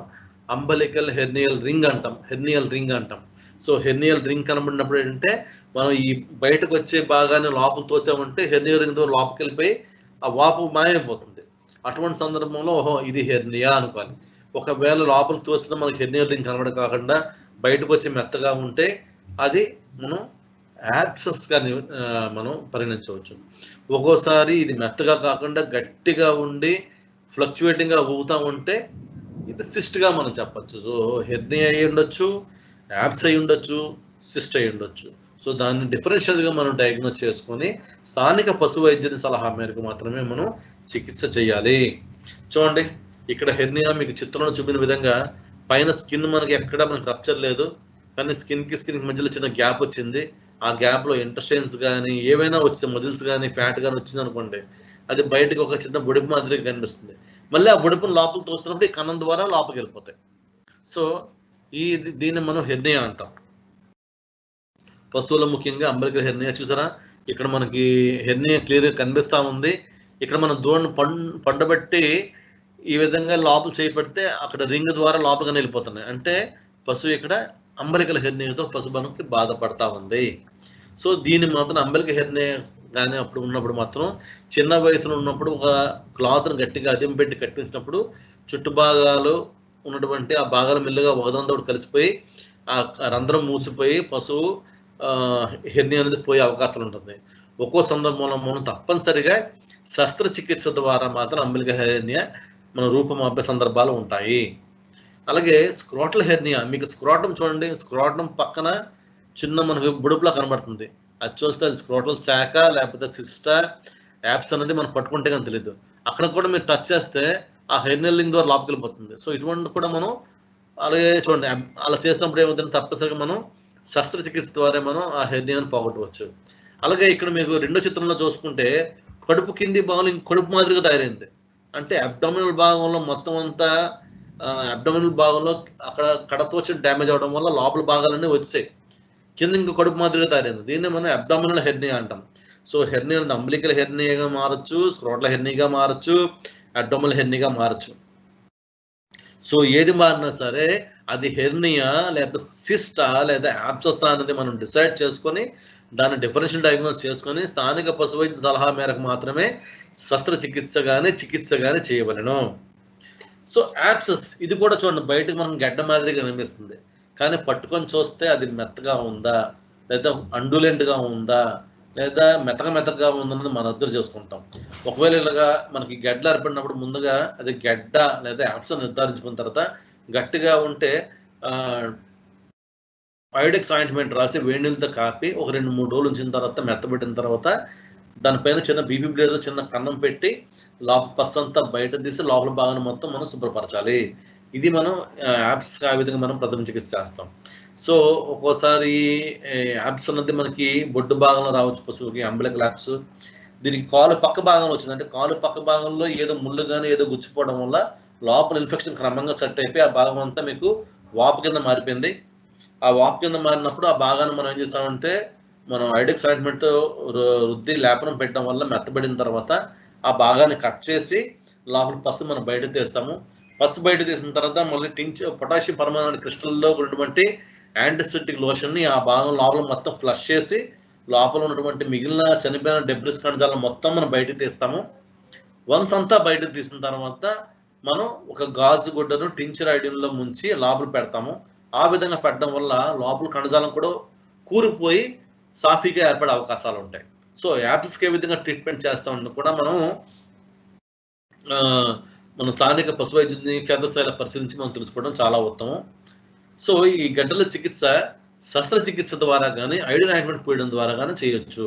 అంబలికల్ హెర్నియల్ రింగ్ అంటాం. సో హెర్నియల్ రింగ్ కనబడినప్పుడు ఏంటంటే మనం ఈ బయటకు వచ్చే భాగాన్ని లోపల తోసామంటే హెర్నియల్ రింగ్ లోపలికి వెళ్ళిపోయి ఆ వాపు మాయమైపోతుంది. అటువంటి సందర్భంలో ఇది హెర్నియా అనుకోవాలి. ఒకవేళ లోపలికి తోసిన మనకి హెర్నియల్ రింగ్ కనబడ కాకుండా బయటకు వచ్చి మెత్తగా ఉంటే అది మనం యాబ్సెస్ గా మనం పరిగణించవచ్చు. ఒక్కోసారి ఇది మెత్తగా కాకుండా గట్టిగా ఉండి ఫ్లక్చువేటింగ్ గా ఊగుతూ ఉంటే ఇది సిస్ట్ గా మనం చెప్పచ్చు. సో హెర్నియా అయి ఉండొచ్చు, యాబ్స్ అయి ఉండొచ్చు, సిస్ట్ అయి ఉండొచ్చు. సో దాన్ని డిఫరెన్షియల్ గా మనం డయాగ్నోస్ చేసుకొని స్థానిక పశు వైద్యుని సలహా మేరకు మాత్రమే మనం చికిత్స చేయాలి. చూడండి, ఇక్కడ హెర్నియా మీకు చిత్రంలో చూపిన విధంగా పైన స్కిన్ మనకి ఎక్కడ మనకి రప్చర్ లేదు, కానీ స్కిన్ కి మధ్యలో చిన్న గ్యాప్ వచ్చింది. ఆ గ్యాప్ లో ఇంటెస్టైన్స్ కానీ ఏవైనా వచ్చి మజిల్స్ కానీ ఫ్యాట్ కానీ వచ్చింది అనుకోండి, అది బయటకు ఒక చిన్న బొడిపు మాదిరిగా కనిపిస్తుంది. మళ్ళీ ఆ బొడుపును లోపలికి తోస్తున్నప్పుడు ఈ కన్నం ద్వారా లోపలికి వెళ్ళిపోతాయి. సో దీన్ని మనం హెర్నియా అంటాం. పశువులో ముఖ్యంగా అంబలికల్ హెర్నియా చూసారా? ఇక్కడ మనకి హెర్నియా క్లియర్‌గా కనిపిస్తా ఉంది. ఇక్కడ మనం దూడను పండబెట్టి ఈ విధంగా లోపల చేయి పెడితే అక్కడ రింగ్ ద్వారా లోపలికి వెళ్ళిపోతున్నాయి. అంటే పశువు ఇక్కడ అంబలికల్ హెర్నియాతో పశువు మనకి బాధపడతా ఉంది. సో దీన్ని మాత్రం అంబలికల్ హెర్నియా గాని అప్పుడు ఉన్నప్పుడు మాత్రం చిన్న వయసులో ఉన్నప్పుడు ఒక క్లాత్‌ని గట్టిగా అదిం పెట్టి కట్టించినప్పుడు చుట్టు భాగాలు ఉన్నటువంటి ఆ భాగాలు మెల్లిగా ఒకదానితో ఒకటి కలిసిపోయి ఆ రంధ్రం మూసిపోయి పశువు హెర్నియా అనేది పోయే అవకాశాలు ఉంటుంది. ఒక్కో సందర్భంలో మనం తప్పనిసరిగా శస్త్రచికిత్స ద్వారా మాత్రం అంబలికల్ హెర్నియా మన రూపుమాపే సందర్భాలు ఉంటాయి. అలాగే స్క్రోటల్ హెర్నియా, మీకు స్క్రోటం చూడండి, స్క్రోటం పక్కన చిన్న మనకు బుడుపులా కనబడుతుంది. అది చూస్తే అది స్క్రోటల్ శాఖ లేకపోతే సిస్టా యాప్స్ అనేది మనం పట్టుకుంటే కానీ తెలియదు. అక్కడ కూడా మీరు టచ్ చేస్తే ఆ హెర్నియల్ లింక్ ద్వారా లోపలికి వెళ్ళిపోతుంది. సో ఇటువంటి కూడా మనం అలాగే చూడండి అలా చేసినప్పుడు ఏమవుతుంది, తప్పనిసరిగా మనం శస్త్రచికిత్స ద్వారా మనం ఆ హెర్నియాను పోగొట్టవచ్చు. అలాగే ఇక్కడ మీకు రెండో చిత్రంలో చూసుకుంటే కడుపు కింది భాగంలో కడుపు మాదిరిగా తయారైంది. అంటే అబ్డామినల్ భాగంలో మొత్తం అంతా అబ్డామినల్ భాగంలో అక్కడ కడతో వచ్చిన డ్యామేజ్ అవడం వల్ల లోపల భాగాలన్నీ వచ్చాయి. కింద ఇంకో కడుపు మాదిరిగా తయారైంది. దీన్ని మనం అబ్డామినల్ హెర్నియా అంటాం. సో హెర్నియా అంబలికల్ హెర్నియాగా మారచ్చు, స్క్రోటల్ హెర్నియాగా మారచ్చు, అబ్డామినల్ హెర్నియాగా మారచ్చు. సో ఏది మారినా సరే అది హెర్నియా లేదా సిస్టా లేదా యాబ్సెసా అనేది మనం డిసైడ్ చేసుకొని దాన్ని డిఫరెన్షియల్ డయాగ్నోస్ చేసుకొని స్థానిక పశువైద్య సలహా మేరకు మాత్రమే శస్త్రచికిత్స కానీ చేయవలెను. సో యాబ్సెస్ ఇది కూడా చూడండి, బయటకు మనం గడ్డ మాదిరిగా కనిపిస్తుంది, కానీ పట్టుకొని చూస్తే అది మెత్తగా ఉందా లేదా అండులెంట్గా ఉందా లేదా మెత్తగా ఉందన్నది మనం అబ్జర్వ్ చేసుకుంటాం. ఒకవేళ ఇలాగా మనకి గడ్డలు ఏర్పడినప్పుడు ముందుగా అది గడ్డ లేదా యాబ్సెస్ నిర్ధారించుకున్న తర్వాత గట్టిగా ఉంటే ఐడెక్స్ ఆయింట్మెంట్ రాసి వేడి నీళ్ళతో కాపి ఒక 2-3 రోజులు ఉంచిన తర్వాత మెత్తబెట్టిన తర్వాత దానిపైన చిన్న బీపీ బ్లేడ్తో చిన్న కన్నం పెట్టి లోపల పస్సు అంతా బయట తీసి లోపల భాగాన్ని మొత్తం మనం శుభ్రపరచాలి. ఇది మనం యాబ్స్ ఆ విధంగా మనం ప్రథమ చికిత్స చేస్తాం. సో ఒక్కోసారి యాబ్స్ అన్నది మనకి బొడ్డు భాగంలో రావచ్చు పశువుకి, అంబలికల్ యాబ్స్. దీనికి కాలు పక్క భాగంలో వచ్చింది, అంటే కాలు పక్క భాగంలో ఏదో ముళ్ళు కానీ ఏదో గుచ్చిపోవడం వల్ల లోపల ఇన్ఫెక్షన్ క్రమంగా సెట్ అయిపోయి ఆ భాగం అంతా మీకు వాపు కింద మారిపోయింది. ఆ వాపు కింద మారినప్పుడు ఆ భాగాన్ని మనం ఏం చేస్తామంటే మనం ఐడెక్స్ ఆయింట్మెంట్తో రుద్ది లేపనం పెట్టడం వల్ల మెత్తబడిన తర్వాత ఆ భాగాన్ని కట్ చేసి లోపల పసు మనం బయట తీస్తాము. పసు బయట తీసిన తర్వాత మళ్ళీ పొటాషియం పరమాణు క్రిస్టల్లో ఉన్నటువంటి యాంటీసెప్టిక్ లోషన్ని ఆ భాగం లోపల మొత్తం ఫ్లష్ చేసి లోపల ఉన్నటువంటి మిగిలిన చనిపోయిన డెబ్రిస్ కణజాలం మొత్తం మనం బయట తీస్తాము. వన్స్ అంతా బయట తీసిన తర్వాత మనం ఒక గాజు గుడ్డను టించర్ ఐడియంలో ముంచి లోపల పెడతాము. ఆ విధంగా పెట్టడం వల్ల లోపల కణజాలం కూడా కూరిపోయి సాఫీగా ఏర్పడే అవకాశాలు ఉంటాయి. సో యాబ్స్కి ఏ విధంగా ట్రీట్మెంట్ చేస్తామని కూడా మన స్థానిక పశు వైద్యుని కేంద్ర స్థాయిలో పరిశీలించి మనం తెలుసుకోవడం చాలా ఉత్తమం. సో ఈ గడ్డల చికిత్స శస్త్రచికిత్స ద్వారా కానీ ఐడిన్ ఆయింట్మెంట్ పూయడం ద్వారా కానీ చేయొచ్చు.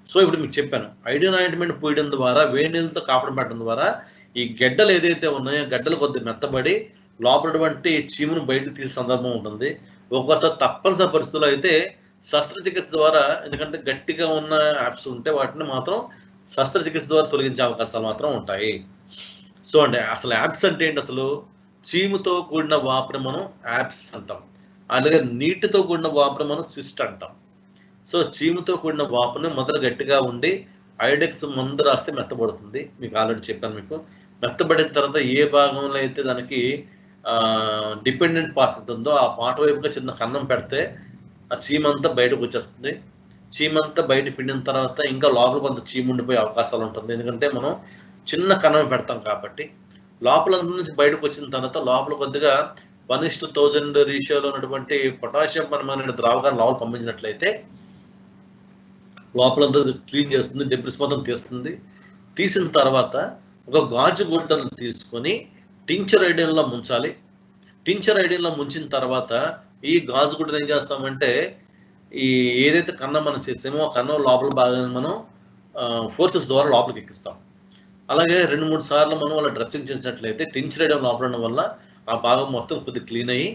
సో ఇప్పుడు మీకు చెప్పాను, ఐడిన్ ఆయింట్మెంట్ పూయడం ద్వారా వేడి నీళ్ళతో కాపడం పెట్టడం ద్వారా ఈ గడ్డలు ఏదైతే ఉన్నాయో గడ్డలు కొద్దిగా మెత్తబడి లోపలటువంటి చీమును బయటకు తీసే సందర్భం ఉంటుంది. ఒక్కోసారి తప్పనిసరి పరిస్థితుల్లో అయితే శస్త్రచికిత్స ద్వారా, ఎందుకంటే గట్టిగా ఉన్న యాప్స్ ఉంటే వాటిని మాత్రం శస్త్రచికిత్స ద్వారా తొలగించే అవకాశాలు మాత్రం ఉంటాయి. సో అంటే అసలు యాప్స్ అంటే ఏంటి, అసలు చీముతో కూడిన వాపుని మనం యాప్స్ అంటాం. అలాగే నీటితో కూడిన వాపుని మనం సిస్ట్ అంటాం. సో చీముతో కూడిన వాపుని మొదట గట్టిగా ఉండి ఐడెక్స్ మందు రాస్తే మెత్తబడుతుంది. మీకు ఆల్రెడీ చెప్పాను. మీకు మెత్తబడిన తర్వాత ఏ భాగంలో అయితే దానికి డిపెండెంట్ పార్ట్ ఉంటుందో ఆ పార్ట్ వైపుగా చిన్న కన్నం పెడితే ఆ చీమంతా బయటకు వచ్చేస్తుంది. చీమంతా బయట పిండిన తర్వాత ఇంకా లోపల కొంత చీము ఉండిపోయే అవకాశాలు ఉంటుంది, ఎందుకంటే మనం చిన్న కన్నం పెడతాం కాబట్టి. లోపల నుంచి బయటకు వచ్చిన తర్వాత లోపల కొద్దిగా 1:1000 రేషియోలో ఉన్నటువంటి పొటాషియం పరమాణు ద్రావకాన్ని లోపల పంపించినట్లయితే లోపలంతా క్లీన్ చేస్తుంది, డెబ్రిస్ మొత్తం తీస్తుంది. తీసిన తర్వాత ఒక గాజు గుడ్డను తీసుకొని టించర్ ఐడియంలో ముంచాలి. టించర్ ఐడియంలో ముంచిన తర్వాత ఈ గాజు గుడ్డను ఏం చేస్తామంటే ఈ ఏదైతే కన్నం మనం చేసామో ఆ కన్నం లోపల భాగాన్ని మనం ఫోర్సెస్ ద్వారా లోపలికి ఎక్కిస్తాం. అలాగే 2-3 సార్లు మనం అలా డ్రెస్సింగ్ చేసినట్లయితే టించర్ ఐడియం లోపల ఉండడం వల్ల ఆ భాగం మొత్తం కొద్దిగా క్లీన్ అయ్యి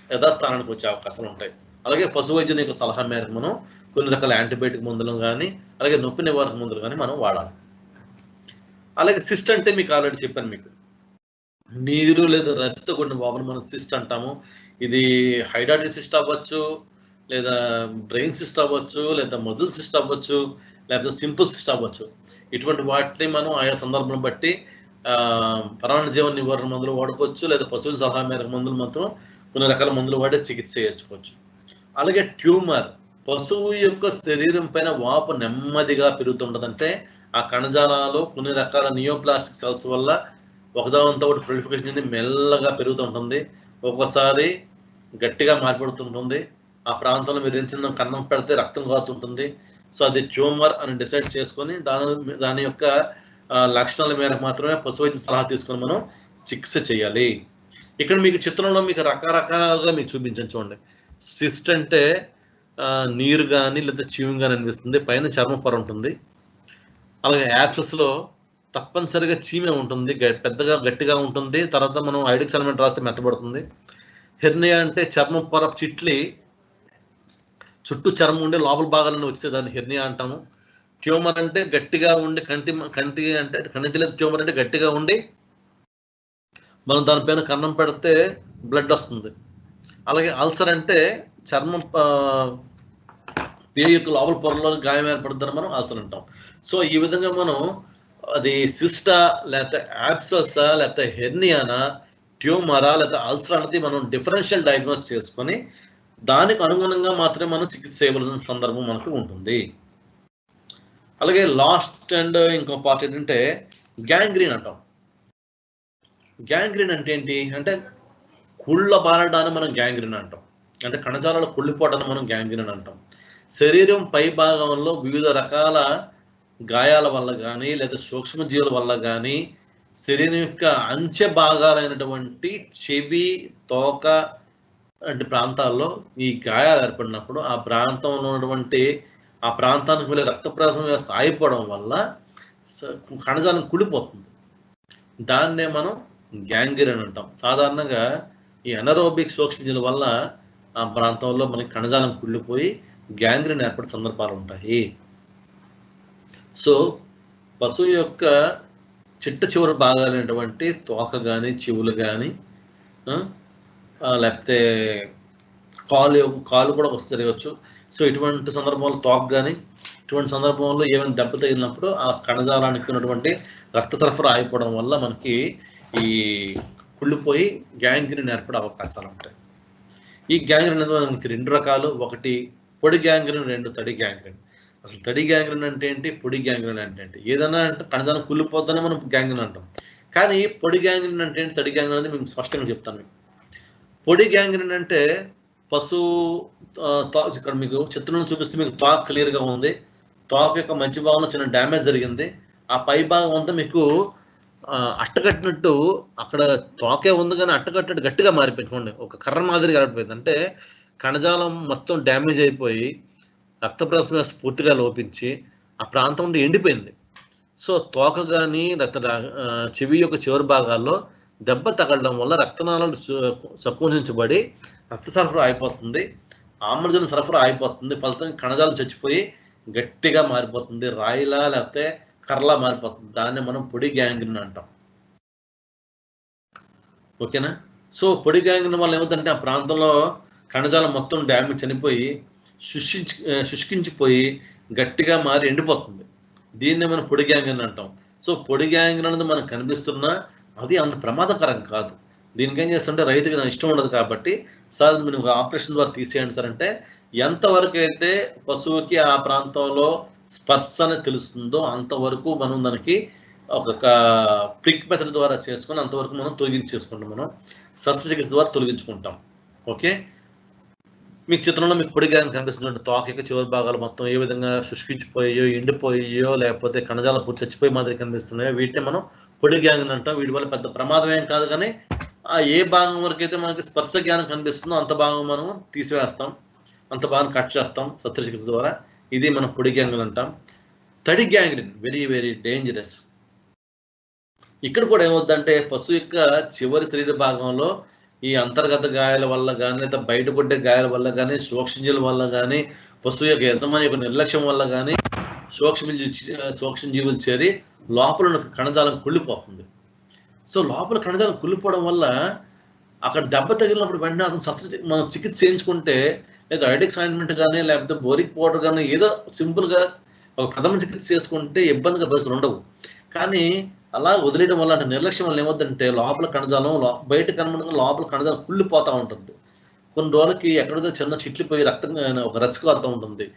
యథాస్థానానికి వచ్చే అవకాశాలు ఉంటాయి. అలాగే పశు వైద్యుని యొక్క సలహా మేరకు మనం కొన్ని రకాల యాంటీబయాటిక్ మందులు కానీ అలాగే నొప్పి నివారక మందులు కానీ మనం వాడాలి. అలాగే సిస్ట్ అంటే మీకు ఆల్రెడీ చెప్పాను. మీకు నీరు లేదా రసితో కూడిన వాపును మనం సిస్ట్ అంటాము. ఇది హైడ్రాటిక్ సిస్ట్ అవ్వచ్చు, లేదా బ్రెయిన్ సిస్ట్ అవ్వచ్చు, లేదా మజిల్ సిస్ట్ అవ్వచ్చు, లేకపోతే సింపుల్ సిస్ట్ అవ్వచ్చు. ఇటువంటి వాటిని మనం ఆయా సందర్భం బట్టి పరాణ జీవన నివారణ మందులు వాడుకోవచ్చు, లేదా పశువుల సలహా మేరకు మందులు మాత్రం కొన్ని రకాల మందులు వాడి చికిత్స చేయించుకోవచ్చు. అలాగే ట్యూమర్, పశువు యొక్క శరీరం పైన వాపు నెమ్మదిగా పెరుగుతుంటదంటే ఆ కణజాలాలు కొన్ని రకాల నియోప్లాస్టిక్ సెల్స్ వల్ల ఒకదానితో ఒకటి ప్రొలిఫికేషన్ అనేది మెల్లగా పెరుగుతుంటుంది. ఒక్కొక్కసారి గట్టిగా మారిపడుతుంటుంది. ఆ ప్రాంతంలో మీరు ఏం చిన్న కన్నం పెడితే రక్తం కారుతుంటుంది. సో అది ట్యూమర్ అని డిసైడ్ చేసుకొని దాని యొక్క లక్షణాల మేరకు మాత్రమే పశు వైద్య సలహా తీసుకొని మనం చికిత్స చేయాలి. ఇక్కడ మీకు చిత్రంలో మీకు రకరకాలుగా మీకు చూపించాను చూడండి. సిస్ట్ అంటే నీరు కానీ లేదా చీము కానీ అనిపిస్తుంది, పైన చర్మ పొర ఉంటుంది. అలాగే యాప్సెస్లో తప్పనిసరిగా చీమే ఉంటుంది, పెద్దగా గట్టిగా ఉంటుంది. తర్వాత మనం ఐడిక్ సెల్మెంట్ రాస్తే మెత్తబడుతుంది. హెర్నియా అంటే చర్మం పొర చిట్లి చుట్టూ చర్మం ఉండి లోపల భాగాలను వచ్చే దాన్ని హెర్నియా అంటాము. ట్యూమర్ అంటే గట్టిగా ఉండి కంటి అంటే కణితి లేదు. ట్యూమర్ అంటే గట్టిగా ఉండి మనం దానిపైన కన్నం పెడితే బ్లడ్ వస్తుంది. అలాగే అల్సర్ అంటే చర్మం పేరు యొక్క లోపల పొరలో గాయం ఏర్పడుతుందని మనం అల్సర్ అంటాం. సో ఈ విధంగా మనం అది సిస్టా, లేకపోతే యాప్సెసా, లేకపోతే హెర్నియానా, ట్యూమరా, లేకపోతే అల్సర్ అనేది మనం డిఫరెన్షియల్ డయాగ్నోస్ చేసుకొని దానికి అనుగుణంగా మాత్రమే మనం చికిత్స చేయవలసిన సందర్భం మనకు ఉంటుంది. అలాగే లాస్ట్ అండ్ ఇంకో పార్ట్ ఏంటంటే గ్యాంగ్రీన్ అంటాం. గ్యాంగ్రీన్ అంటే ఏంటి అంటే కుళ్ళ బారడాన్ని మనం గ్యాంగ్రీన్ అంటాం. అంటే కణజాలాలు కుళ్ళిపోవడాన్ని మనం గ్యాంగ్రీన్ అంటాం. శరీరం పై భాగంలో వివిధ రకాల గాయాల వల్ల కానీ లేదా సూక్ష్మజీవుల వల్ల కానీ శరీరం యొక్క అంచె భాగాలైనటువంటి చెవి, తోక వంటి ప్రాంతాల్లో ఈ గాయాలు ఏర్పడినప్పుడు ఆ ప్రాంతంలో ఉన్నటువంటి ఆ ప్రాంతానికి వెళ్ళే రక్త ప్రసరణ వ్యవస్థ ఆగిపోవడం వల్ల కణజాలం కుళ్ళిపోతుంది. దాన్నే మనం గ్యాంగ్రీన్ అంటాం. సాధారణంగా ఈ అనరోబిక్ సూక్ష్మజీవుల వల్ల ఆ ప్రాంతంలో మనకి కణజాలం కుళ్ళిపోయి గ్యాంగ్రీన్ ఏర్పడే సందర్భాలు ఉంటాయి. సో పశువు యొక్క చిట్ట చివరి భాగాలైనటువంటి తోక కానీ, చెవులు కానీ, లేకపోతే కాలు కూడా తిరగచ్చు. సో ఇటువంటి సందర్భంలో తోక కానీ, ఇటువంటి సందర్భంలో ఏమైనా దెబ్బ తగిలినప్పుడు ఆ కణజాలానికి ఉన్నటువంటి రక్త సరఫరా ఆగిపోవడం వల్ల మనకి ఈ కుళ్ళిపోయి గ్యాంగ్రీన్ ఏర్పడే అవకాశాలు ఉంటాయి. ఈ గ్యాంగ్రీన్ అనేది మనకి రెండు రకాలు. ఒకటి పొడి గ్యాంగ్రీన్, రెండు తడి గ్యాంగ్రీన్. అసలు తడి గ్యాంగ్రీన్ అంటే ఏంటి, పొడి గ్యాంగ్రీన్ అంటే ఏంటి? ఏదైనా అంటే కణజాలం కుళ్ళిపోద్దని మనం గ్యాంగ్రీన్ అంటాం. కానీ పొడి గ్యాంగ్రీన్ అంటే ఏంటి, తడి గ్యాంగ్రీన్ అనేది మేము స్పష్టంగా చెప్తాను. పొడి గ్యాంగ్రీన్ అంటే పశువు ఇక్కడ మీకు చిత్రంలో చూపిస్తే మీకు తోక క్లియర్గా ఉంది. తోక యొక్క మధ్య భాగంలో చిన్న డ్యామేజ్ జరిగింది. ఆ పై భాగం అంతా మీకు అట్టకట్టినట్టు అక్కడ తోకే ఉంది కానీ అట్టకట్టినట్టు గట్టిగా మారిపోయింది, ఒక కర్ర మాదిరిగా ఆడిపోయింది. అంటే కణజాలం మొత్తం డ్యామేజ్ అయిపోయి రక్త ప్రసరణ పూర్తిగా లోపించి ఆ ప్రాంతం నుండి ఎండిపోయింది. సో తోక కానీ చెవి యొక్క చివరి భాగాల్లో దెబ్బ తగలడం వల్ల రక్తనాళాలు సంకోచించబడి రక్త సరఫరా అయిపోతుంది, ఆమ్లజనక సరఫరా అయిపోతుంది. ఫలితంగా కణజాలం చచ్చిపోయి గట్టిగా మారిపోతుంది, రాయిలా లేకపోతే కర్రలా మారిపోతుంది. దాన్ని మనం పొడి గ్యాంగ్రీన్ అంటాం. ఓకేనా? సో పొడి గ్యాంగ్రీన్ వల్ల ఏమవుతుందంటే ఆ ప్రాంతంలో కణజాలం మొత్తం డ్యామేజ్ చనిపోయి శుష్కించిపోయి గట్టిగా మారి ఎండిపోతుంది. దీన్నే మనం పొడి గ్యాంగ్రీన్ అంటాం. సో పొడి గ్యాంగ్రీన్ అనేది మనకు కనిపిస్తున్నా అది అంత ప్రమాదకరం కాదు. దీనికి ఏం చేస్తుంటే రైతుకి నాకు ఇష్టం ఉండదు కాబట్టి సార్ మీరు ఆపరేషన్ ద్వారా తీసేయండి సార్ అంటే ఎంతవరకు అయితే పశువుకి ఆ ప్రాంతంలో స్పర్శ అనేది తెలుస్తుందో అంతవరకు మనం దానికి ఒక ప్రిక్ మెథడ్ ద్వారా చేసుకొని అంతవరకు మనం తొలగించేసుకుంటాం. మనం శస్త్రచికిత్స ద్వారా తొలగించుకుంటాం. ఓకే, మీకు చిత్రంలో మీకు పొడి గ్యాంగ్రీన్ కనిపిస్తుంది. తోక యొక్క చివరి భాగాలు మొత్తం ఏ విధంగా శుష్కించిపోయాయో, ఎండిపోయాయో, లేకపోతే కణజాల పూర్తి చచ్చిపోయే మాదిరి కనిపిస్తున్నాయో వీటిని మనం పొడి గ్యాంగ్రీన్ అంటాం. వీటి వల్ల పెద్ద ప్రమాదం ఏం కాదు, కానీ ఆ ఏ భాగం వరకు అయితే మనకి స్పర్శ జ్ఞానం కనిపిస్తుందో అంత భాగం మనం తీసివేస్తాం, అంత భాగం కట్ చేస్తాం శస్త్రచికిత్స ద్వారా. ఇది మనం పొడి గ్యాంగ్రీన్ అంటాం. తడి గ్యాంగ్రీన్ వెరీ వెరీ డేంజరస్. ఇక్కడ కూడా ఏమవుతుందంటే పశువు యొక్క చివరి శరీర భాగంలో ఈ అంతర్గత గాయాల వల్ల కానీ, లేదా బయటపడ్డే గాయాల వల్ల కానీ, సూక్ష్మజీవుల వల్ల కానీ, పశువు యొక్క యజమాని యొక్క నిర్లక్ష్యం వల్ల కానీ సూక్ష్మజీవులు చేరి లోపల కణజాలం కుళ్ళిపోతుంది. సో లోపల కణజాలం కుళ్ళిపోవడం వల్ల అక్కడ దెబ్బ తగిలినప్పుడు వెంటనే అతను మనం చికిత్స చేయించుకుంటే, లేదా ఐడెక్స్ ఆయింట్మెంట్ కానీ, లేకపోతే బోరిక్ పౌడర్ కానీ ఏదో సింపుల్‌గా ఒక ప్రథమ చికిత్స చేసుకుంటే ఇబ్బందిగా పరిస్థితులు ఉండవు. కానీ అలా వదిలేయడం వల్ల, అంటే నిర్లక్ష్యం వల్ల ఏమవుద్దంటే లోపల కణజాలం బయట కనబడకుండా లోపల కణజాలం కుళ్ళిపోతా ఉంటుంది. కొన్ని రోజులకి ఎక్కడో చిన్న చిట్లిపోయి రక్తం ఒక రస్ కారుతా ఉంటుంది.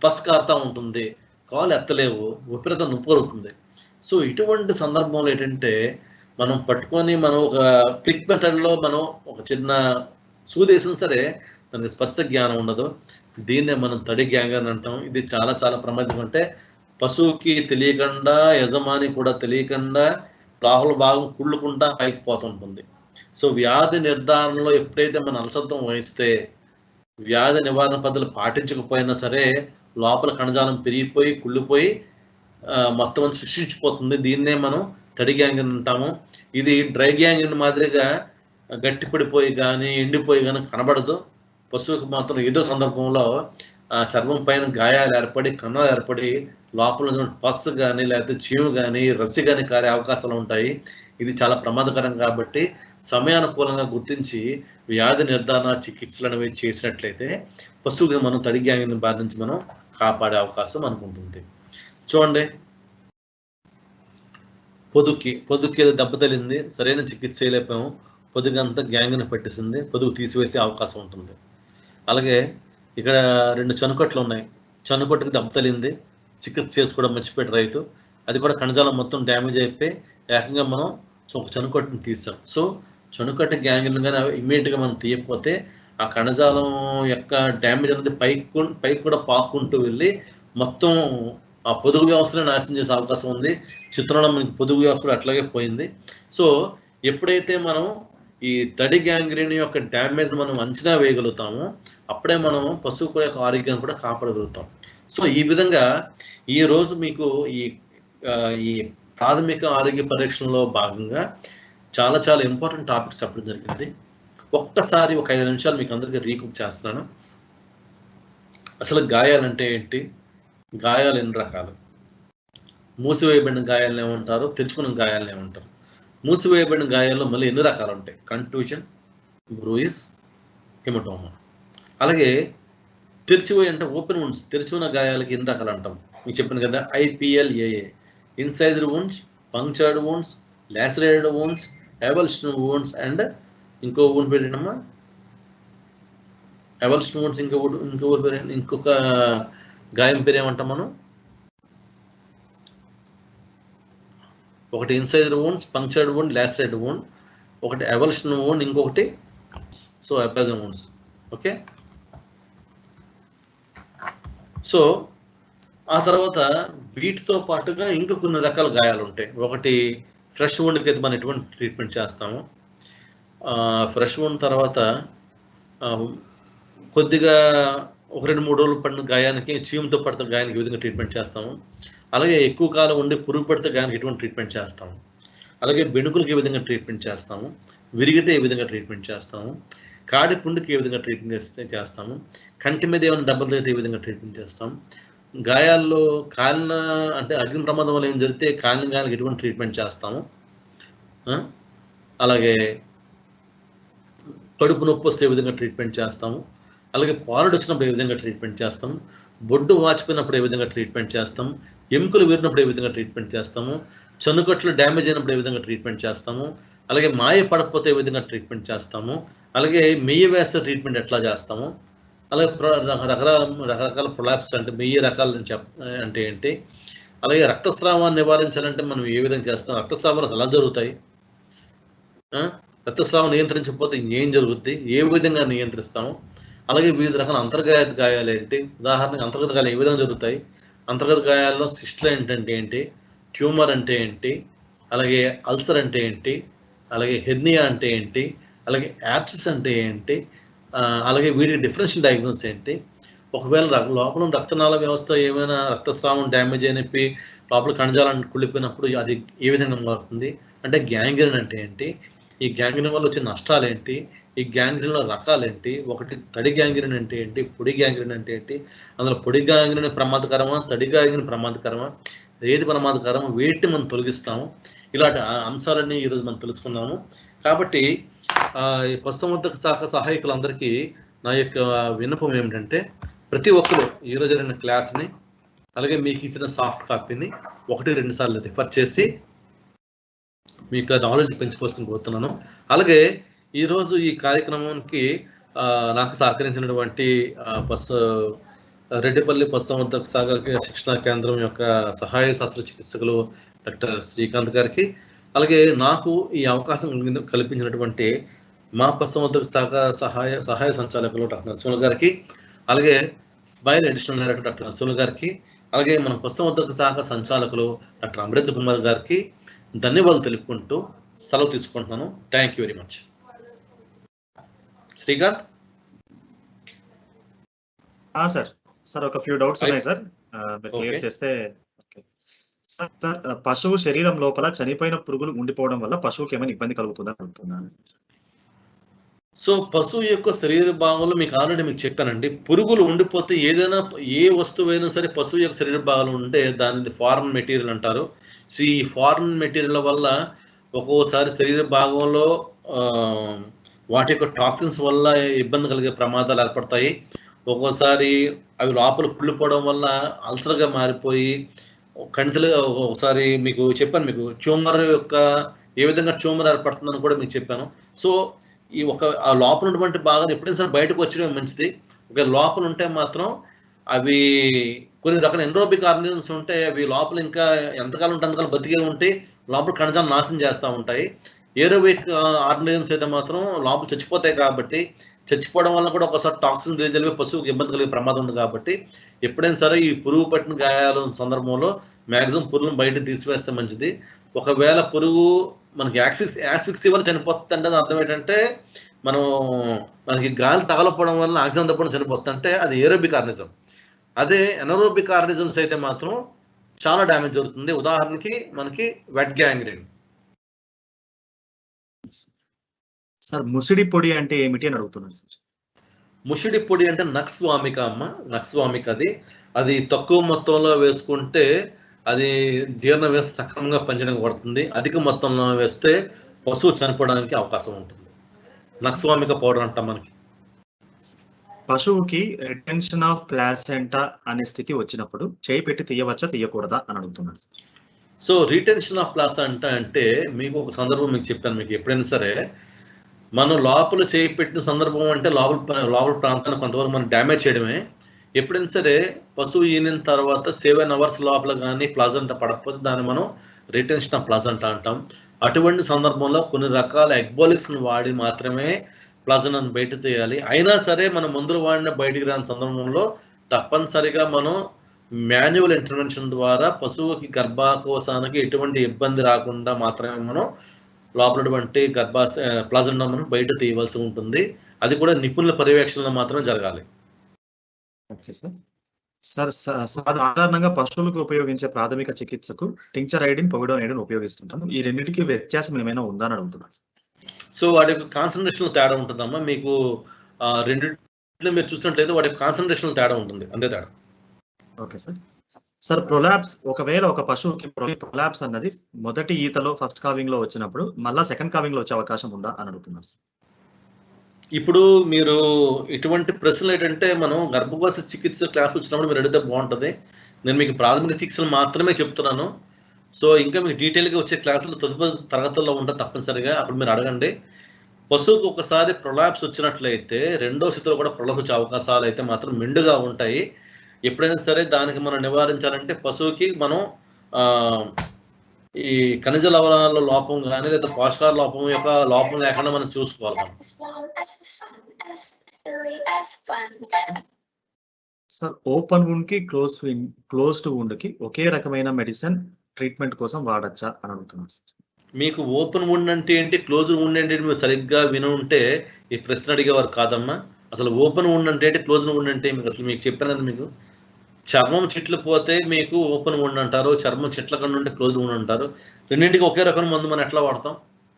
పస్ కారుతా ఉంటుంది. కాళ్ళు ఎత్తలేవు. విపరీతం నొప్పి కలుగుతుంది. సో ఇటువంటి సందర్భంలో ఏంటంటే మనం పట్టుకొని మనం ఒక క్లిక్ మెథడ్‌లో మనం ఒక చిన్న సూదేసినా సరే దానికి స్పర్శ జ్ఞానం ఉండదు. దీన్నే మనం తడి గ్యాంగ్రీన్ అంటాం. ఇది చాలా చాలా ప్రమాదం. అంటే పశువుకి తెలియకుండా, యజమాని కూడా తెలియకుండా లోపల భాగం కుళ్ళుకుంటా పైకి పోతుంటుంది. సో వ్యాధి నిర్ధారణలో ఎప్పుడైతే మనం అలసత్వం వహిస్తే, వ్యాధి నివారణ పద్ధతులు పాటించకపోయినా సరే లోపల కణజాలం పెరిగిపోయి కుళ్ళిపోయి మొత్తం అంతా సృష్టించిపోతుంది. దీన్నే మనం తడి గ్యాంగ్రీన్ అంటాము. ఇది డ్రై గ్యాంగ్రీన్ మాదిరిగా గట్టిపడిపోయి కానీ ఎండిపోయి కానీ కనబడదు. పశువుకి మాత్రం ఏదో సందర్భంలో చర్మం పైన గాయాలు ఏర్పడి, కన్నాలు ఏర్పడి లోపల పస్ కానీ, లేకపోతే చీము కానీ, రస్సి కానీ కారే అవకాశాలు ఉంటాయి. ఇది చాలా ప్రమాదకరం కాబట్టి సమయానుకూలంగా గుర్తించి వ్యాధి నిర్ధారణ చికిత్సలు అనేవి చేసినట్లయితే పశువుకి మనం తడి గ్యాంగ్రీన్ బారి నుంచి మనం కాపాడే అవకాశం మనకు ఉంటుంది. చూడండి, పొదుక్కి ఏదో దెబ్బ తగిలింది, సరైన చికిత్స చేయలేకపోయాము, పొదుగంతా గ్యాంగ్రీన్ పట్టేసింది, పొదుగు తీసివేసే అవకాశం ఉంటుంది. అలాగే ఇక్కడ 2 చనుకట్లు ఉన్నాయి. చనుకట్టుకి దెబ్బ తగిలింది, చికిత్స చేసుకోవడం మర్చిపోయాడు రైతు. అది కూడా కణజాలం మొత్తం డ్యామేజ్ అయిపోయి ఏకంగా మనం ఒక చనుకట్టుని తీసాం. సో చనుకట్టు గ్యాంగ్రీన్ కానీ ఇమ్మీడియట్గా మనం తీయకపోతే ఆ కణజాలం యొక్క డ్యామేజ్ అనేది పైకి కూడా పాక్కుంటూ వెళ్ళి మొత్తం ఆ పొదుగు వ్యవస్థను నాశనం చేసే అవకాశం ఉంది. చిత్రంలో మనకి పొదుగు వ్యవస్థ కూడా అట్లాగే పోయింది. సో ఎప్పుడైతే మనం ఈ తడి గ్యాంగ్రీన్ యొక్క డ్యామేజ్ మనం అంచనా వేయగలుగుతామో అప్పుడే మనం పశువు యొక్క ఆరోగ్యాన్ని కూడా కాపాడగలుగుతాం. సో ఈ విధంగా ఈరోజు మీకు ఈ ప్రాథమిక ఆరోగ్య పరీక్షలో భాగంగా చాలా చాలా ఇంపార్టెంట్ టాపిక్స్ చెప్పడం జరిగింది. ఒక్కసారి ఒక 5 నిమిషాలు మీకు అందరికీ రీకప్ చేస్తున్నాను. అసలు గాయాలంటే ఏంటి, గాయాలు ఎన్ని రకాలు, మూసివేయబడిన గాయాలను ఏమంటారు, తెరుచుకున్న గాయాలను ఏమంటారు, మూసివేయబడిన గాయాల్లో మళ్ళీ ఎన్ని రకాలు ఉంటాయి, కంట్యూజన్, బ్రూయిస్, హెమటోమా. అలాగే తెరిచిపోయి అంటే ఓపెన్ వుండ్స్, తెరిచి ఉన్న గాయాలకి ఎన్ని రకాలు అంటాం మీకు చెప్పాను కదా, IPLAA, incised wounds, punctured wounds, lacerated wounds, avulsion wounds and ఇంకో వుండ్ పేరేనమ్మా, ఎవల్షన్ వుండ్స్, ఇంకొక గాయం పేరు ఏమంటాం మనం, ఒకటి ఇన్సైజ్డ్ వుండ్స్, పంక్చర్డ్ వుండ్, లాసరేటెడ్ వుండ్, ఒకటి ఎవల్షన్ వుండ్, ఇంకొకటి సో అబ్రాజన్ వుండ్స్. ఓకే, సో ఆ తర్వాత వీటితో పాటుగా ఇంకా కొన్ని రకాల గాయాలు ఉంటాయి. ఒకటి ఫ్రెష్ వుండ్కి అయితే మనం ఎటువంటి ట్రీట్మెంట్ చేస్తాము. ఫ్రెష్ వుండ్ తర్వాత కొద్దిగా 1-2-3 రోజులు పడిన గాయానికి, చీముతో పడితే గాయానికి ఏ విధంగా ట్రీట్మెంట్ చేస్తాము. అలాగే ఎక్కువ కాలం ఉండి పురుగు పడితే గాయానికి ఎటువంటి ట్రీట్మెంట్ చేస్తాము. అలాగే బెణుకులకి ఏ విధంగా ట్రీట్మెంట్ చేస్తాము, విరిగితే ఏ విధంగా ట్రీట్మెంట్ చేస్తాము, కాడి పుండుకి ఏ విధంగా ట్రీట్మెంట్ చేస్తాము, కంటి మీద ఏమైనా దెబ్బలు తగిలితే ఏ విధంగా ట్రీట్మెంట్ చేస్తాం, గాయాల్లో కాలిన అంటే అగ్ని ప్రమాదం వల్ల ఏం జరిగితే కాలిన గాయాలకు ఎటువంటి ట్రీట్మెంట్ చేస్తాము, అలాగే కడుపు నొప్పి వస్తే ఏ విధంగా ట్రీట్మెంట్ చేస్తాము, అలాగే పాలుడు వచ్చినప్పుడు ఏ విధంగా ట్రీట్మెంట్ చేస్తాము, బొడ్డు వాచిపోయినప్పుడు ఏ విధంగా ట్రీట్మెంట్ చేస్తాము, ఎముకలు వీరినప్పుడు ఏ విధంగా ట్రీట్మెంట్ చేస్తాము, చనుకట్లు డ్యామేజ్ అయినప్పుడు ఏ విధంగా ట్రీట్మెంట్ చేస్తాము, అలాగే మాయ పడకపోతే ఏ విధంగా ట్రీట్మెంట్ చేస్తాము, అలాగే మెయ్యి వేస్తే ట్రీట్మెంట్ ఎట్లా చేస్తాము, అలాగే రకరకాల ప్రొలాప్స్ అంటే 1000 రకాలు అంటే ఏంటి, అలాగే రక్తస్రావాన్ని నివారించాలంటే మనం ఏ విధంగా చేస్తాం, రక్తస్రావాలు అసలు ఎలా జరుగుతాయి, రక్తస్రావం నియంత్రించకపోతే ఏం జరుగుద్ది, ఏ విధంగా నియంత్రిస్తాము, అలాగే వివిధ రకాల అంతర్గత గాయాలు ఏంటి, ఉదాహరణకు అంతర్గత గాయాలు ఏ విధంగా జరుగుతాయి, అంతర్గత గాయాల్లో సిస్టులు ఏంటంటే ఏంటి, ట్యూమర్ అంటే ఏంటి, అలాగే అల్సర్ అంటే ఏంటి, అలాగే హెర్నియా అంటే ఏంటి, అలాగే యాప్సిస్ అంటే ఏంటి, అలాగే వీటి డిఫరెన్షియల్ డయాగ్నోసిస్ ఏంటి, ఒకవేళ లోపల రక్తనాళ వ్యవస్థ ఏమైనా రక్తస్రావం డ్యామేజ్ అయినప్పి లోపల కణజాలాన్ని కుళ్ళిపోయినప్పుడు అది ఏ విధంగా మారుతుంది, అంటే గ్యాంగ్రీన్ అంటే ఏంటి, ఈ గ్యాంగ్రీన్ వల్ల వచ్చే నష్టాలు ఏంటి, ఈ గ్యాంగ్రీన్లో రకాలు ఏంటి, ఒకటి తడి గ్యాంగ్రీన్ అంటే ఏంటి, పొడి గ్యాంగ్రీన్ అంటే ఏంటి, అందులో పొడి గ్యాంగ్రీన్ ప్రమాదకరమా, తడి గ్యాంగ్రీన్ ప్రమాదకరమా, ఏది ప్రమాదకరమా, వీటిని మనం తొలగిస్తాము. ఇలాంటి అంశాలన్నీ ఈరోజు మనం తెలుసుకున్నాము. కాబట్టి ఈ పశుసంవర్ధక శాఖ సహాయకులందరికీ నా యొక్క విన్నపం ఏమిటంటే, ప్రతి ఒక్కరు ఈరోజు జరిగిన క్లాస్ని అలాగే మీకు ఇచ్చిన సాఫ్ట్ కాపీని 1-2 సార్లు రిఫర్ చేసి మీకు నాలెడ్జ్ పెంచుకోవాల్సింది కోరుతున్నాను. అలాగే ఈరోజు ఈ కార్యక్రమానికి నాకు సహకరించినటువంటి రెడ్డిపల్లి పశుసంవర్ధక శాఖ శిక్షణా కేంద్రం యొక్క సహాయ శాస్త్ర చికిత్సకులు డాక్టర్ శ్రీకాంత్ గారికి, అలాగే నాకు ఈ అవకాశం కల్పించినటువంటి మా పశుసంవర్ధక శాఖ సహాయ సంచాలకులు డాక్టర్ నరసింహ గారికి, అలాగే smile additional director doctor Narasimha గారికి, అలాగే మన పశుసంవర్ధక శాఖ సంచాలకులు డాక్టర్ అమృత్ కుమార్ గారికి ధన్యవాదాలు తెలుపుకుంటూ సెలవు తీసుకుంటున్నాను. Thank you very much. Srikanth. Sir ఒక ఫ్యూ డౌట్స్ ఉన్నాయి సార్, క్లియర్ చేస్తే. సార్ పశువు శరీరం లోపల చనిపోయిన పురుగులు ఉండిపోవడం వల్ల పశువుకి ఏమైనా ఇబ్బంది కలుగుతుందా అనుకుంటున్నాను. సో పశువు యొక్క శరీర భాగంలో మీకు ఆల్రెడీ మీకు చెప్పానండి, పురుగులు ఉండిపోతే ఏదైనా ఏ వస్తువైనా సరే పశువు యొక్క శరీర భాగాలు ఉంటే దాన్ని ఫారెన్ మెటీరియల్ అంటారు. సో ఈ ఫారెన్ మెటీరియల్ వల్ల ఒక్కోసారి శరీర భాగంలో వాటి యొక్క టాక్సిన్స్ వల్ల ఇబ్బంది కలిగే ప్రమాదాలు ఏర్పడతాయి. ఒక్కోసారి అవి లోపల కుళ్ళిపోవడం వల్ల అల్సర్గా మారిపోయి కణితులు, ఒకసారి మీకు చెప్పాను, మీకు ట్యూమర్ యొక్క ఏ విధంగా ట్యూమర్ ఏర్పడుతుందని కూడా మీకు చెప్పాను. సో ఈ ఆ లోపల ఉన్నటువంటి భాగాలు ఎప్పుడైనా సరే బయటకు వచ్చడం మంచిది. ఒక లోపల ఉంటే మాత్రం అవి కొన్ని రకాల ఎన్రోబిక్ ఆర్గనిజమ్స్ ఉంటాయి, అవి లోపల ఇంకా ఎంతకాలం ఉంటే అంతకాలం బతికే ఉంటాయి, లోపల కణజాలు నాశనం చేస్తూ ఉంటాయి. ఏరోబిక్ ఆర్గనిజమ్స్ అయితే మాత్రం లోపల చచ్చిపోతాయి. కాబట్టి చచ్చిపోవడం వల్ల కూడా ఒకసారి టాక్సిన్ రిలీజ్ అయిపోయి పశువుకి ఇబ్బంది కలిగే ప్రమాదం ఉంది. కాబట్టి ఎప్పుడైనా సరే ఈ పురుగు పట్టిన గాయాల సందర్భంలో మ్యాక్సిమం పురుగులను బయట తీసివేస్తే మంచిది. ఒకవేళ పురుగు మనకి యాస్ఫిక్సీ వల్ల చనిపోతుంది అంటే అర్థం ఏంటంటే, మనకి గాలి తగలపోవడం వల్ల ఆక్సిజన్ తప్పడం చనిపోతుంది అంటే అది ఏరోబిక్ ఆర్గనిజం. అదే ఎనరోబిక్ ఆర్గనిజమ్స్ అయితే మాత్రం చాలా డ్యామేజ్ జరుగుతుంది. ఉదాహరణకి మనకి వెట్ గ్యాంగ్రీన్. సార్ ముసిడి పొడి అంటే ఏమిటి అని అడుగుతున్నాను సార్. ముసిడి పొడి అంటే నక్స్వామిక అమ్మ, నక్స్వామిక. అది తక్కువ మొత్తంలో వేసుకుంటే అది జీర్ణ వ్యవస్థ సక్రమంగా పనిచేయడానికి పడుతుంది. అధిక మొత్తంలో వేస్తే పశువు చనిపోవడానికి అవకాశం ఉంటుంది. నక్స్వామిక పౌడర్ అంటాం. మనకి పశువుకి రిటెన్షన్ ఆఫ్ ప్లాసెంటా అనే స్థితి వచ్చినప్పుడు చేయి పెట్టి తీయవచ్చా తీయకూడదా అని అడుగుతున్నాను sir. So retention of placenta అంటే మీకు ఒక సందర్భం మీకు చెప్పాను. మీకు ఎప్పుడైనా సరే మనం లోపల చేయి పెట్టిన సందర్భం అంటే లోపల ప్రాంతాన్ని కొంతవరకు మనం డ్యామేజ్ చేయడమే. ఎప్పుడైనా సరే పశువు ఈనిన తర్వాత 7 hours లోపల కానీ ప్లాజెంటా పడకపోతే దాన్ని మనం రిటెన్షన్ ఆఫ్ ప్లాజెంటా అంటాం. అటువంటి సందర్భంలో కొన్ని రకాల ఎగ్బోలిక్స్ని వాడి మాత్రమే ప్లాజెంటాను బయట తీయాలి. అయినా సరే మనం మందులు వాడిన బయటికి రాని సందర్భంలో తప్పనిసరిగా మనం మాన్యువల్ ఇంటర్వెన్షన్ ద్వారా పశువుకి గర్భకోశానికి ఎటువంటి ఇబ్బంది రాకుండా మాత్రమే మనం లోపలటువంటి ప్లాజెంటా మనం బయట తీయవలసి ఉంటుంది. అది కూడా నిపుణుల పర్యవేక్షణలో మాత్రమే జరగాలి. Okay sir. సాధారణంగా పశువులకు ఉపయోగించే ప్రాథమిక చికిత్సకు టింక్చర్ ఐడిన్, పొవిడోన్ ఉపయోగిస్తుంటాం. ఈ రెండింటికి వ్యత్యాసం ఏమైనా ఉందా అని అడుగుతున్నాను. సో వాటి యొక్క కాన్సన్ట్రేషన్ తేడా ఉంటుందమ్మా. మీకు రెండింటిలో మీరు చూసినట్లయితే వాటి యొక్క కాన్సన్ట్రేషన్ తేడా ఉంటుంది, అంతే తేడా. Okay sir. ప్రొలాప్స్, ఒకవేళ ఒక పశువుకి ప్రొలాప్స్ అన్నది మొదటి ఈతలో ఫస్ట్ కావింగ్ లో వచ్చినప్పుడు మళ్ళా సెకండ్ కావింగ్ లో వచ్చే అవకాశం ఉందా అని అడుగుతున్నారు సార్. ఇప్పుడు మీరు ఇటువంటి ప్రశ్నలు ఏంటంటే, మనం గర్భకోశ చికిత్స క్లాస్ వచ్చినప్పుడు మీరు అడిగితే బాగుంటుంది. నేను మీకు ప్రాథమిక చికిత్సలు మాత్రమే చెప్తున్నాను. సో ఇంకా మీకు డీటెయిల్గా వచ్చే క్లాసులు తదుపరి తరగతుల్లో ఉంటే తప్పనిసరిగా అప్పుడు మీరు అడగండి. పశువుకు ఒకసారి ప్రొలాప్స్ వచ్చినట్లయితే రెండో స్థితిలో కూడా ప్రొలాప్స్ వచ్చే అవకాశాలు అయితే మాత్రం మెండుగా ఉంటాయి. ఎప్పుడైనా సరే దానికి మనం నివారించాలంటే పశువుకి మనం ఈ ఖనిజ లవణాల లోపం కానీ లేదా పోషకాల లోపం యొక్క లోపం లేకుండా మనం చూసుకోవాలి. సార్ ఓపెన్ వుండ్ కి క్లోజ్డ్ వుండ్ కి ఒకే రకమైన మెడిసిన్ ట్రీట్మెంట్ కోసం వాడచ్చా అని అడుగుతున్నాను సార్. మీకు ఓపెన్ వుండ్ అంటే ఏంటి, క్లోజ్డ్ వుండ్ అంటే మీరు సరిగ్గా వినుంటే ఈ ప్రశ్న అడిగేవారు కాదమ్మా. అసలు ఓపెన్ వుండ్ అంటే ఏంటి, క్లోజ్డ్ వుండ్ అంటే మీకు అసలు మీకు చెప్పాను కదా. మీకు చర్మం చిట్లు పోతే మీకు ఓపెన్ వుండ్ అంటారు, చర్మం చిట్ల కన్నా ఉంటే క్లోజ్డ్ వుండ్ అంటారు. రెండింటికి ఒకే రకం మందు మనం ఎట్లా వాడతాం?